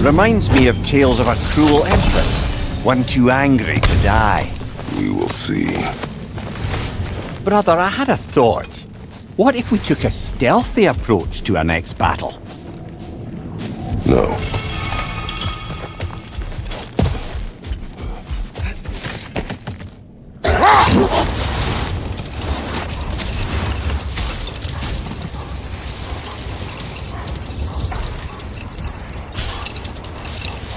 Reminds me of tales of a cruel empress, one too angry to die. We will see. Brother, I had a thought. What if we took a stealthy approach to our next battle? No.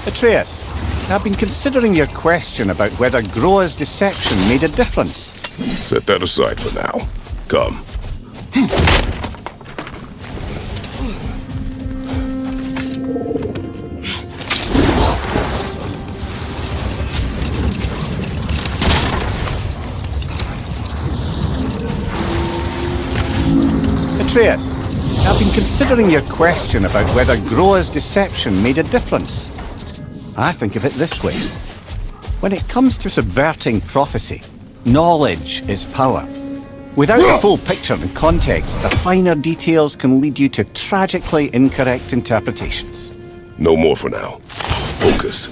Atreus, I've been considering your question about whether Groa's deception made a difference. Set that aside for now. Come. Atreus, I've been considering your question about whether Groa's deception made a difference. I think of it this way. When it comes to subverting prophecy, knowledge is power. Without the full picture and context, the finer details can lead you to tragically incorrect interpretations. No more for now. Focus.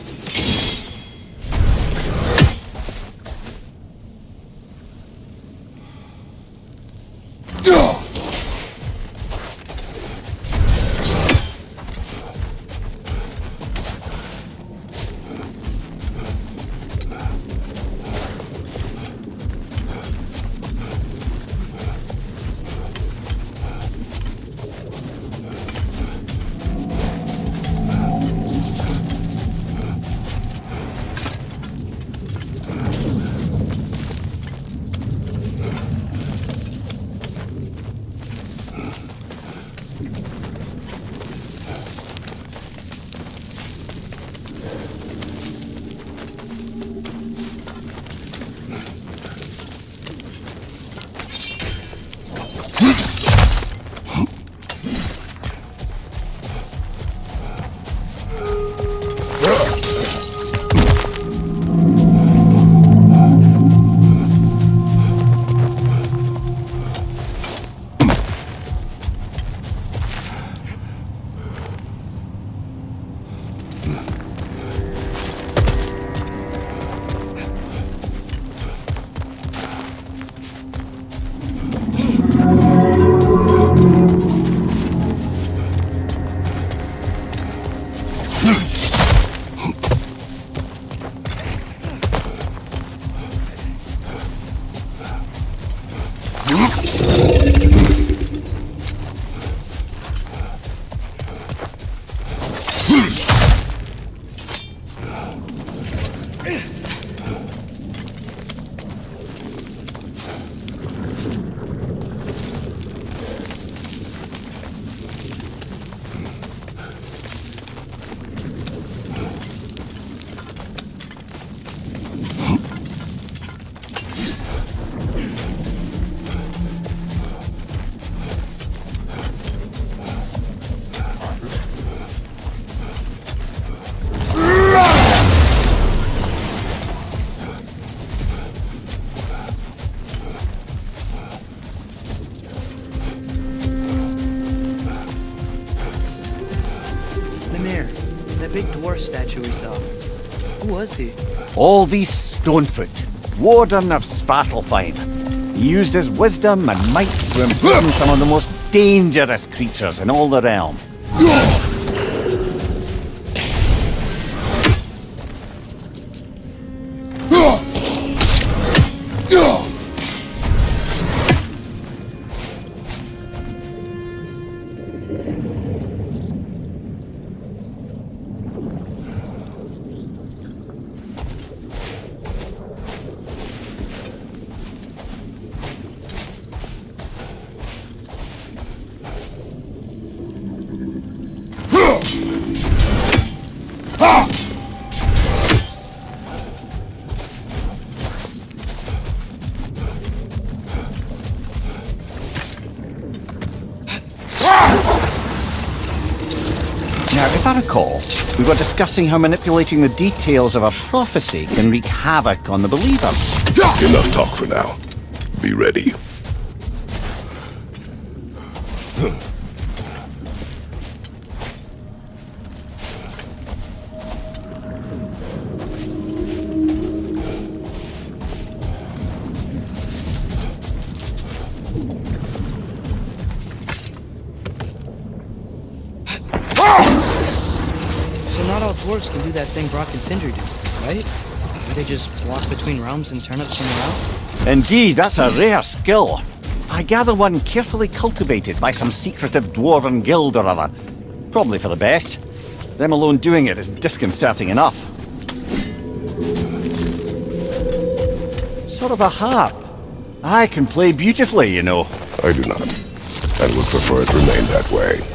Big dwarf statue we saw. Who was he? All these Stonefoot, warden of Svartalfheim. He used his wisdom and might to imprison some of the most dangerous creatures in all the realm. Now, if I recall, we were discussing how manipulating the details of a prophecy can wreak havoc on the believers. Enough talk for now. Be ready. Not all dwarves can do that thing Brock and Sindri do, right? Where they just walk between realms and turn up somewhere else? Indeed, that's a rare skill. I gather one carefully cultivated by some secretive dwarven guild or other. Probably for the best. Them alone doing it is disconcerting enough. Sort of a harp. I can play beautifully, you know. I do not. And would prefer it remain that way.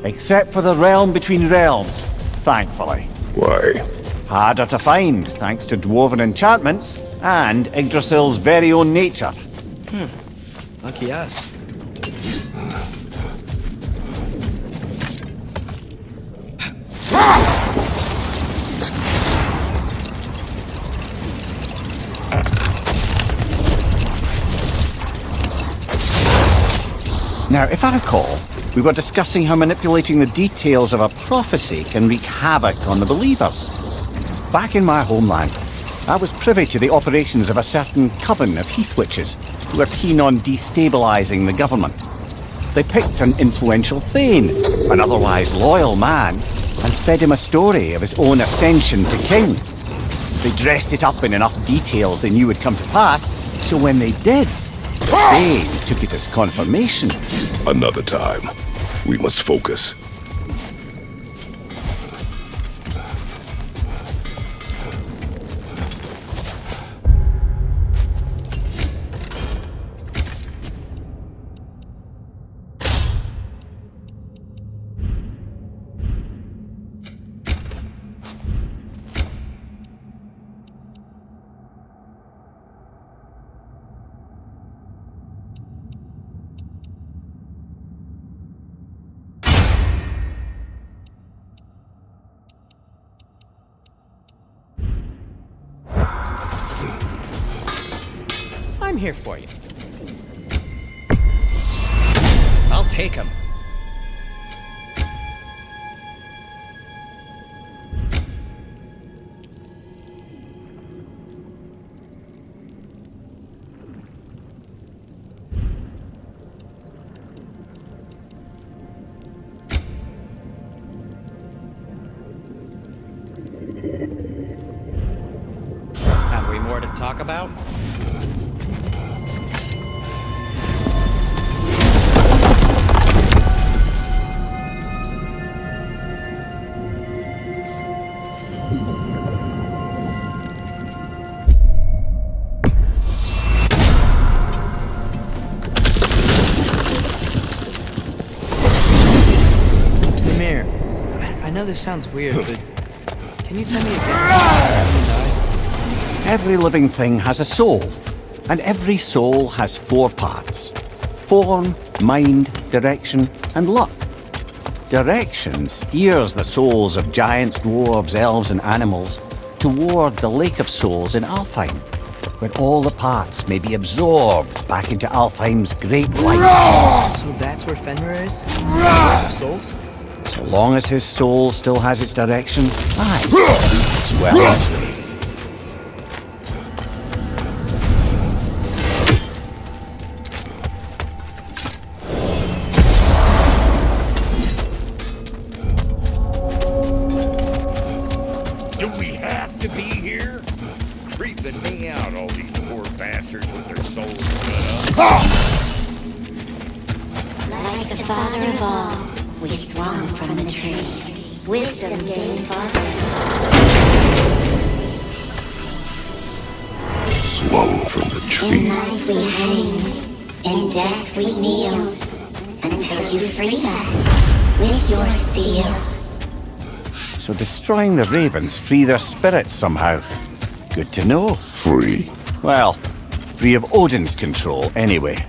Except for the realm between realms, thankfully. Why? Harder to find, thanks to dwarven enchantments and Yggdrasil's very own nature. Lucky us. Now, if I recall, we were discussing how manipulating the details of a prophecy can wreak havoc on the believers. Back in my homeland, I was privy to the operations of a certain coven of heath witches who were keen on destabilizing the government. They picked an influential thane, an otherwise loyal man, and fed him a story of his own ascension to king. They dressed it up in enough details they knew would come to pass, so when they did, they took it as confirmation. Another time. We must focus. I'm here for you. take him. Have we more to talk about? Mimir, I know this sounds weird, but can you tell me again how everyone dies? Every living thing has a soul, and every soul has 4 parts: form, mind, direction, and luck. Direction steers the souls of giants, dwarves, elves, and animals toward the Lake of Souls in Alfheim, where all the parts may be absorbed back into Alfheim's great light. So that's where Fenrir is? The Lake of Souls? So long as his soul still has its direction, aye, it's well its way. Do we have to be here? Creeping me out, all these poor bastards with their souls cut up. Like the father of all, we swung from the tree. Wisdom gained father. Swung from the In tree. life we hanged, in death we kneeled, until you freed us with your steel. So destroying the ravens free their spirits somehow. Good to know. Free. Well, free of Odin's control, anyway.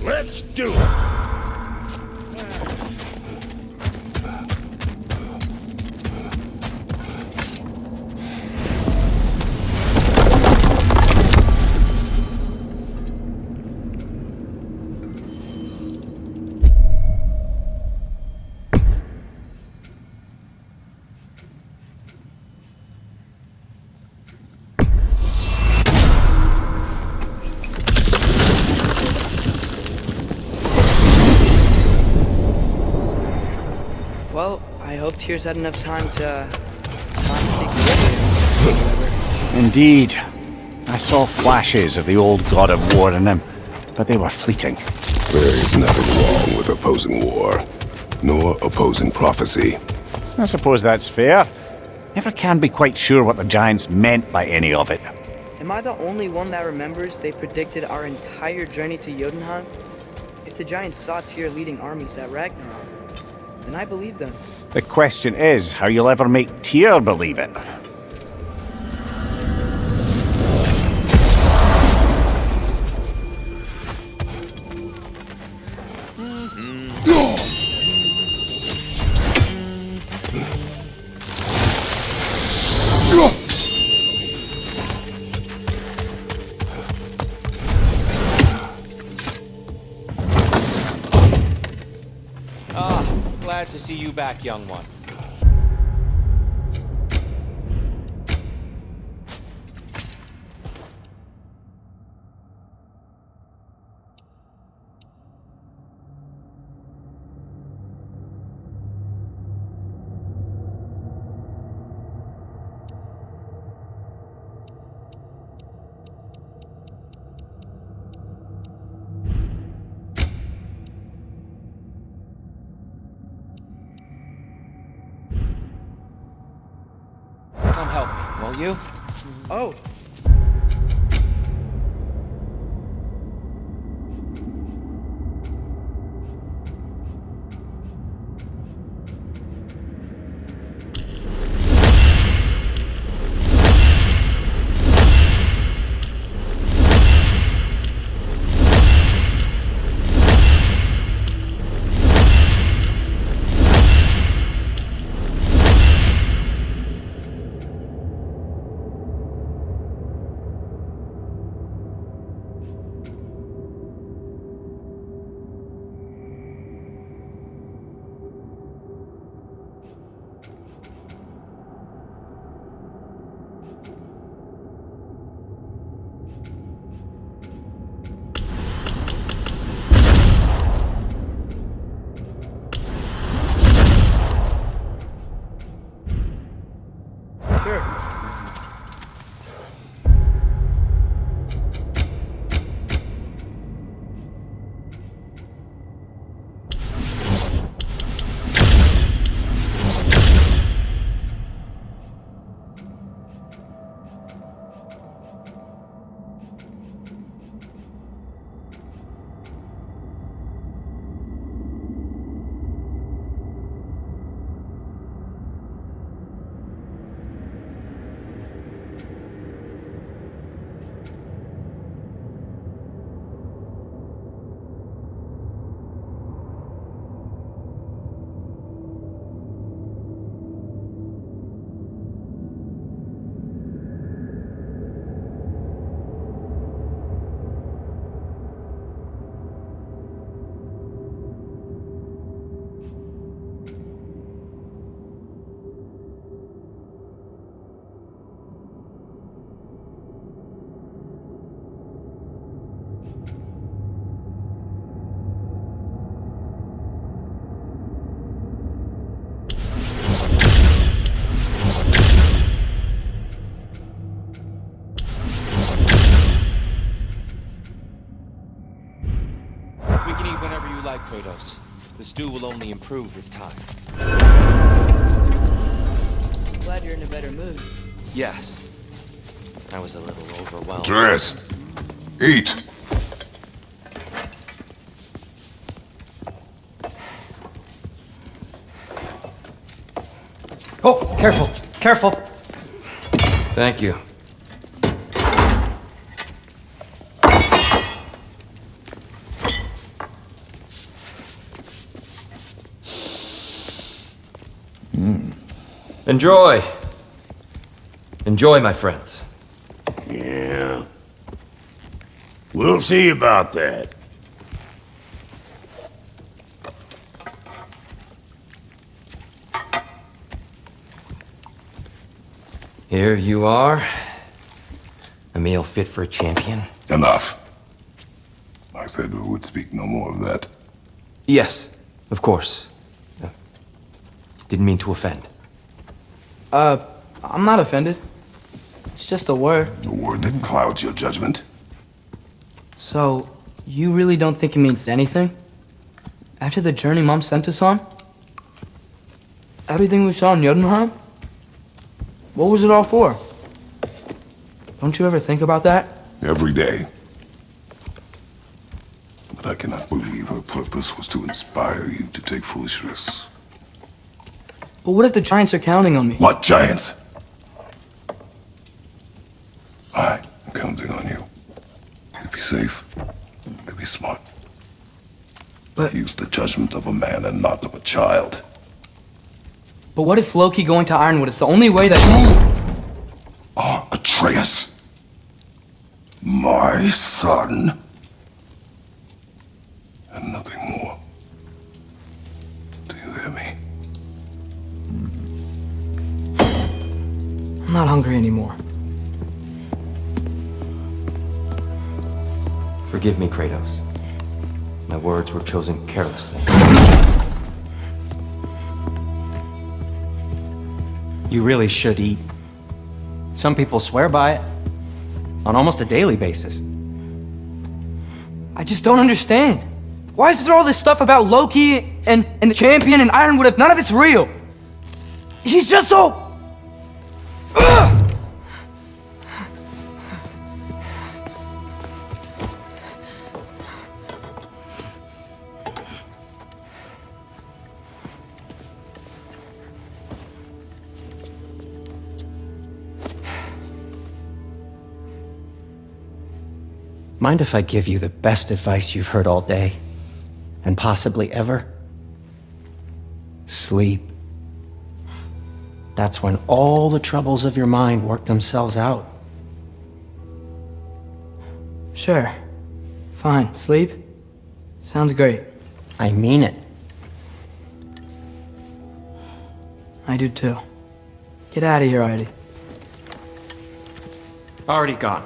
Let's do it! Well, I hope Tyr's had enough time to find the big whatever. Indeed. I saw flashes of the old God of War in him, but they were fleeting. There is nothing wrong with opposing war, nor opposing prophecy. I suppose that's fair. Never can be quite sure what the giants meant by any of it. Am I the only one that remembers they predicted our entire journey to Jotunheim? If the giants saw Tyr leading armies at Ragnarok, then I believe them. The question is how you'll ever make Tyr believe it. Glad to see you back, young one. Come help me, won't you? Oh, Sure. We can eat whenever you like, Kratos. The stew will only improve with time. Glad you're in a better mood. Yes. I was a little overwhelmed. Atreus, eat. Oh, careful, careful. Thank you. Enjoy. Enjoy, my friends. Yeah. We'll see about that. Here you are. A meal fit for a champion. Enough. I said we would speak no more of that. Yes, of course. Didn't mean to offend. I'm not offended. It's just a word. A word that clouds your judgment. So, you really don't think it means anything? After the journey Mom sent us on? Everything we saw in Jotunheim? What was it all for? Don't you ever think about that? Every day. But I cannot believe her purpose was to inspire you to take foolish risks. But what if the Giants are counting on me? What giants? I am counting on you. To be safe. To be smart. But use the judgment of a man and not of a child. But what if Loki going to Ironwood is the only way that you are Atreus? My son? And nothing more. Do you hear me? I'm not hungry anymore. Forgive me, Kratos. My words were chosen carelessly. You really should eat. Some people swear by it. On almost a daily basis. I just don't understand. Why is there all this stuff about Loki and the champion and Ironwood if none of it's real? He's just so... Ugh! Mind if I give you the best advice you've heard all day? And possibly ever? Sleep. That's when all the troubles of your mind work themselves out. Sure. Fine. Sleep? Sounds great. I mean it. I do too. Get out of here already. Already gone.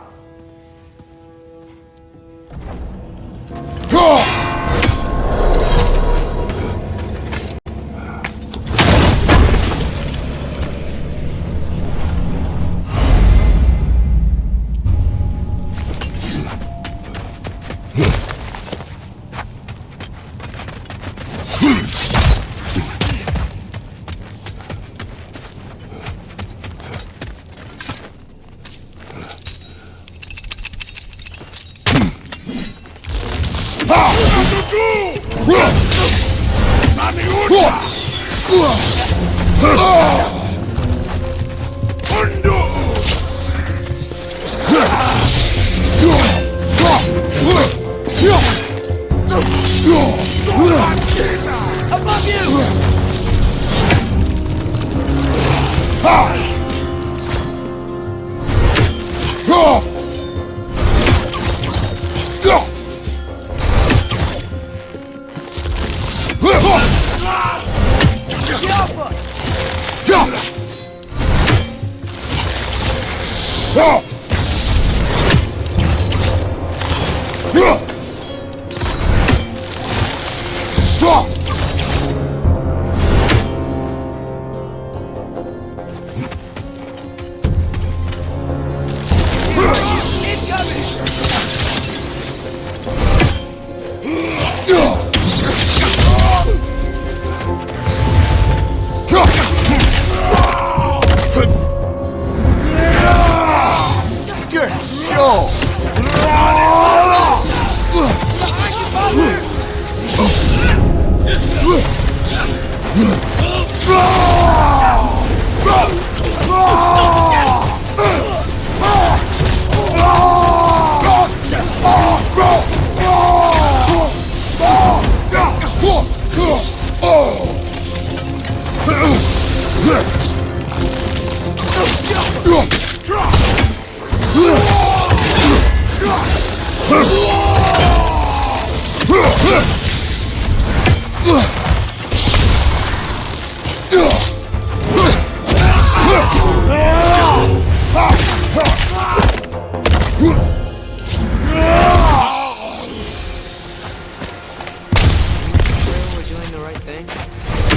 Above you!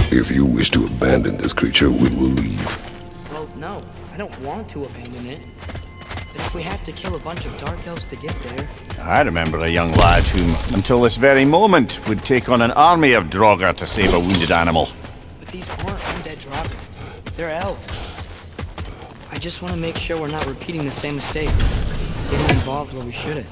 If you wish to abandon this creature, we will leave. Well, no, I don't want to abandon it. But if we have to kill a bunch of dark elves to get there... I remember a young lad who, until this very moment, would take on an army of Draugr to save a wounded animal. But these aren't undead Draugr. They're elves. I just want to make sure we're not repeating the same mistakes. Getting involved where we shouldn't.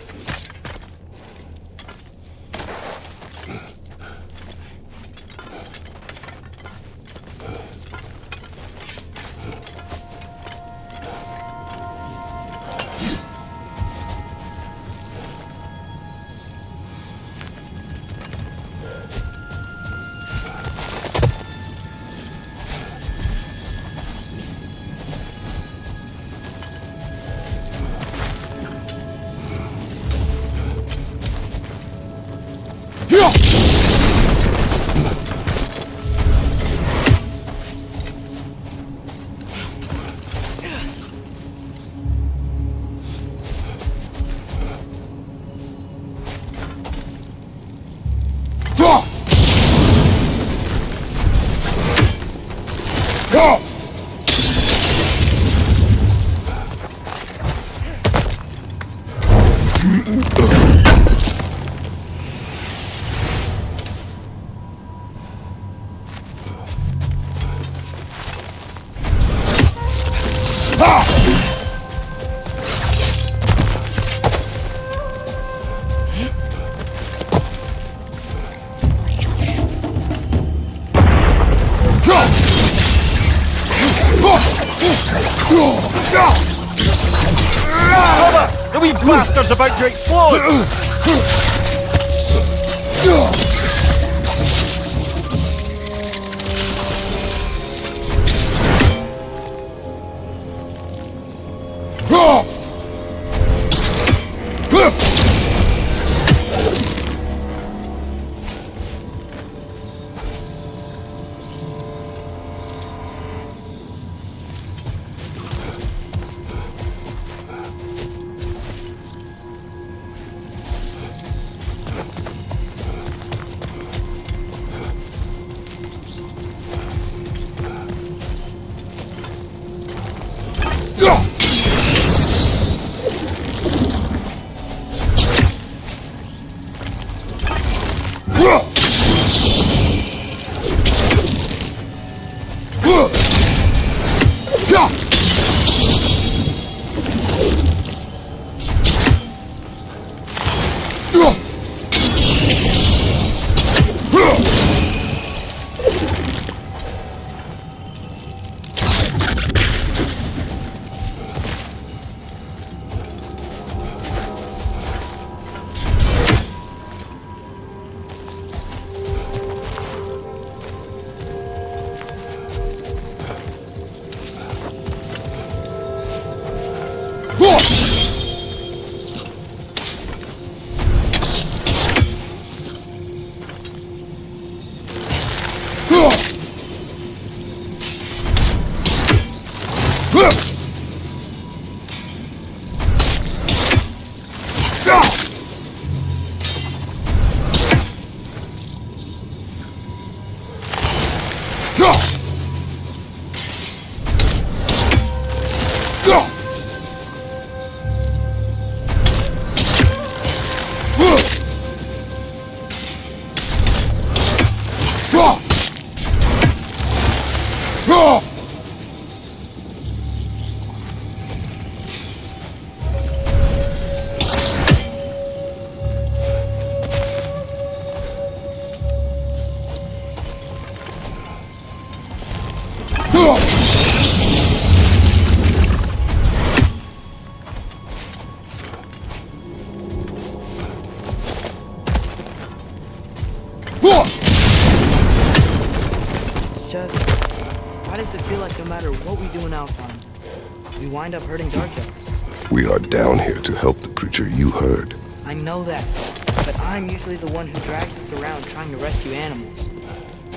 The wee bastard's about to explode! It's just, why does it feel like no matter what we do in Alfheim, we wind up hurting Dark Elves? We are down here to help the creature you heard. I know that, but I'm usually the one who drags us around trying to rescue animals.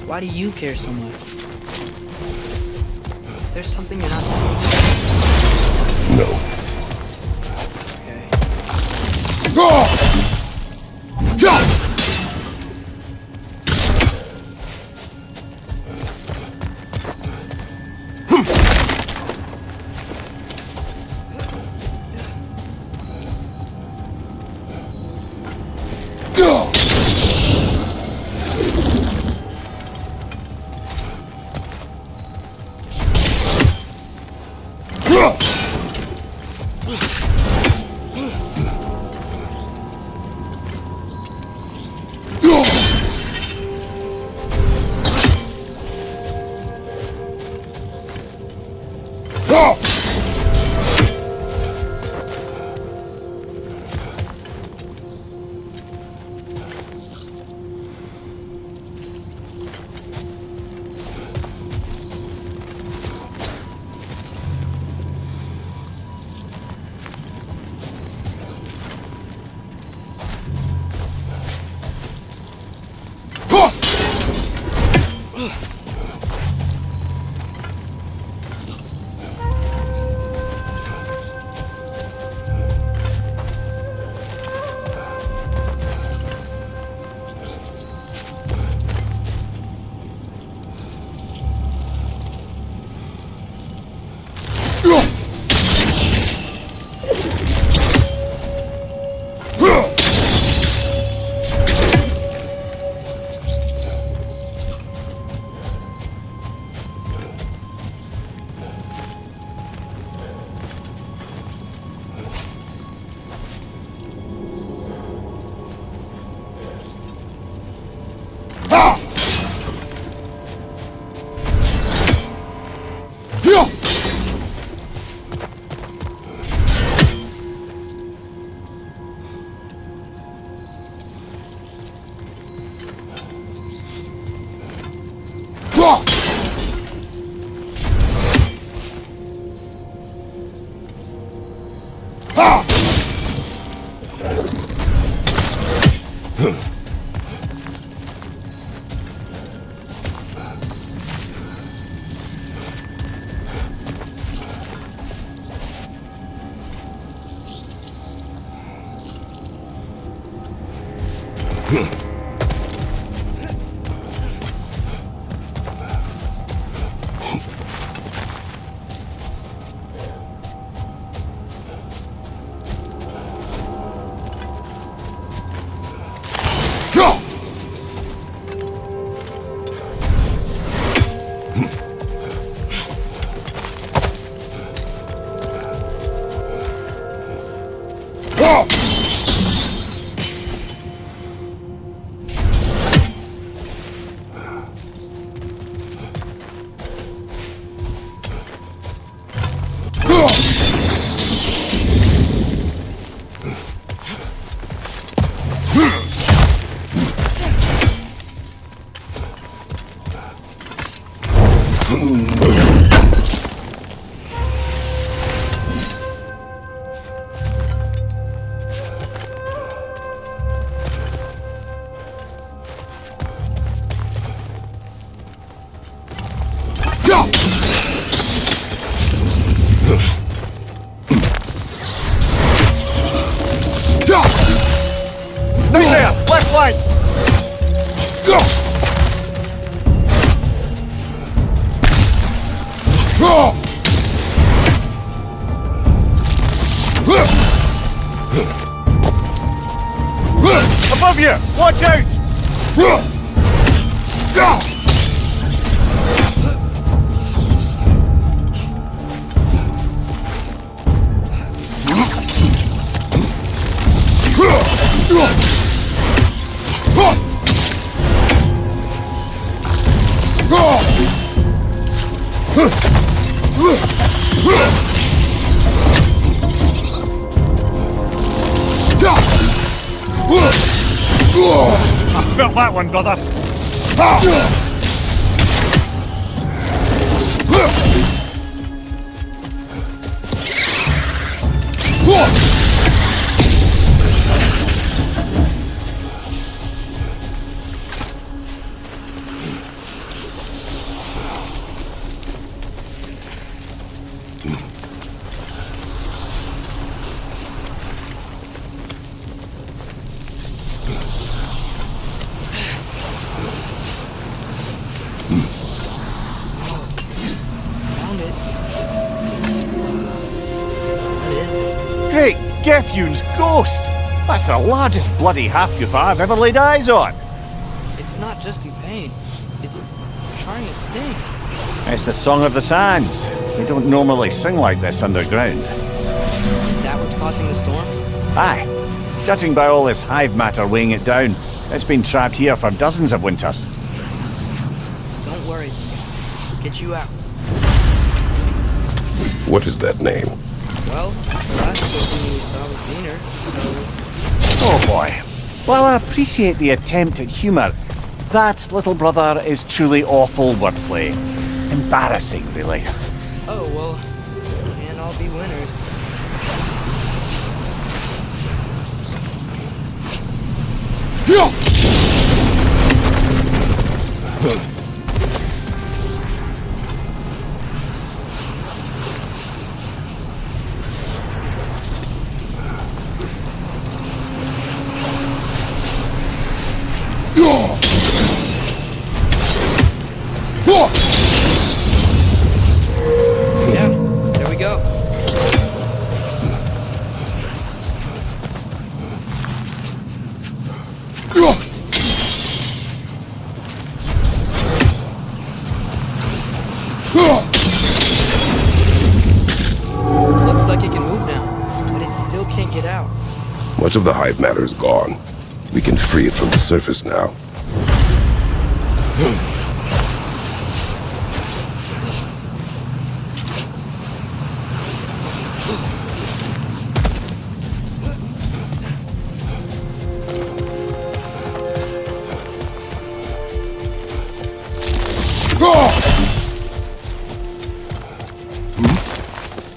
Why do you care so much? Is there something you're not saying? No. of you! Watch out! I felt that one, brother. Found it. What is it? Great Geffune's ghost! That's the largest bloody half-goof I've ever laid eyes on. It's not just in pain. It's trying to sing. It's the Song of the Sands. We don't normally sing like this underground. Is that what's causing the storm? Aye. Judging by all this hive matter weighing it down, it's been trapped here for dozens of winters. Don't worry. We'll get you out. What is that name? Well, the last person we saw was Wiener, so... Oh boy. Well, I appreciate the attempt at humour. That, little brother, is truly awful wordplay. Embarrassing, really. Oh, well, we can't all be winners. Yeah, there we go. Looks like it can move now, but it still can't get out. Much of the hive matter is gone. We can free it from the surface now.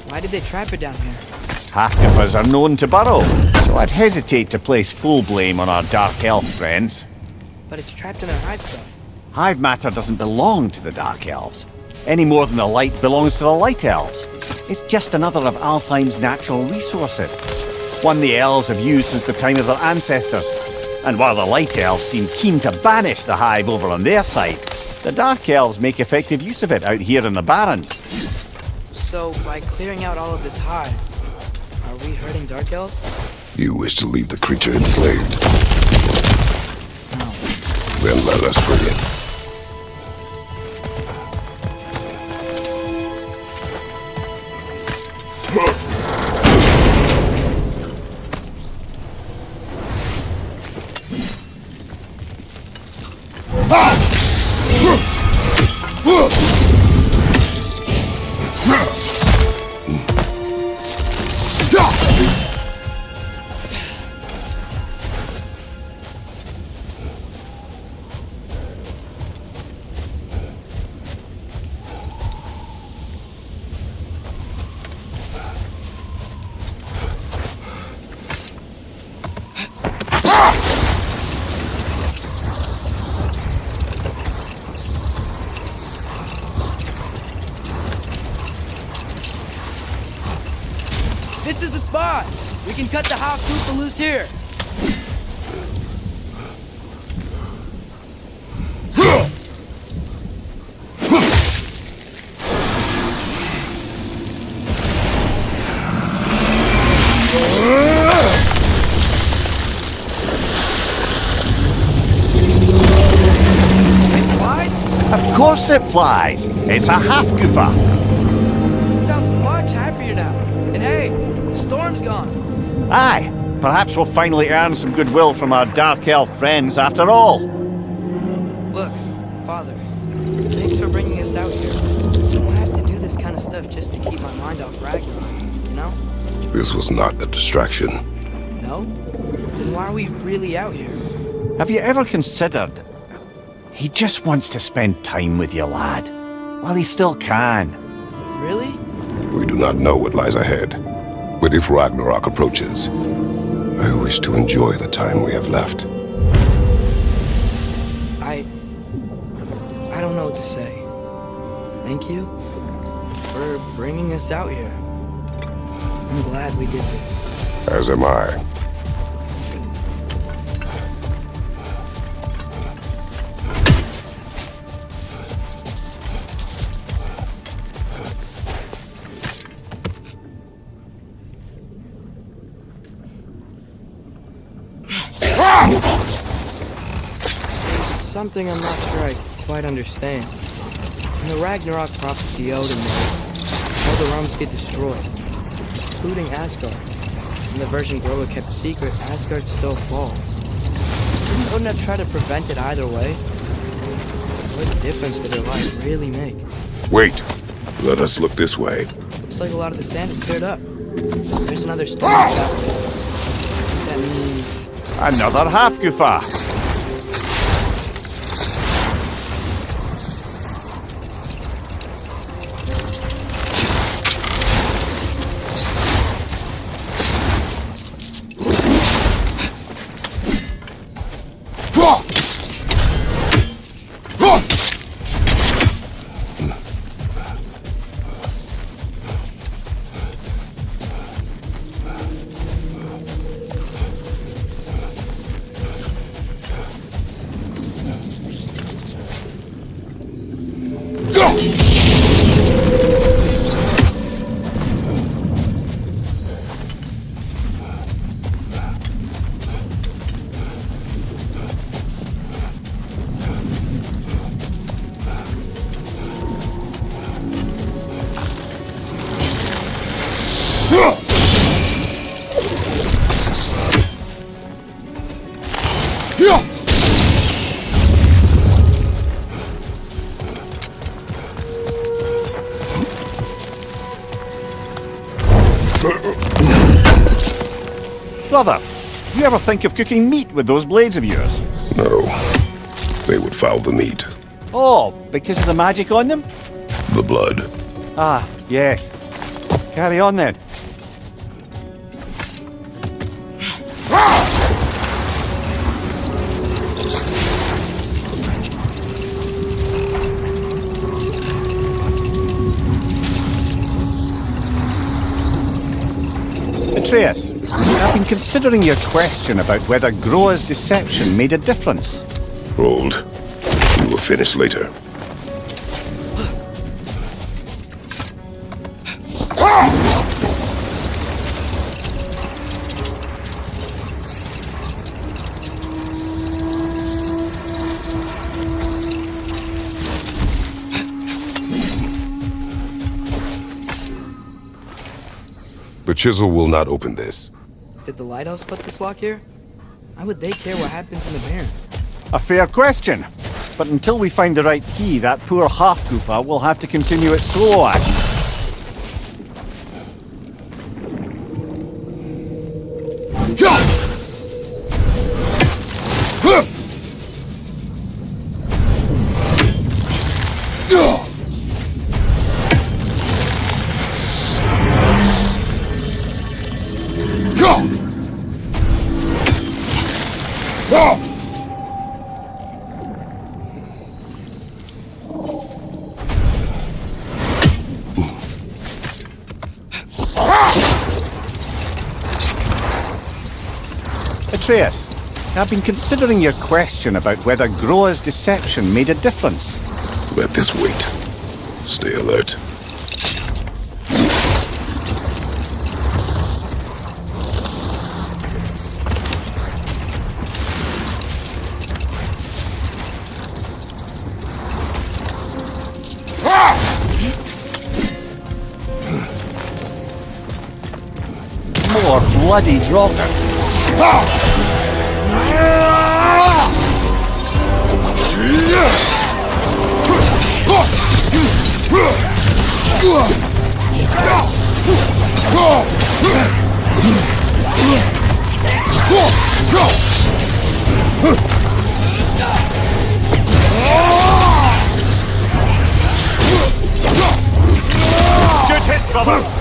Why did they trap it down here? Half-goofers are known to burrow, so I'd hesitate to place full blame on our dark elf friends. But it's trapped in their hive stuff. Hive matter doesn't belong to the dark elves, any more than the light belongs to the light elves. It's just another of Alfheim's natural resources, one the elves have used since the time of their ancestors. And while the light elves seem keen to banish the hive over on their side, the dark elves make effective use of it out here in the Barrens. So, by clearing out all of this hive, are we hurting Dark Elves? You wish to leave the creature enslaved? No. Then let us free it. This is the spot! We can cut the house loose here! course it flies. It's a half-goofer. Sounds much happier now. And hey, the storm's gone. Aye, perhaps we'll finally earn some goodwill from our Dark Elf friends after all. Look, Father, thanks for bringing us out here. I don't have to do this kind of stuff just to keep my mind off Ragnarok, you know? This was not a distraction. No? Then why are we really out here? Have you ever considered... He just wants to spend time with you, lad. While he still can. Really? We do not know what lies ahead. But if Ragnarok approaches, I wish to enjoy the time we have left. I don't know what to say. Thank you for bringing us out here. I'm glad we did this. As am I. Something I'm not sure I quite understand. In the Ragnarok prophecy Odin made, all the realms get destroyed, including Asgard. In the version Groa kept secret, Asgard still falls. Didn't Odin have tried to prevent it either way? What difference did their lives really make? Wait. Let us look this way. Looks like a lot of the sand is cleared up. There's another storm happening. That means... Another half-goofer. Brother, you ever think of cooking meat with those blades of yours? No. They would foul the meat. Oh, because of the magic on them? The blood. Ah, yes. Carry on then. Atreus, I've been considering your question about whether Groa's deception made a difference. Hold. We will finish later. The chisel will not open this. Did the lighthouse put this lock here? Why would they care what happens in the Barrens? A fair question. But until we find the right key, that poor half-goofer will have to continue its slow action. Atreus, I've been considering your question about whether Groa's deception made a difference. Let this wait. Stay alert. or bloody drop it. Good hit, brother!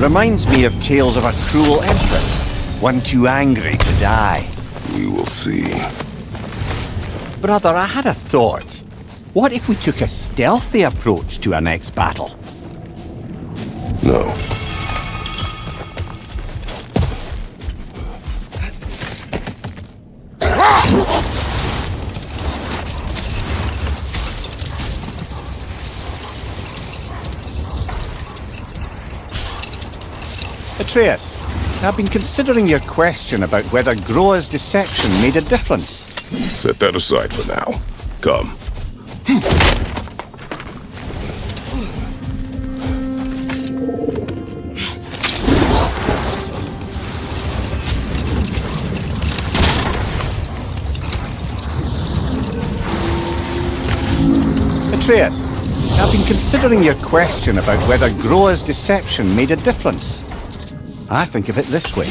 Reminds me of tales of a cruel empress, one too angry to die. We will see. Brother, I had a thought. What if we took a stealthy approach to our next battle? No. Atreus, I've been considering your question about whether Groa's deception made a difference. Set that aside for now. Come. Atreus, I've been considering your question about whether Groa's deception made a difference. I think of it this way.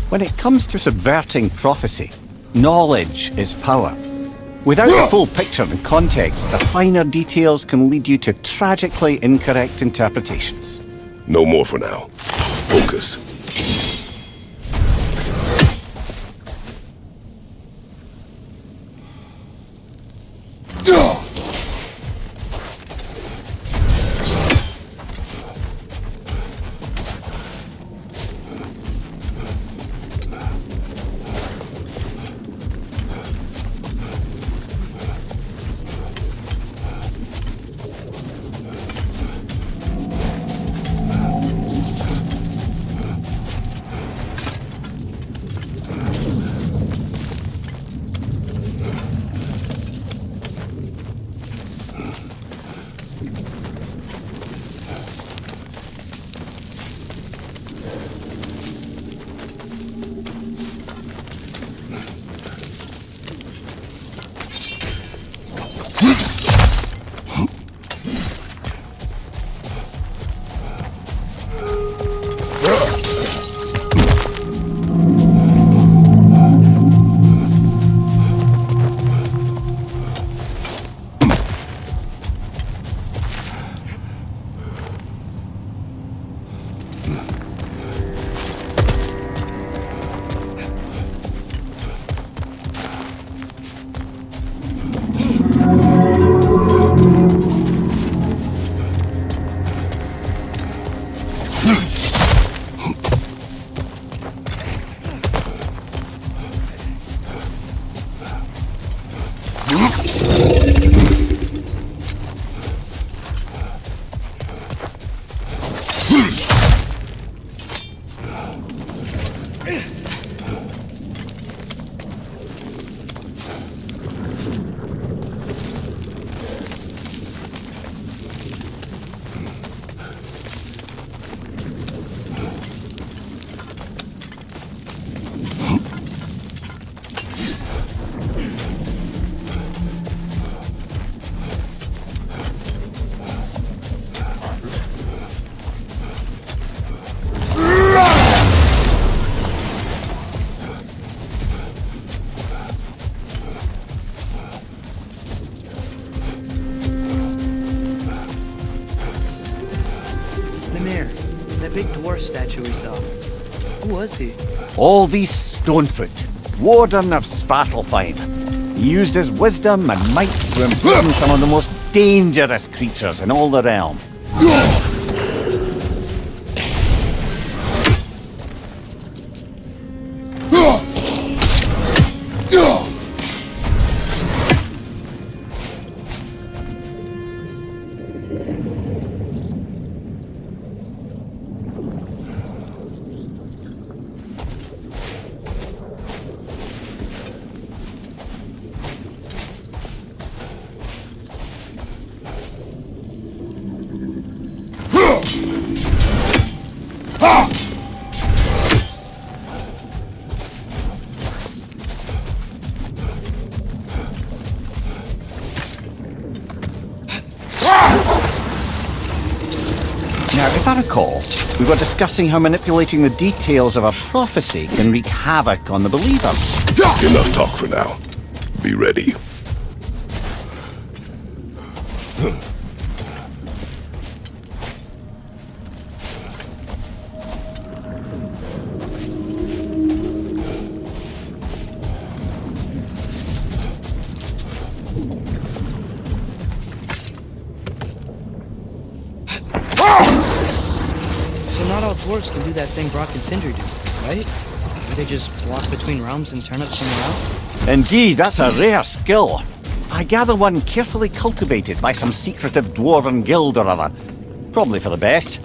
When it comes to subverting prophecy, knowledge is power. Without the full picture and context, the finer details can lead you to tragically incorrect interpretations. No more for now. Focus. big dwarf statue we saw. Who was he? Alvis Stonefoot, Warden of Svartalfheim. He used his wisdom and might to imprison some of the most dangerous creatures in all the realm. Now, if I recall, we were discussing how manipulating the details of a prophecy can wreak havoc on the believer. Enough talk for now. Be ready. So not all dwarves can do that thing Brock and Sindri do, right? Where they just walk between realms and turn up somewhere else? Indeed, that's a rare skill. I gather one carefully cultivated by some secretive dwarven guild or other. Probably for the best.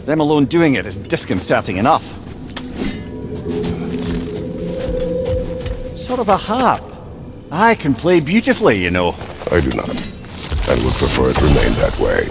Them alone doing it is disconcerting enough. Sort of a harp. I can play beautifully, you know. I do not. And would prefer it remain that way.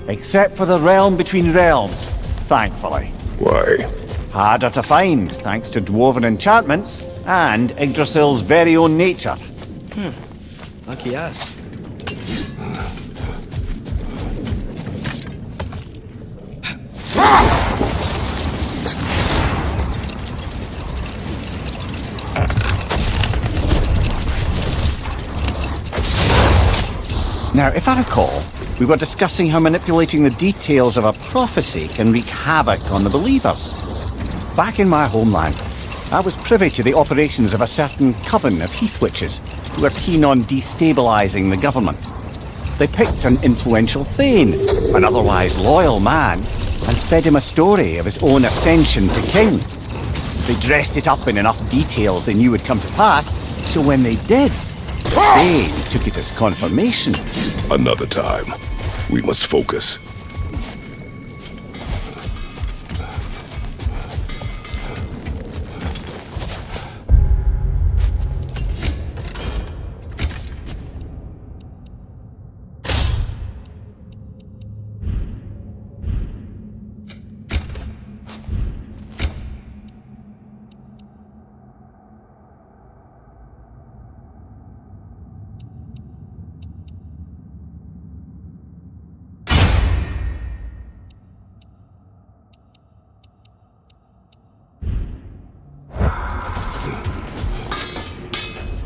Except for the realm between realms, thankfully. Why? Harder to find, thanks to dwarven enchantments and Yggdrasil's very own nature. Lucky us. Now, if I recall, we were discussing how manipulating the details of a prophecy can wreak havoc on the believers. Back in my homeland, I was privy to the operations of a certain coven of heath witches who were keen on destabilizing the government. They picked an influential Thane, an otherwise loyal man, and fed him a story of his own ascension to king. They dressed it up in enough details they knew would come to pass, so when they did, Thane took it as confirmation. Another time. We must focus.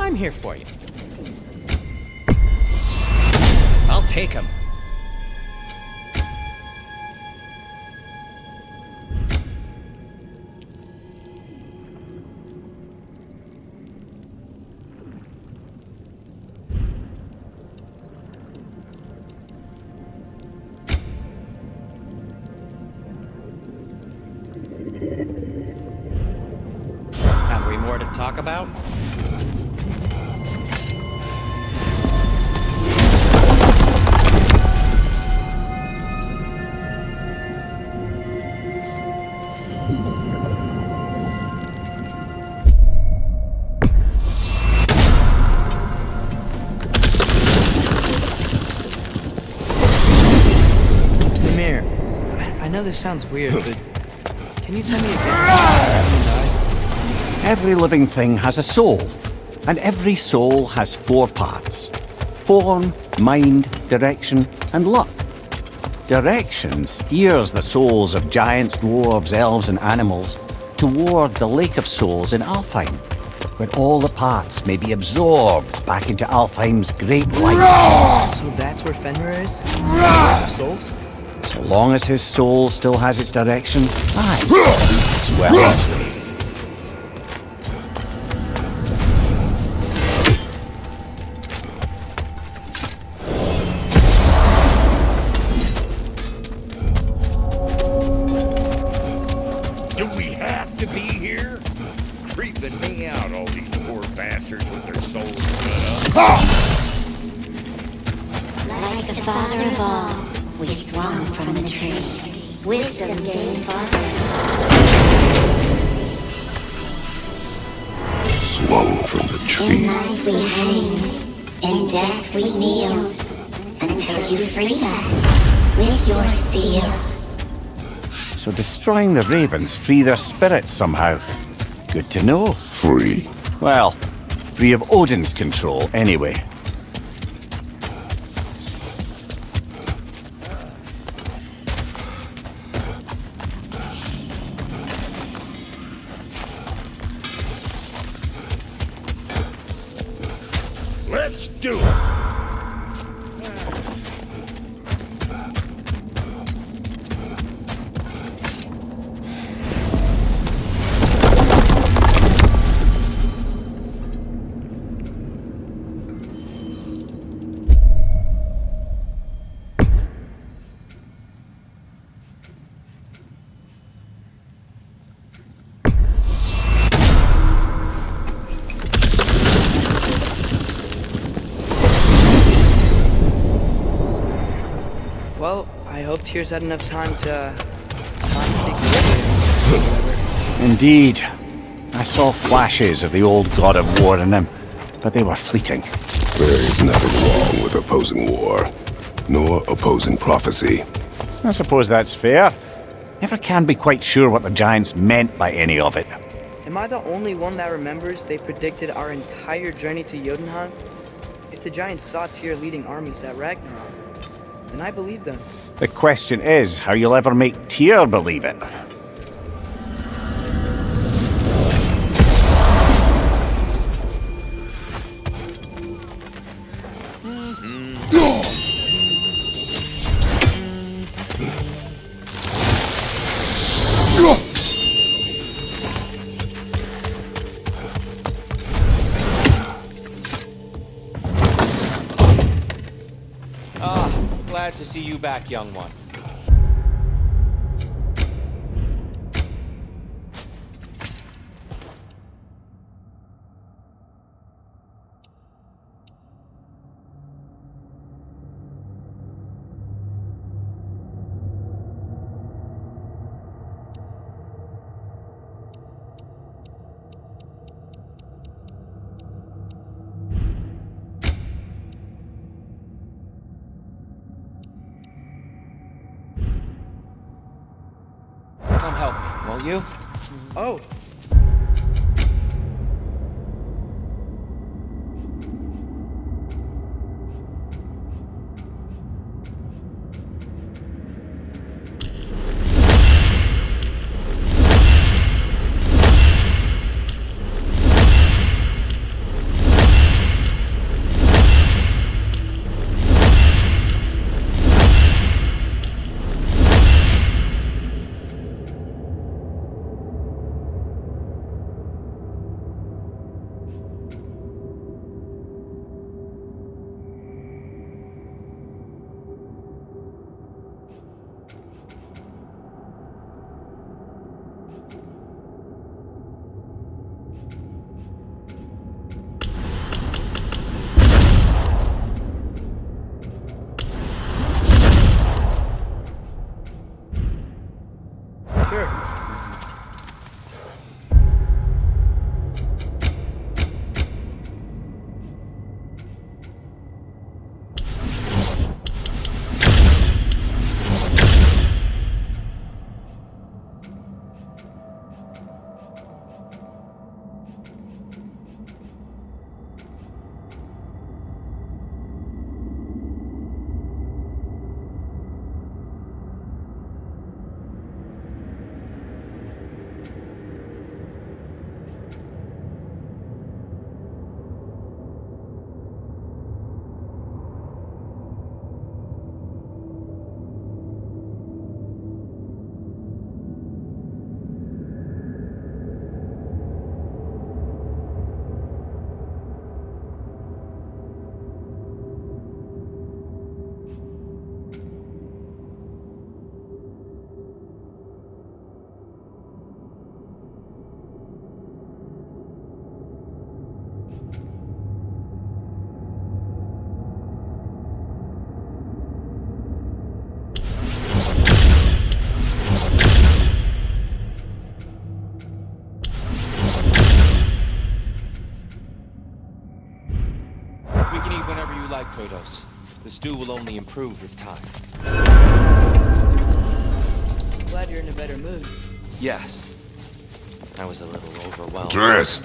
I'm here for you. I'll take him. Have we more to talk about? I know this sounds weird, but can you tell me again? Every living thing has a soul, and every soul has 4 parts: form, mind, direction, and luck. Direction steers the souls of giants, dwarves, elves, and animals toward the Lake of Souls in Alfheim, where all the parts may be absorbed back into Alfheim's great light. So that's where Fenrir is? Lake of Souls? So long as his soul still has its direction, aye, as well as they. Do we have to be here? Creeping me out, all these poor bastards with their souls cut up. Like the father of all, we swung from the tree. Wisdom gained father. Swung from the In tree. life we hanged, in death we kneeled, until you freed us with your steel. So destroying the ravens free their spirits somehow. Good to know. Free. Well, free of Odin's control, anyway. Let's do it! Well, I hope Tears had enough time to find the Indeed. I saw flashes of the old God of War in him, but they were fleeting. There is nothing wrong with opposing war, nor opposing prophecy. I suppose that's fair. Never can be quite sure what the giants meant by any of it. Am I the only one that remembers they predicted our entire journey to Jotunheim? If the giants saw Tyr leading armies at Ragnarok, then I believe them. The question is how you'll ever make Tyr believe it. Glad to see you back, young one. Come help me, won't you? Oh. Sure. We can eat whenever you like, Kratos. The stew will only improve with time. Glad you're in a better mood. Yes. I was a little overwhelmed. Atreus,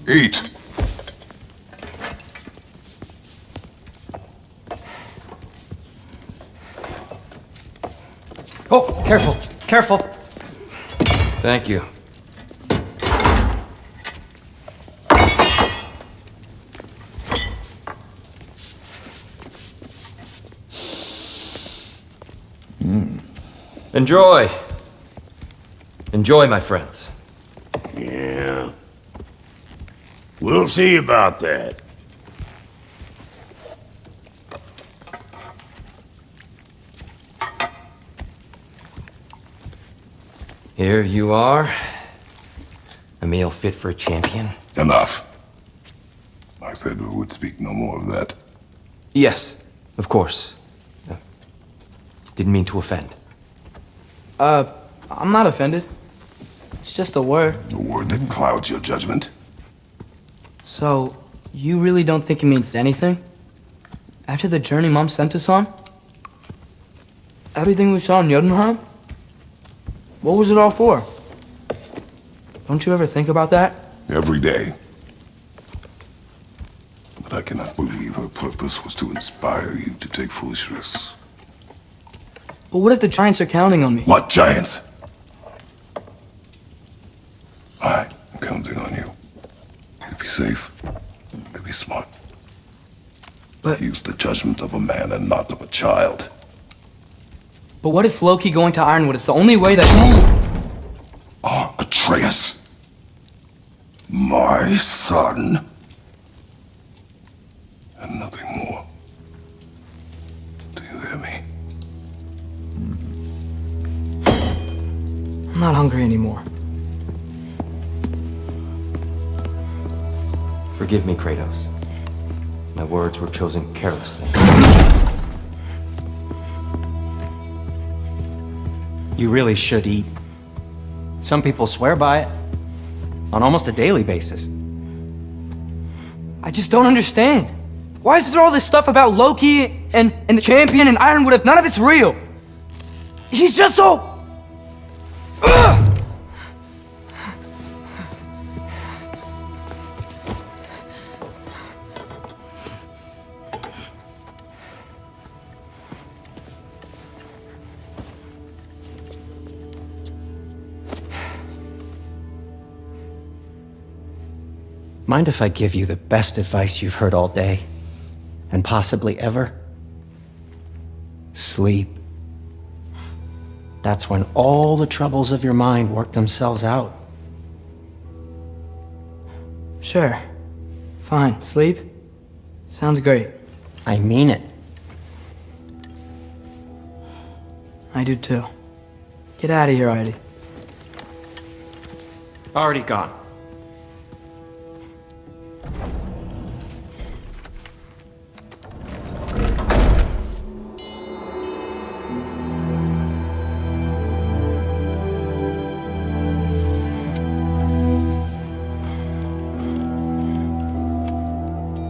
eat. Oh, careful, careful. Thank you. Enjoy. Enjoy, my friends. Yeah. We'll see about that. Here you are. A meal fit for a champion. Enough. I said we would speak no more of that. Yes, of course. Didn't mean to offend. I'm not offended. It's just a word. A word that clouds your judgment. So, you really don't think it means anything? After the journey Mom sent us on? Everything we saw in Jotunheim? What was it all for? Don't you ever think about that? Every day. But I cannot believe her purpose was to inspire you to take foolish risks. But what if the Giants are counting on me? What Giants? I'm counting on you. To be safe, to be smart. But use the judgment of a man and not of a child. But what if Loki going to Ironwood is the only way that you are Atreus? My son? And nothing more. Do you hear me? I'm not hungry anymore. Forgive me, Kratos. My words were chosen carelessly. You really should eat. Some people swear by it. On almost a daily basis. I just don't understand. Why is there all this stuff about Loki and the champion and Ironwood if none of it's real? He's just so... Ugh! Mind if I give you the best advice you've heard all day? And possibly ever? Sleep. That's when all the troubles of your mind work themselves out. Sure. Fine. Sleep? Sounds great. I mean it. I do too. Get out of here, Heidi. Already gone.